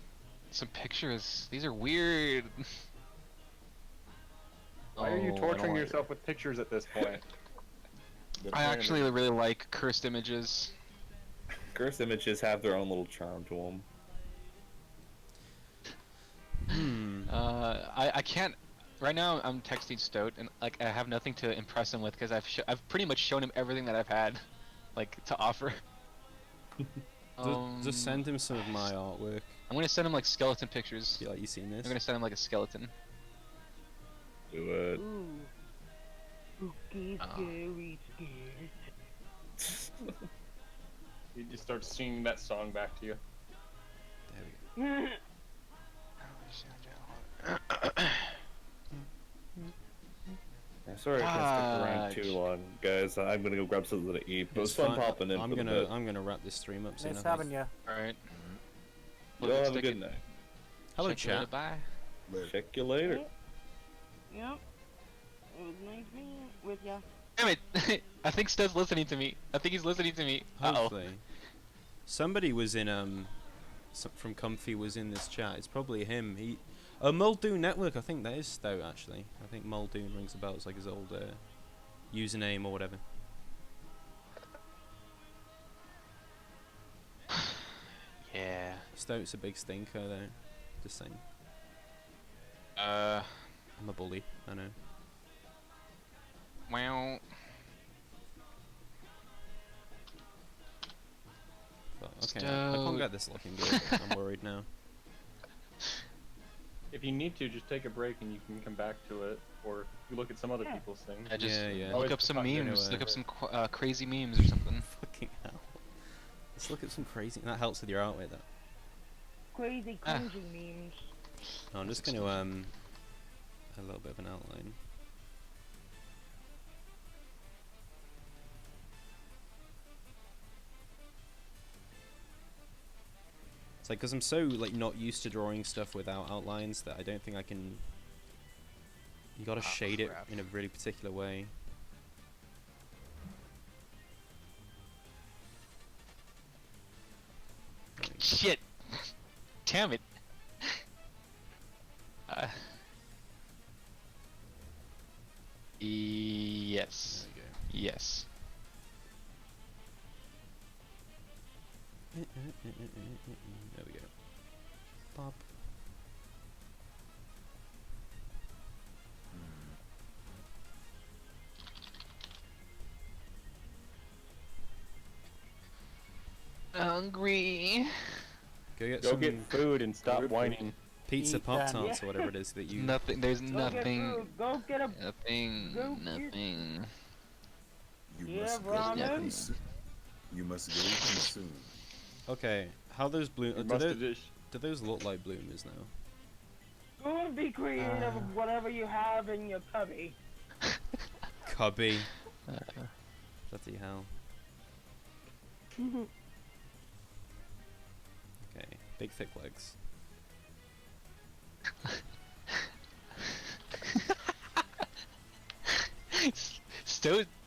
pictures. These are weird. Why are you Oh, I torturing don't like yourself with pictures at this point? I actually really like cursed images. Cursed images have their own little charm to them. I can't. Right now, I'm texting Stoat, and like I have nothing to impress him with because I've pretty much shown him everything that I've had, like to offer. Just send him some of my artwork. I'm gonna send him like skeleton pictures. Be like, you seen this? I'm gonna send him like a skeleton. Do it. Ooh. Spooky, scary, scared. You just start singing that song back to you. There we go. I'm sorry I can't stick around too long, guys. I'm gonna go grab something to eat. But it's fun fine. popping in. I'm for the gonna bit. I'm gonna wrap this stream up soon. Nice I think. having you. Alright. Y'all have a good night. Hello, Check you later, chat. Bye. Later. Check you later. Yep. It was nice being with ya. Damn it! I think Stoat's listening to me. I think he's listening to me. Hopefully. Somebody was in from Comfy was in this chat. It's probably him. Muldoon Network. I think that is Stoat actually. I think Muldoon rings a bell. It's like his old username or whatever. Yeah. Stoat's a big stinker though. Just saying. Uh. I'm a bully. I know. Wow. But, okay. I can't get this looking good. I'm worried now. If you need to, just take a break and you can come back to it, or you look at some other people's things. I just Yeah. look up some Always memes. anyway. Look up some crazy memes or something. Fucking hell. Let's look at some crazy. That helps with your artwork, though. Crazy, cringy memes. No, I'm just gonna a little bit of an outline. It's like, cause I'm so like not used to drawing stuff without outlines that I don't think I can. You gotta shade it in a really particular way. Shit! Damn it! Yes. There Yes. we go. There we go. Pop. Hungry. Go get food and stop whining. Pizza Eat Pop them. Tarts or whatever it is that you. Nothing. There's Go get nothing. food. Go get a. Nothing. Go get- Nothing. You Yeah, must go ramen. consume. You must go consume. Okay, how those bloom? You Do, must tho- have just- do those look like bloomers now? Go and be creative with whatever you have in your cubby. Cubby. Bloody hell. Okay, big thick legs.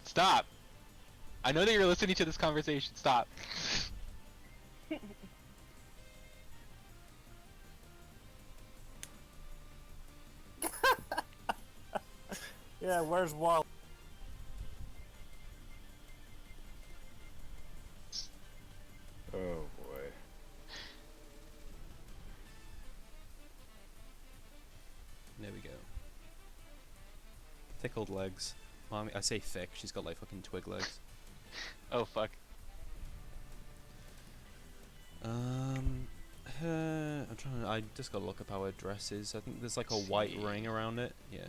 Stop. I know that you're listening to this conversation. Stop. Yeah, where's Wall? Oh boy. There we go. Thick old legs. Well, I say thick. She's got like fucking twig legs. Oh fuck. I'm trying to. I just gotta look up how her dress is. I think there's like a white ring around it. Yeah.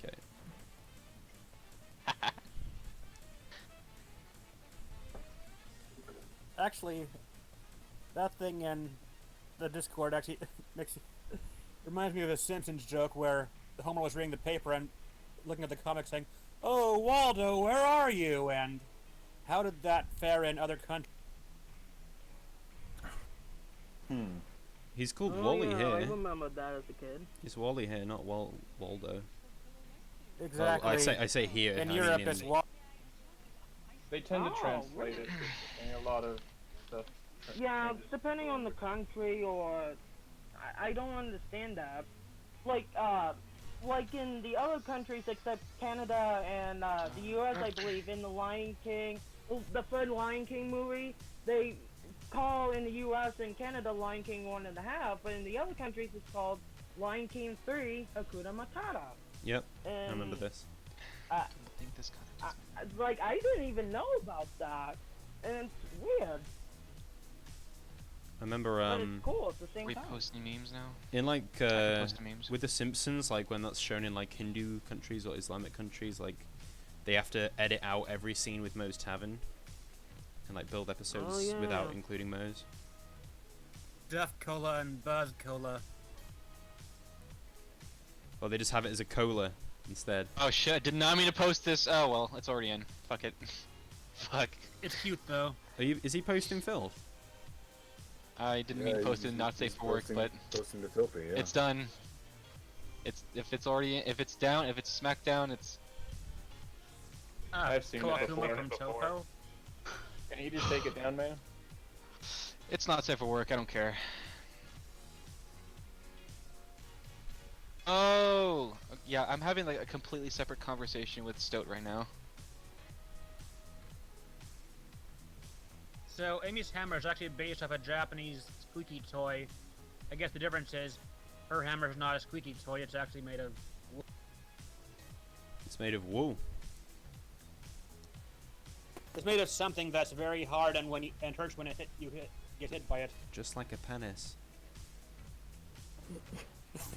Okay. Actually, that thing in the Discord actually reminds me of a Simpsons joke where the Homer was reading the paper and looking at the comic saying, "Oh, Waldo, where are you?" And how did that fare in other countries? He's called Oh, Wally yeah, here. I remember that as a kid. It's Wally here, not Waldo. Exactly. Well, I say here. In I Europe, mean it's They tend to Oh, translate really? it. And a lot of stuff. Yeah, changes. depending on the country, or I don't understand that. Like in the other countries except Canada and the U.S., I believe, in the Lion King, the third Lion King movie, they call in the U.S. and Canada Lion King 1.5, but in the other countries it's called Lion King 3 Hakuna Matata. Yep. And I remember this. I think this kind of. Like, I didn't even know about that, and it's weird. I remember But it's cool at the same We time. posting memes now. in like I can post the memes. with the Simpsons, like when that's shown in like Hindu countries or Islamic countries, like they have to edit out every scene with Moe's Tavern and like build episodes yeah. without including Moe's. Duff Cola and Buzz Cola. Or they just have it as a cola instead. Oh shit! I did not mean to post this. Oh well, it's already in. Fuck it. Fuck. It's cute though. Is he posting filth? I didn't mean to post it not safe for work, but Posting the filthy, yeah. it's done. If it's down, if it's smacked down, it's. I've seen that before. from Toho. Can you just take it down, man? It's not safe for work. I don't care. Oh, yeah. I'm having like a completely separate conversation with Stoat right now. So Amy's hammer is actually based off a Japanese squeaky toy. I guess the difference is her hammer is not a squeaky toy, it's actually made of wood. It's made of wool. It's made of something that's very hard and and hurts when you get hit by it. Just like a penis.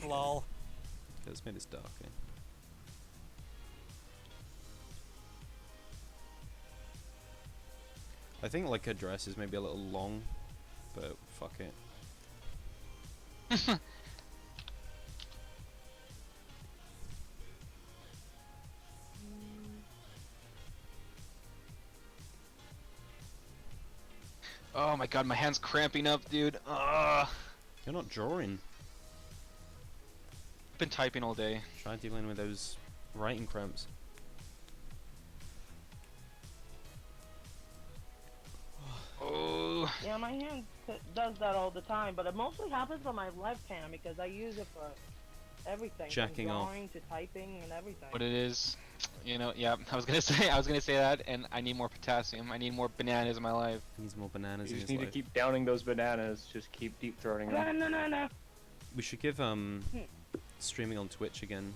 Lol. It's made it darker. I think like her dress is maybe a little long, but fuck it. Oh my god, my hand's cramping up, dude. You're not drawing. I've been typing all day. Try dealing with those writing cramps. Oh. Yeah, my hand does that all the time, but it mostly happens on my left hand because I use it for everything, Jacking from off. drawing to typing and everything. What it is, you know, yeah, I was gonna say that, and I need more potassium. I need more bananas in my life. He needs more bananas You in just his need life. to keep downing those bananas. Just keep deep throating them. No. We should give streaming on Twitch again.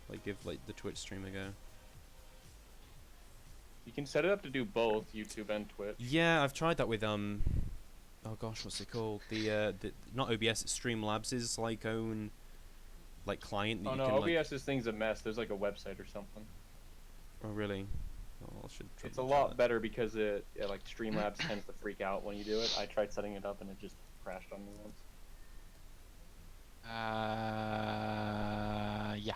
Like give like the Twitch stream a go. You can set it up to do both YouTube and Twitch. Yeah, I've tried that with oh gosh, what's it called? The not OBS, it's Streamlabs' like own like client that Oh you no, can like. OBS this thing's a mess. There's like a website or something. Oh really? Oh, I should. It's a lot better because it like Streamlabs tends to freak out when you do it. I tried setting it up and it just crashed on me once. Yeah.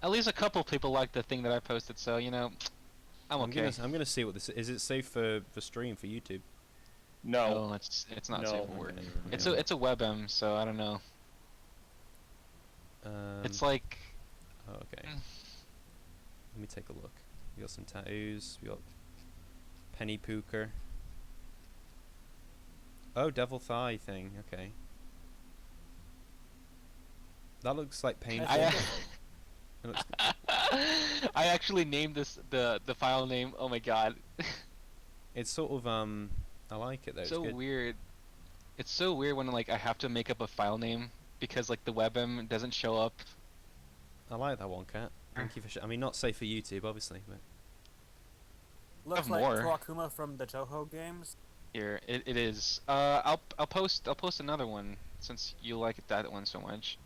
At least a couple people liked the thing that I posted, so you know, I'm okay. I'm gonna see what this is. Is it safe for stream for YouTube? No. No, it's not No. safe for work. It's a WebM, so I don't know. It's like. Oh, okay. Let me take a look. We got some tattoos. We got Penny Pooker. Oh, Devil Thigh thing. Okay. That looks like painful. It looks I actually named this the file name. Oh my god. It's sort of I like it though. So it's good. weird. It's so weird when like I have to make up a file name because like the WebM doesn't show up. I like that one, Cat. Thank you for I mean, not safe for YouTube, obviously, but... Looks Have like more. Kawakuma from the Toho games. Here, it is. I'll post another one since you like that one so much.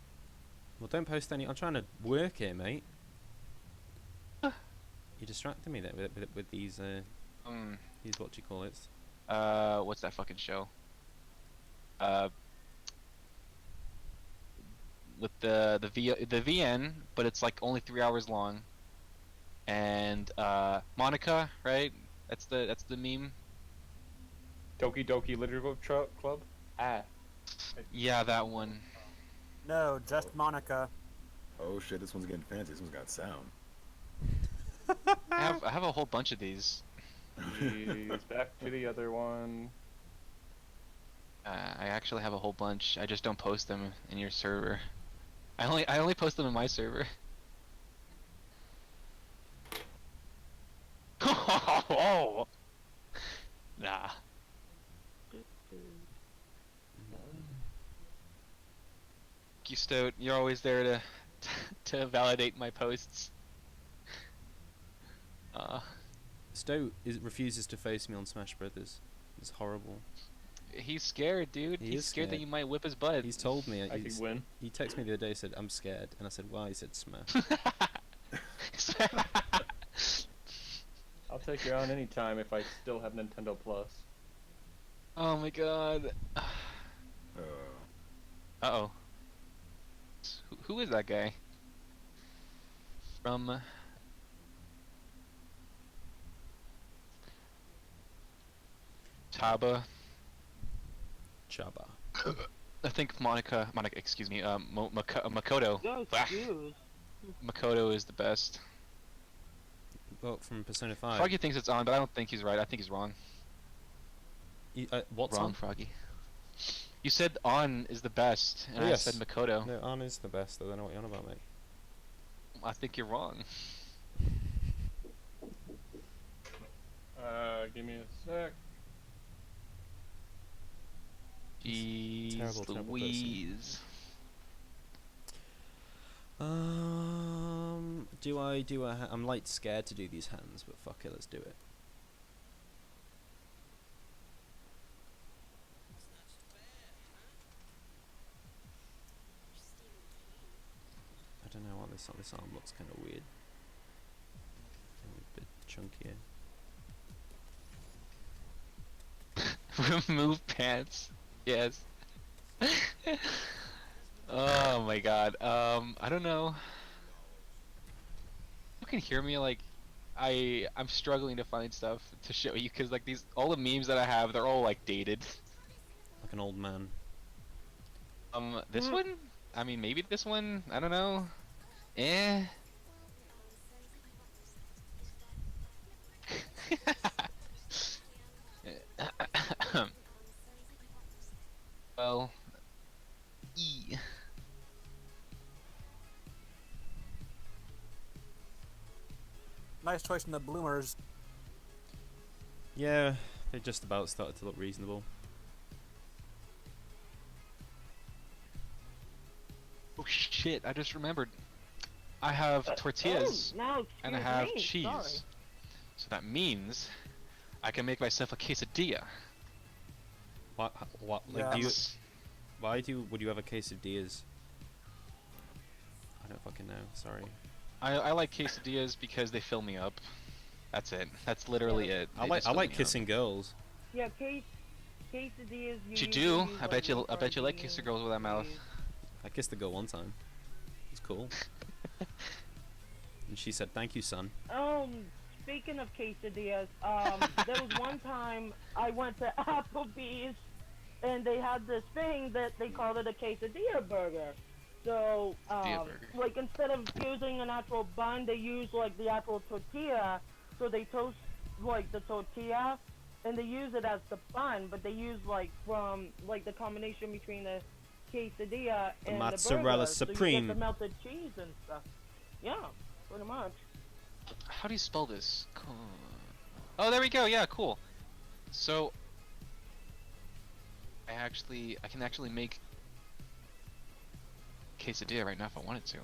Well, don't post any... I'm trying to work here, mate. You distracted me there with these, these what do you call it? What's that fucking show? With the VN, but it's like only 3 hours long. And Monica, right? That's the meme. Doki Doki Literature Club? Ah. Yeah, that one. No, just Monica. Oh shit, this one's getting fancy. This one's got sound. I have a whole bunch of these. He's back to the other one. I actually have a whole bunch. I just don't post them in your server. I only post them in my server. Oh. Nah. You Stoat, you're always there to validate my posts. Stoat refuses to face me on Smash Brothers. It's horrible. He's scared, dude. He's scared that you might whip his butt. He's told me. I could win. He texted me the other day, said, I'm scared. And I said, why? He said, Smash. I'll take you on anytime if I still have Nintendo Plus. Oh my god. Uh-oh. Who is that guy? From... Chaba. I think Monica, excuse me, Makoto. No excuse. Makoto is the best. Well, from Persona 5. Froggy thinks it's on, but I don't think he's right. I think he's wrong. What's wrong, on? Froggy? You said on is the best, and I said Makoto. No, on is the best. I don't know what you're on about, mate. I think you're wrong. Give me a sec. Jeez, terrible Louise. Do I do a... I'm like scared to do these hands, but fuck it, let's do it. I don't know what this arm looks kind of weird. A bit chunkier. Remove pants. Yes. Oh my god. I don't know. You can hear me, like, I'm struggling to find stuff to show you because like all the memes that I have, they're all like dated. Like an old man. This one? I mean, maybe this one. I don't know. Eh. Well. E. Nice choice in the bloomers. Yeah, they just about started to look reasonable. Oh shit! I just remembered. I have tortillas and I have cheese, sorry. so that means I can make myself a quesadilla. What? Like, Yes. would you have a quesadillas? I don't fucking know. Sorry. I like quesadillas because they fill me up. That's it. That's literally it. I They just like fill me up. kissing girls. Yeah, quesadillas. You do? I bet you like kissing girls with that mouth. I kissed the girl one time. It's cool. And she said, "Thank you, son." Speaking of quesadillas, there was one time I went to Applebee's and they had this thing that they called it a quesadilla burger. So, like instead of using an actual bun, they use like the actual tortilla. So they toast like the tortilla, and they use it as the bun. But they use like from like the combination between the quesadilla and the mozzarella burger. So you supreme. get the melted cheese and stuff. Yeah, pretty much. How do you spell this? Oh, there we go. Yeah, cool. So I can actually make quesadilla right now if I wanted to.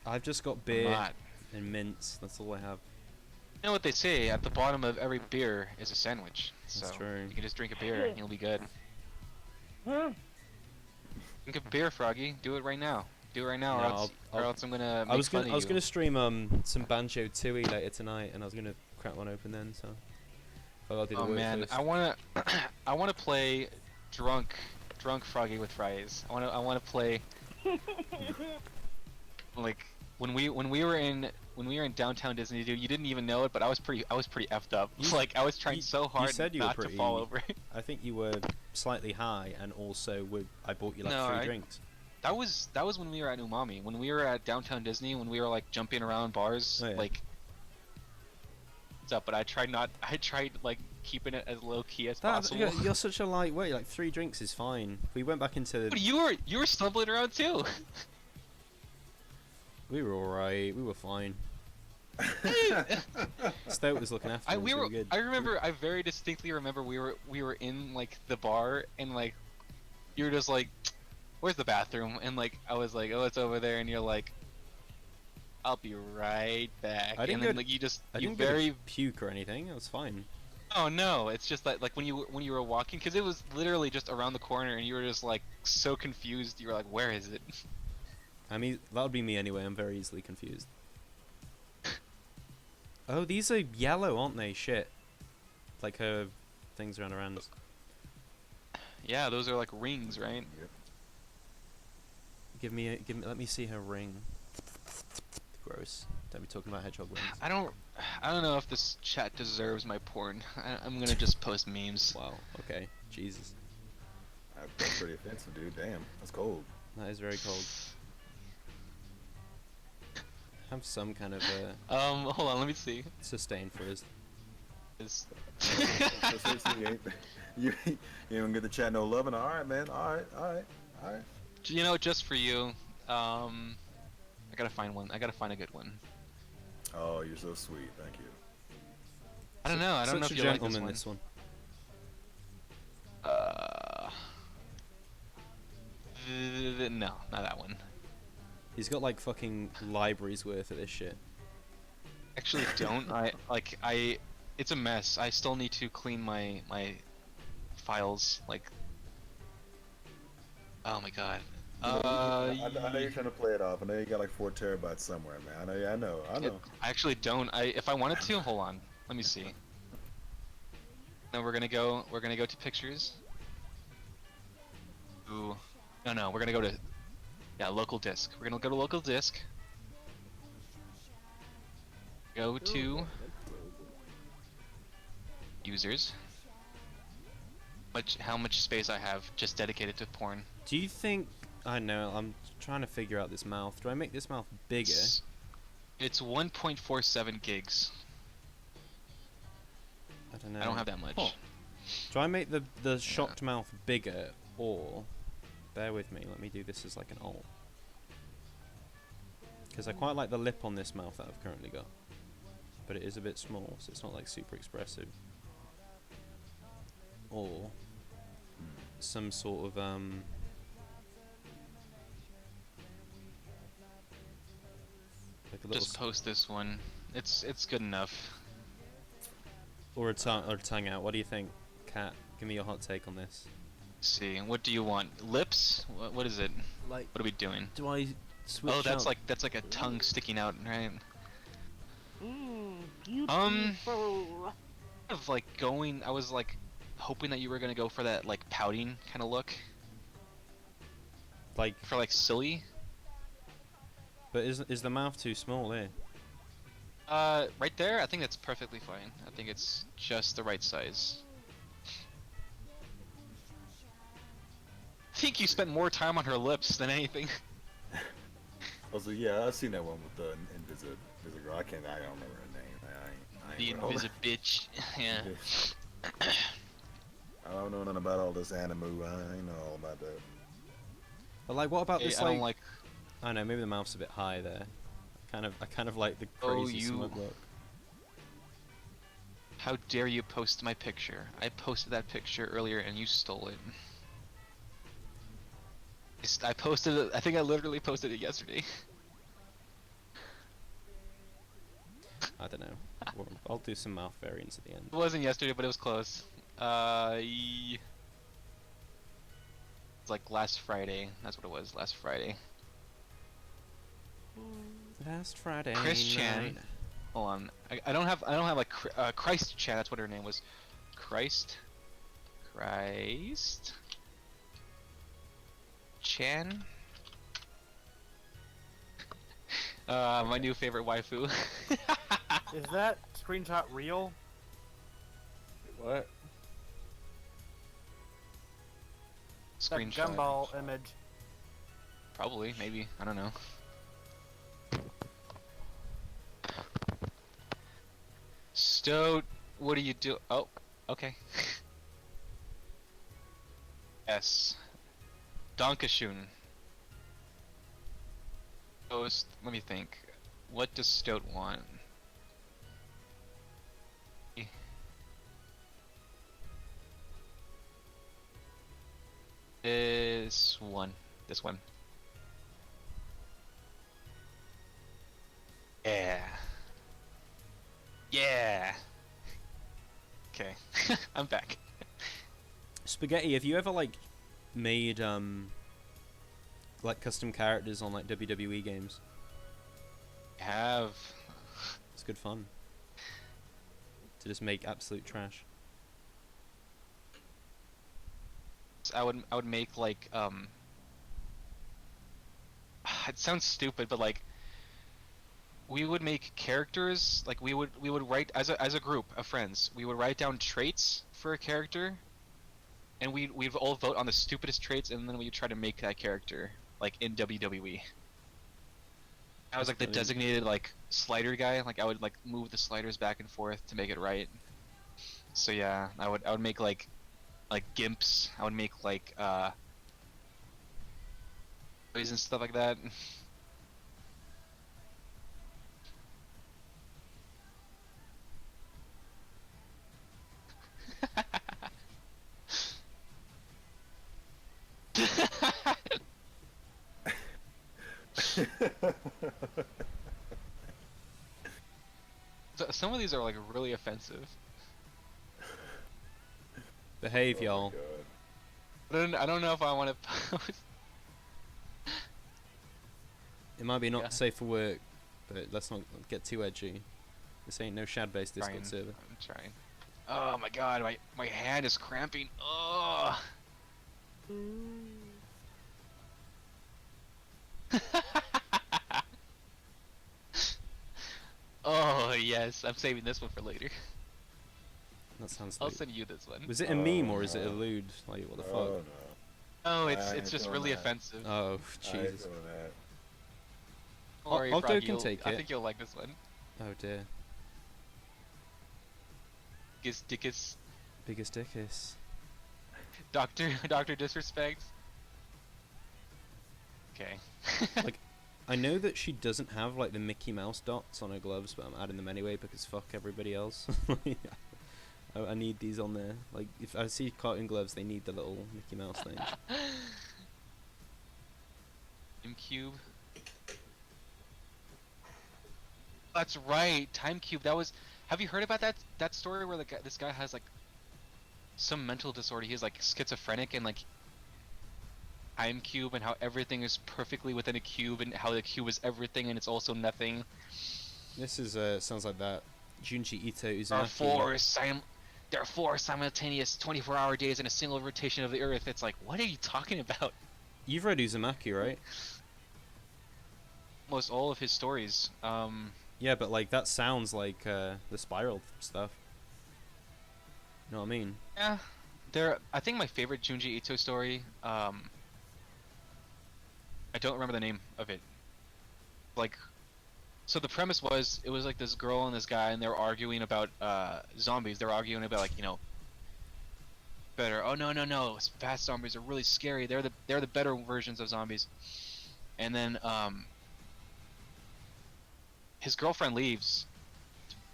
I've just got I'm beer not. and mints. That's all I have. You know what they say? At the bottom of every beer is a sandwich. So true. you can just drink a beer and you'll be good. Huh? Drink a beer, Froggy. Do it right now. Do it right now, Yeah, or else I'm gonna make I was fun gonna of I was you. gonna stream some Banjo Tooie later tonight, and I was gonna crack one open then. So. I'll do the Oh work man, first. I wanna play drunk Froggy with Fries. I wanna play like when we were in downtown Disney, dude. You didn't even know it, but I was pretty effed up. Like I was trying so hard said you were not to pretty, fall over. I think you were slightly high, and also I bought you like No, 3 drinks. That was when we were at Umami. When we were at downtown Disney, when we were like jumping around bars, Oh, yeah. like. What's up? But I tried like keeping it as low key as possible. You're such a lightweight. Like 3 drinks is fine. We went back into the. But you were stumbling around too. We were alright. We were fine. Stoat was looking after us. We were good. I very distinctly remember we were in like the bar and like you were just like, "Where's the bathroom?" And like I was like, "Oh, it's over there," and you're like, "I'll be right back." I didn't and then go- like you just I you didn't very go to puke or anything. It was fine. Oh no, it's just that like when you were walking, because it was literally just around the corner, and you were just like so confused. You were like, "Where is it?" I mean, that would be me anyway. I'm very easily confused. Oh, these are yellow, aren't they? Shit. Like her things around her hands. Yeah, those are like rings, right? Yep. Let me see her ring. Gross. Don't be talking about hedgehog wings. I don't know if this chat deserves my porn. I'm gonna just post memes. Wow. Okay. Jesus. That's pretty offensive, dude. Damn, that's cold. That is very cold. Have some kind of Hold on, let me see. sustain for us. So seriously, you ain't gonna get the chat no loving. All right, man. All right. You know, just for you. I gotta find one. I gotta find a good one. Oh, you're so sweet. Thank you. I don't know. I don't know Such if a you like gentleman, this one. No, not that one. He's got like fucking libraries worth of this shit. Actually, don't. It's a mess. I still need to clean my files. Like, oh my god. I know you're trying to play it off. I know you got like 4 terabytes somewhere, man. I know. I actually don't. If I wanted to, hold on. Let me see. No, we're gonna go to pictures. Ooh. No, we're gonna go to local disk. We're gonna go to local disk. Go to users. How much space I have just dedicated to porn. Do you think? I know. I'm trying to figure out this mouth. Do I make this mouth bigger? It's 1.47 gigs. I don't know. I don't have that much. Huh. Do I make the shocked mouth bigger, or bear with me? Let me do this as like an alt. Because I quite like the lip on this mouth that I've currently got, but it is a bit small, so it's not like super expressive. Or some sort of like a little Just post this one. It's good enough. or a tongue out. What do you think, Kat? Give me your hot take on this. Let's see, what do you want? Lips? What is it? Like, what are we doing? do I switch? Oh, that's like a tongue sticking out, right? Beautiful. Of like going, I was like hoping that you were gonna go for that like pouting kind of look. Like for like silly. But is the mouth too small here? Right there, I think that's perfectly fine. I think it's just the right size. I think you spent more time on her lips than anything. Also, yeah, I've seen that one with the Invisible girl. I don't remember her name. The Invisible bitch. Yeah. I don't know nothing about all this anime. I ain't know all about that. But like, what about Hey, this? I don't like. I don't know. Maybe the mouth's a bit high there. I kind of like the crazy smug look. How dare you post my picture? I posted that picture earlier and you stole it. I posted it. I think I literally posted it yesterday. I don't know. I'll do some mouth variants at the end. It wasn't yesterday, but it was close. It's like last Friday. That's what it was. Last Friday. Last Friday. Chris Chan. night. Hold on. I don't have like Christ Chan. That's what her name was. Christ. Chan. My new favorite waifu. Is that screenshot real? What? That Screenshot. gumball image. Probably, maybe. I don't know. Stoat, what do you do? Oh, okay. Yes. Dankeschön. Let me think. What does Stoat want? This one. This one. Yeah. Yeah. Okay. I'm back. Spaghetti, have you ever like made like custom characters on like WWE games? I have. It's good fun. To just make absolute trash. I would make like it sounds stupid, but like we would make characters, like we would write as a group of friends, we would write down traits for a character, and we'd all vote on the stupidest traits, and then we'd try to make that character like in WWE. I was like the designated like slider guy, like I would like move the sliders back and forth to make it right. So yeah, I would make like gimps. I would make like toys and stuff like that. Some of these are like really offensive. Behave, y'all. I don't know if I want to post. It might be not safe for work, but let's not get too edgy. This ain't no shad-based Discord server. I'm trying. Oh my god, my hand is cramping. Oh. Oh yes, I'm saving this one for later. That sounds. I'll like... send you this one. Was it a meme or is it a lewd? Like what the fuck? Oh, no. Oh, it's just really offensive. Oh Jesus. Don't worry, Otto Frog, can take it. I think you'll like this one. Oh dear. Dickus. Biggest dickus. Doctor Disrespect. Okay. Like, I know that she doesn't have like the Mickey Mouse dots on her gloves, but I'm adding them anyway because fuck everybody else. I need these on there. Like, if I see cotton gloves, they need the little Mickey Mouse thing. Time Cube. That's right, Time Cube. That was. Have you heard about that story where this guy has like some mental disorder? He's like schizophrenic and like Time Cube, and how everything is perfectly within a cube, and how the cube is everything and it's also nothing. This is sounds like that Junji Ito Uzumaki. There are four simultaneous 24-hour days in a single rotation of the Earth. It's like, what are you talking about? You've read Uzumaki, right? Almost all of his stories. Yeah, but like that sounds like the Spiral stuff. You know what I mean? Yeah. I think my favorite Junji Ito story, I don't remember the name of it. Like, so the premise was, it was like this girl and this guy, and they were arguing about zombies. They were arguing about, like, you know, better. Oh no, fast zombies are really scary. They're the better versions of zombies. And then his girlfriend leaves,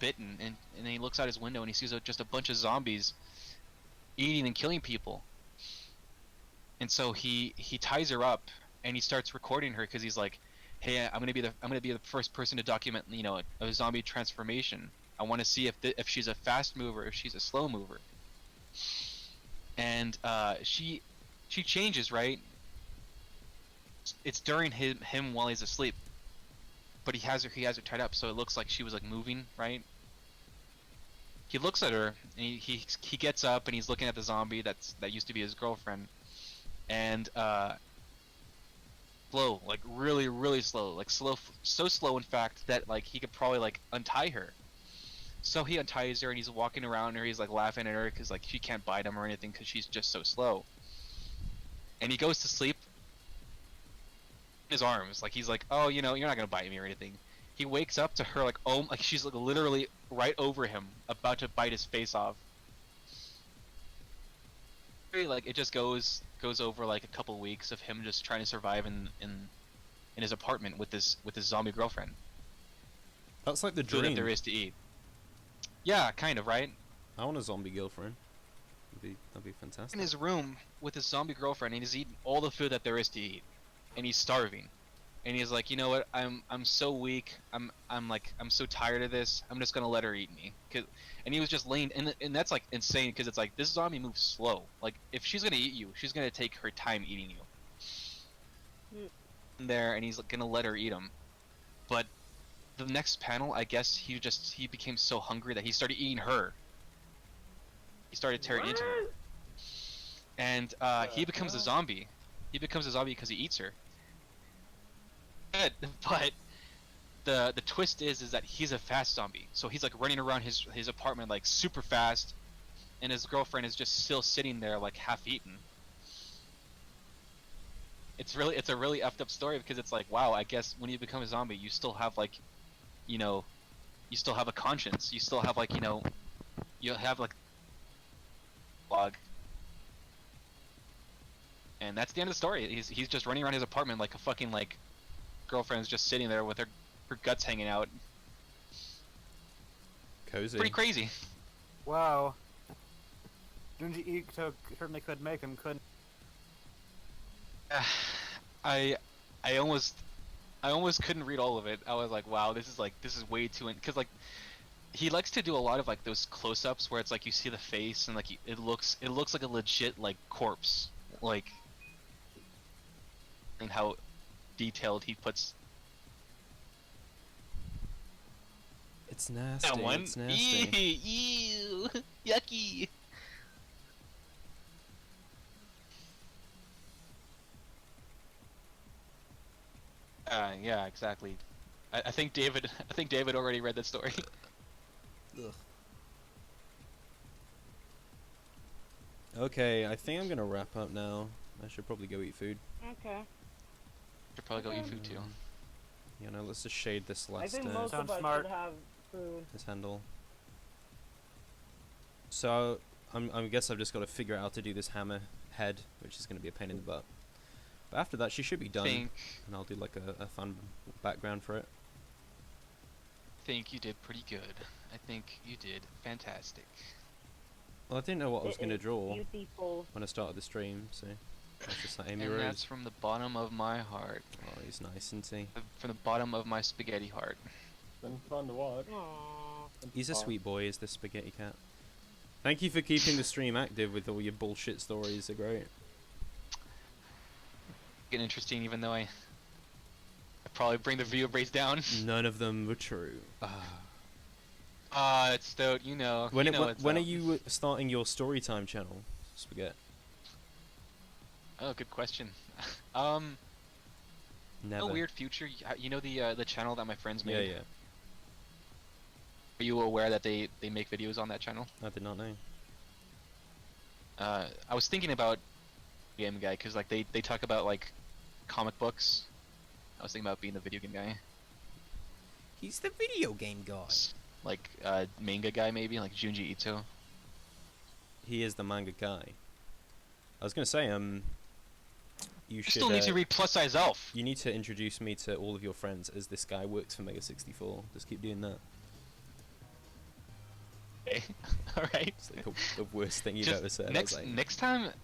bitten, and then he looks out his window and he sees just a bunch of zombies eating and killing people. And so he ties her up and he starts recording her because he's like, "Hey, I'm gonna be the first person to document, you know, a zombie transformation. I want to see if she's a fast mover, if she's a slow mover." And she changes, right? It's during him while he's asleep, but he has her tied up, so it looks like she was like moving, right? He looks at her and he gets up and he's looking at the zombie that used to be his girlfriend, and slow, like really slow, like so slow in fact that like he could probably like untie her. So he unties her and he's walking around her. He's like laughing at her because like she can't bite him or anything because she's just so slow. And he goes to sleep in his arms, like he's like, oh, you know, you're not gonna bite me or anything. He wakes up to her like, oh, like she's like literally right over him, about to bite his face off. Like it just goes over like a couple weeks of him just trying to survive in his apartment with his zombie girlfriend. That's like the Food that dream. there is to eat. Yeah, kind of, right? I want a zombie girlfriend. That'd be fantastic. In his room with his zombie girlfriend, and he's eating all the food that there is to eat, and he's starving. And he's like, you know what? I'm so weak. I'm so tired of this. I'm just gonna let her eat me. And he was just laying, and that's like insane because it's like this zombie moves slow. Like if she's gonna eat you, she's gonna take her time eating you. There, and he's like, gonna let her eat him. But the next panel, I guess he became so hungry that he started eating her. He started tearing into her. And he becomes a zombie. He becomes a zombie because he eats her. But the twist is that he's a fast zombie. So he's like running around his apartment like super fast, and his girlfriend is just still sitting there like half eaten. It's a really effed up story because it's like, wow, I guess when you become a zombie, you still have like, you know, you still have a conscience. You still have like, you know, you have like log. And that's the end of the story. He's just running around his apartment like a fucking like girlfriend's just sitting there with her guts hanging out. Cozy. Pretty crazy. Wow. Junji Ito certainly could make him, couldn't? I almost couldn't read all of it. I was like, wow, this is way too because like he likes to do a lot of like those close-ups where it's like you see the face and like it looks like a legit like corpse, like, and how detailed he puts. It's nasty. That one. It's nasty. Ew, yucky. Yeah, exactly. I think David already read that story. Ugh. Okay, I think I'm gonna wrap up now. I should probably go eat food. Okay. Should probably go eat food too. You know, let's just shade this I last think most of Sounds us smart. should have food. this handle. So I guess I've just got to figure out how to do this hammer head, which is gonna be a pain in the butt. But after that, she should be done, and I'll do like a fun background for it. Think you did pretty good. I think you did fantastic. Well, I didn't know what I was It gonna is draw beautiful. when I started the stream, so that's just like Amy And Rose. that's from the bottom of my heart. Oh, he's nice, isn't he? From the bottom of my spaghetti heart. Been fun to watch. Aww. He's a sweet boy, is the spaghetti cat. Thank you for keeping the stream active with all your bullshit stories. They're great. Getting interesting, even though I probably bring the viewer base down. None of them were true. It's Stoat, you know. When you know what's when are up. you starting your storytime channel, Spaghetti? Oh, good question. Never. No weird future. You know the channel that my friends made. Yeah, yeah. Are you aware that they make videos on that channel? I did not know. I was thinking about game guy because like they talk about like comic books. I was thinking about being the video game guy. He's the video game guy. Like manga guy maybe, like Junji Ito. He is the manga guy. I was gonna say, you should. Still need to read Plus Size Elf. You need to introduce me to all of your friends as this guy works for Mega 64. Just keep doing that. Okay. All right. It's like the worst thing you've Just ever said. Next I was like,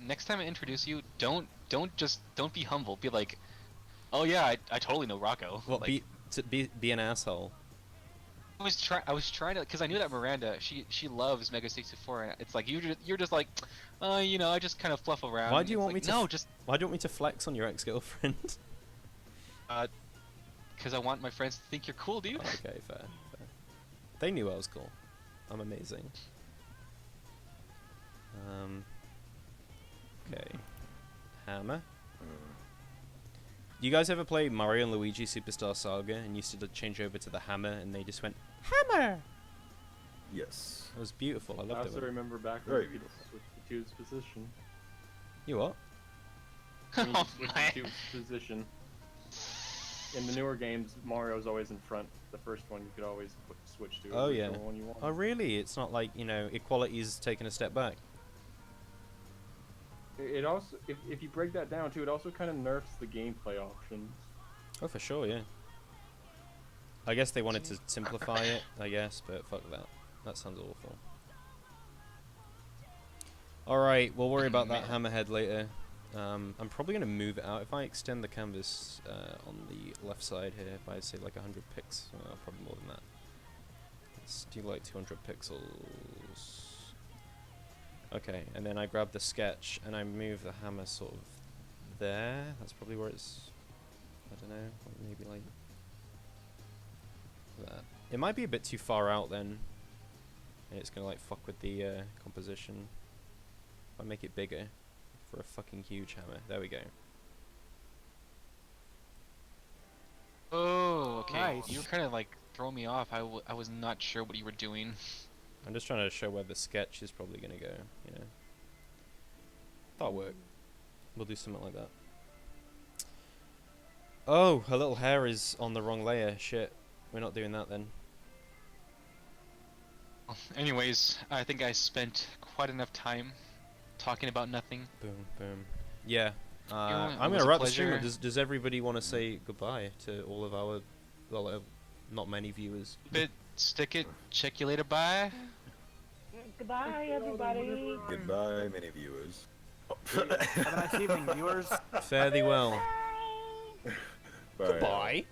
next time I introduce you, don't don't be humble. Be like, oh yeah, I totally know Rocco. What, Like, be an asshole? I was trying to, because I knew that Miranda, she loves Mega 64, and it's like you're just like, you know, I just kind of fluff around. Why and do you it's want like, me to? No, just Why do you want me to flex on your ex-girlfriend? because I want my friends to think you're cool, dude. Okay, fair. They knew I was cool. I'm amazing. Okay. Hammer. You guys ever play Mario and Luigi Superstar Saga and used to change over to the hammer and they just went hammer? Yes. It was beautiful. I I loved also it. remember back when Very you could switch to its position. You what? When you Oh could switch my. to its position. In the newer games, Mario's always in front. The first one you could always switch to. Oh yeah. One you want. Oh really? It's not like, you know, equality's taken a step back. It also, if you break that down too, it also kind of nerfs the gameplay options. Oh, for sure, yeah. I guess they wanted to simplify it, I guess, but fuck that. That sounds awful. Alright, we'll worry about that hammerhead later. I'm probably going to move it out. If I extend the canvas on the left side here, if I say like 100 pixels, probably more than that. Let's do like 200 pixels. Okay, and then I grab the sketch and I move the hammer sort of there. That's probably where it's, I don't know, maybe like that. It might be a bit too far out then. And it's gonna like fuck with the composition. If I make it bigger for a fucking huge hammer. There we go. Oh, okay. Nice. You were kind of like throwing me off. I was not sure what you were doing. I'm just trying to show where the sketch is probably gonna go, you know. That'll work. We'll do something like that. Oh, her little hair is on the wrong layer. Shit. We're not doing that then. Anyways, I think I spent quite enough time talking about nothing. Boom, boom. Yeah. I'm it gonna was a wrap the stream. pleasure. Does everybody want to say goodbye to all of our, well, not many viewers? Bit stick it. Check you later. Bye. Goodbye, everybody. Goodbye, many viewers. Have a nice evening, viewers. Fare thee well. Bye. Goodbye.